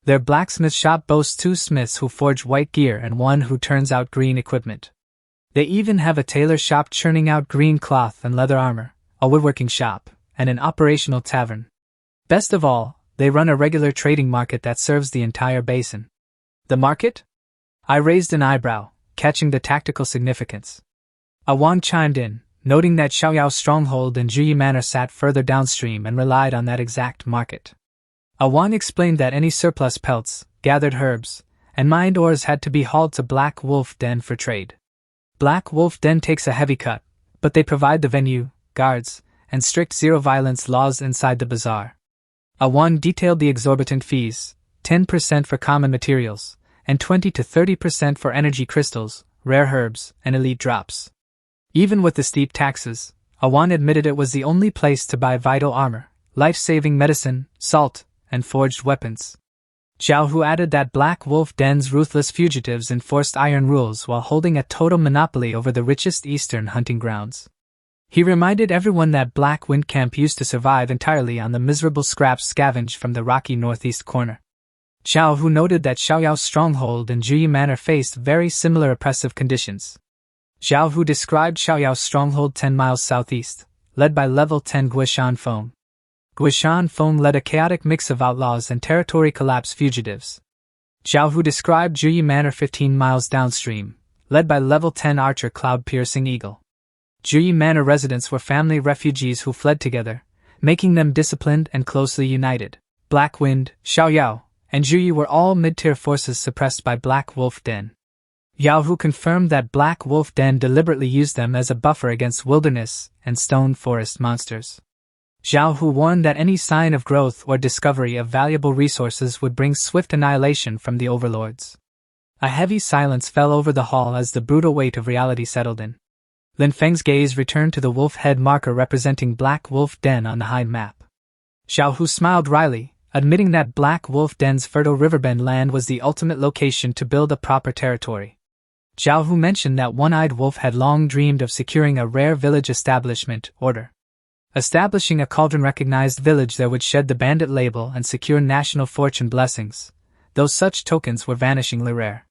Their blacksmith shop boasts 2 smiths who forge white gear and 1 who turns out green equipment. They even have a tailor shop churning out green cloth and leather armor, a woodworking shop, and an operational tavern. Best of all, they run a regular trading market that serves the entire basin. "The market?" I raised an eyebrow, catching the tactical significance. A Wang chimed in, noting that Xiaoyao's stronghold in Juyi Manor sat further downstream and relied on that exact market. A Wang explained that any surplus pelts, gathered herbs, and mined ores had to be hauled to Black Wolf Den for trade. Black Wolf Den takes a heavy cut, but they provide the venue, guards, and strict zero-violence laws inside the bazaar. A Wang detailed the exorbitant fees, 10% for common materials, and 20 to 30% for energy crystals, rare herbs, and elite drops. Even with the steep taxes, A Wang admitted it was the only place to buy vital armor, life-saving medicine, salt, and forged weapons. Zhao Hu added that Black Wolf Den's ruthless fugitives enforced iron rules while holding a total monopoly over the richest eastern hunting grounds. He reminded everyone that Black Wind Camp used to survive entirely on the miserable scraps scavenged from the rocky northeast corner. Zhao Hu noted that Xiaoyao's stronghold and Juyi Manor faced very similar oppressive conditions. Zhao Hu described Xiaoyao's stronghold 10 miles southeast, led by level 10 Guishan Feng. Guishan Feng led a chaotic mix of outlaws and territory collapse fugitives. Zhao Hu described Juyi Manor 15 miles downstream, led by level 10 archer Cloud-Piercing Eagle. Juyi Manor residents were family refugees who fled together, making them disciplined and closely united. Black Wind, Xiaoyao, and Juyi were all mid-tier forces suppressed by Black Wolf Den. Yao Hu confirmed that Black Wolf Den deliberately used them as a buffer against wilderness and stone forest monsters. Zhao Hu warned that any sign of growth or discovery of valuable resources would bring swift annihilation from the overlords. A heavy silence fell over the hall as the brutal weight of reality settled in. Lin Feng's gaze returned to the wolf head marker representing Black Wolf Den on the hide map. Zhao Hu smiled wryly, admitting that Black Wolf Den's fertile riverbend land was the ultimate location to build a proper territory. Zhao Hu mentioned that One-Eyed Wolf had long dreamed of securing a rare village establishment order. Establishing a cauldron-recognized village there would shed the bandit label and secure national fortune blessings, though such tokens were vanishingly rare.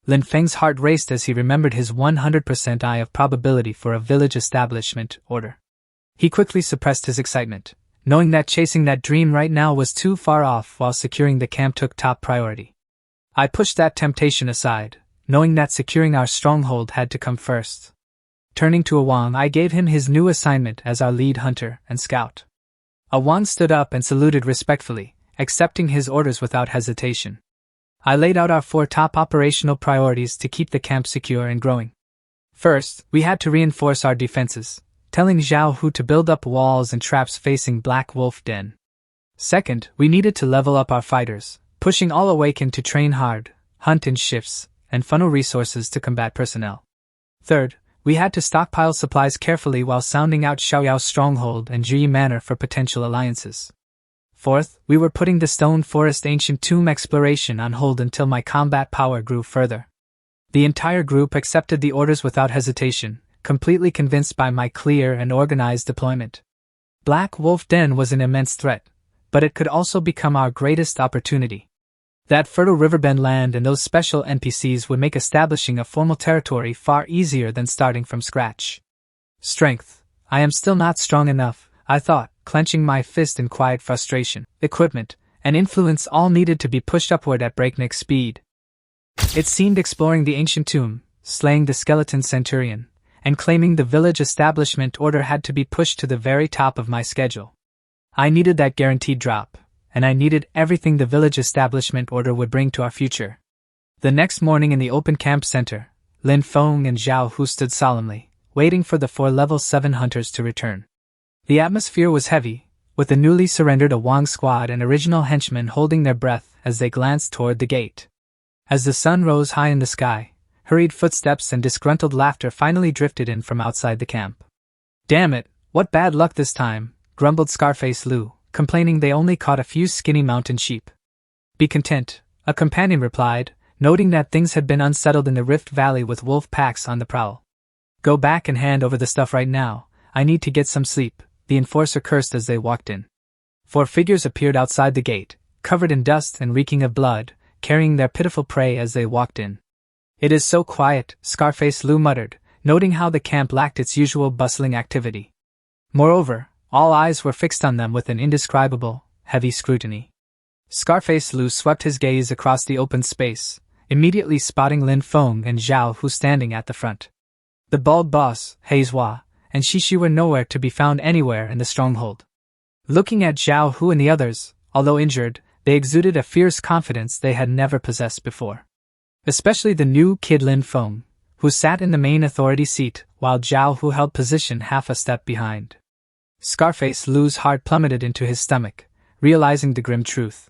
Lin Feng's heart raced as he remembered his 100% eye of probability for a village establishment order. He quickly suppressed his excitement, knowing that chasing that dream right now was too far off while securing the camp took top priority. I pushed that temptation aside, knowing that securing our stronghold had to come first. Turning to Awang, I gave him his new assignment as our lead hunter and scout. Awang stood up and saluted respectfully, accepting his orders without hesitation. I laid out our 4 top operational priorities to keep the camp secure and growing. First, we had to reinforce our defenses, telling Zhao Hu to build up walls and traps facing Black Wolf Den. Second, we needed to level up our fighters, pushing all awakened to train hard, hunt in shifts, and funnel resources to combat personnel. Third, we had to stockpile supplies carefully while sounding out Xiaoyao's stronghold and Juyi Manor for potential alliances. Fourth, we were putting the Stone Forest Ancient Tomb exploration on hold until my combat power grew further. The entire group accepted the orders without hesitation, completely convinced by my clear and organized deployment. Black Wolf Den was an immense threat, but it could also become our greatest opportunity. That fertile riverbend land and those special NPCs would make establishing a formal territory far easier than starting from scratch. Strength. I am still not strong enough, I thought, clenching my fist in quiet frustration. Equipment and influence all needed to be pushed upward at breakneck speed. It seemed exploring the ancient tomb, slaying the skeleton centurion, and claiming the village establishment order had to be pushed to the very top of my schedule. I needed that guaranteed drop, and I needed everything the village establishment order would bring to our future. The next morning in the open camp center, Lin Feng and Zhao Hu stood solemnly, waiting for the 4 level 7 hunters to return. The atmosphere was heavy, with the newly surrendered Awang squad and original henchmen holding their breath as they glanced toward the gate. As the sun rose high in the sky, hurried footsteps and disgruntled laughter finally drifted in from outside the camp. "Damn it, what bad luck this time," grumbled Scarface Lu, complaining they only caught a few skinny mountain sheep. "Be content," a companion replied, noting that things had been unsettled in the Rift Valley with wolf packs on the prowl. "Go back and hand over the stuff right now, I need to get some sleep," the enforcer cursed as they walked in. 4 figures appeared outside the gate, covered in dust and reeking of blood, carrying their pitiful prey as they walked in. "It is so quiet," Scarface Lu muttered, noting how the camp lacked its usual bustling activity. Moreover, all eyes were fixed on them with an indescribable, heavy scrutiny. Scarface Lu swept his gaze across the open space, immediately spotting Lin Feng and Zhao Hu standing at the front. The bald boss, Heizhua, and Shishi were nowhere to be found anywhere in the stronghold. Looking at Zhao Hu and the others, although injured, they exuded a fierce confidence they had never possessed before. Especially the new kid Lin Feng, who sat in the main authority seat while Zhao Hu held position half a step behind. Scarface Lu's heart plummeted into his stomach, realizing the grim truth.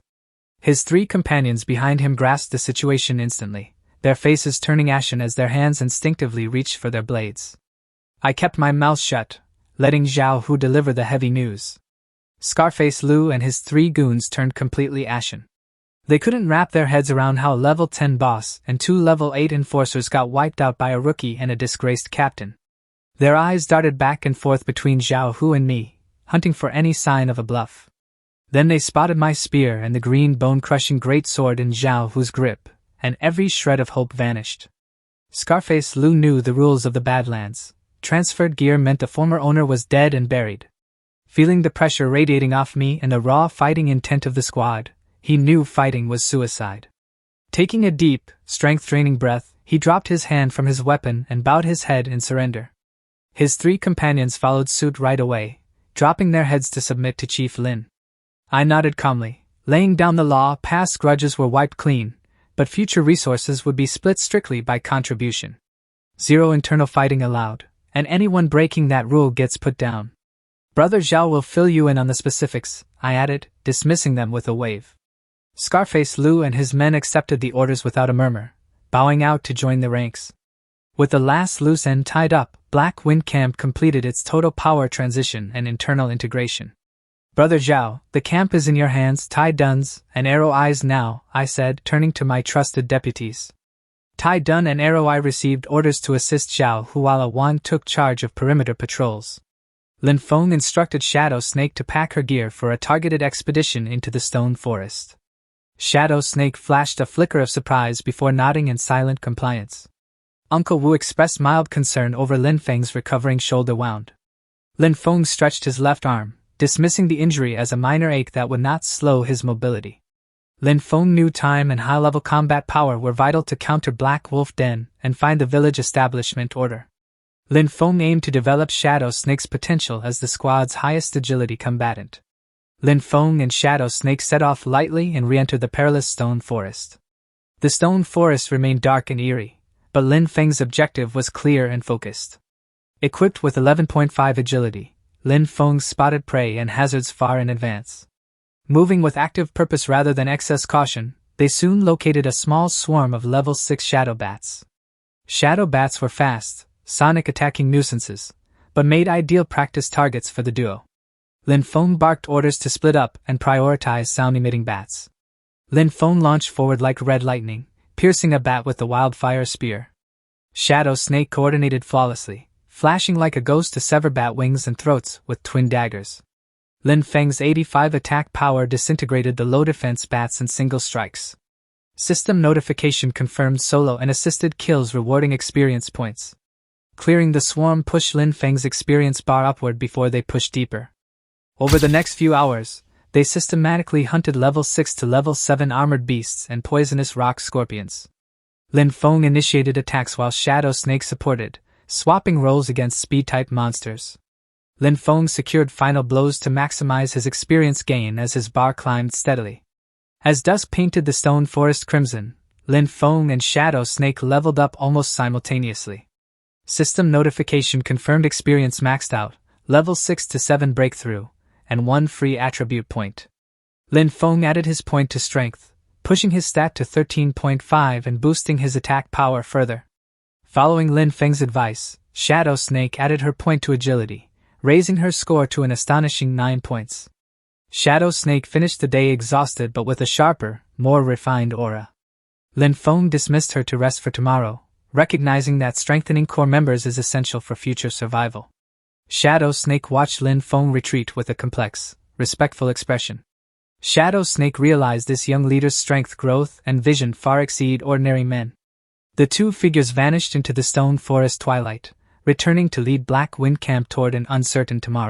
His 3 companions behind him grasped the situation instantly, their faces turning ashen as their hands instinctively reached for their blades. I kept my mouth shut, letting Zhao Hu deliver the heavy news. Scarface Lu and his 3 goons turned completely ashen. They couldn't wrap their heads around how a level 10 boss and 2 level 8 enforcers got wiped out by a rookie and a disgraced captain. Their eyes darted back and forth between Zhao Hu and me, hunting for any sign of a bluff. Then they spotted my spear and the green bone-crushing greatsword in Zhao Hu's grip, and every shred of hope vanished. Scarface Lu knew the rules of the Badlands. Transferred gear meant the former owner was dead and buried. Feeling the pressure radiating off me and the raw fighting intent of the squad, he knew fighting was suicide. Taking a deep, strength-draining breath, he dropped his hand from his weapon and bowed his head in surrender. His 3 companions followed suit right away, dropping their heads to submit to Chief Lin. I nodded calmly. Laying down the law, past grudges were wiped clean, but future resources would be split strictly by contribution. 0 internal fighting allowed, and anyone breaking that rule gets put down. Brother Zhao will fill you in on the specifics, I added, dismissing them with a wave. Scarface Lu and his men accepted the orders without a murmur, bowing out to join the ranks. With the last loose end tied up, Black Wind Camp completed its total power transition and internal integration. Brother Zhao, the camp is in your hands, Tai Dun's and Arrow Eye's now, I said, turning to my trusted deputies. Tai Dun and Arrow Eye received orders to assist Zhao Hu while Wan took charge of perimeter patrols. Lin Feng instructed Shadow Snake to pack her gear for a targeted expedition into the stone forest. Shadow Snake flashed a flicker of surprise before nodding in silent compliance. Uncle Wu expressed mild concern over Lin Feng's recovering shoulder wound. Lin Feng stretched his left arm, dismissing the injury as a minor ache that would not slow his mobility. Lin Feng knew time and high-level combat power were vital to counter Black Wolf Den and find the village establishment order. Lin Feng aimed to develop Shadow Snake's potential as the squad's highest agility combatant. Lin Feng and Shadow Snake set off lightly and re-entered the perilous stone forest. The stone forest remained dark and eerie, but Lin Feng's objective was clear and focused. Equipped with 11.5 agility, Lin Feng spotted prey and hazards far in advance. Moving with active purpose rather than excess caution, they soon located a small swarm of level 6 shadow bats. Shadow bats were fast, sonic attacking nuisances, but made ideal practice targets for the duo. Lin Feng barked orders to split up and prioritize sound-emitting bats. Lin Feng launched forward like red lightning, piercing a bat with the wildfire spear. Shadow Snake coordinated flawlessly, flashing like a ghost to sever bat wings and throats with twin daggers. Lin Feng's 85 attack power disintegrated the low defense bats in single strikes. System notification confirmed solo and assisted kills rewarding experience points. Clearing the swarm pushed Lin Feng's experience bar upward before they pushed deeper. Over the next few hours, they systematically hunted level 6 to level 7 armored beasts and poisonous rock scorpions. Lin Feng initiated attacks while Shadow Snake supported, swapping roles against speed-type monsters. Lin Feng secured final blows to maximize his experience gain as his bar climbed steadily. As dusk painted the stone forest crimson, Lin Feng and Shadow Snake leveled up almost simultaneously. System notification confirmed experience maxed out, level 6 to 7 breakthrough, and 1 free attribute point. Lin Feng added his point to strength, pushing his stat to 13.5 and boosting his attack power further. Following Lin Feng's advice, Shadow Snake added her point to agility, raising her score to an astonishing 9 points. Shadow Snake finished the day exhausted but with a sharper, more refined aura. Lin Feng dismissed her to rest for tomorrow, recognizing that strengthening core members is essential for future survival. Shadow Snake watched Lin Feng retreat with a complex, respectful expression. Shadow Snake realized this young leader's strength, growth, and vision far exceed ordinary men. The two figures vanished into the stone forest twilight, returning to lead Black Wind Camp toward an uncertain tomorrow.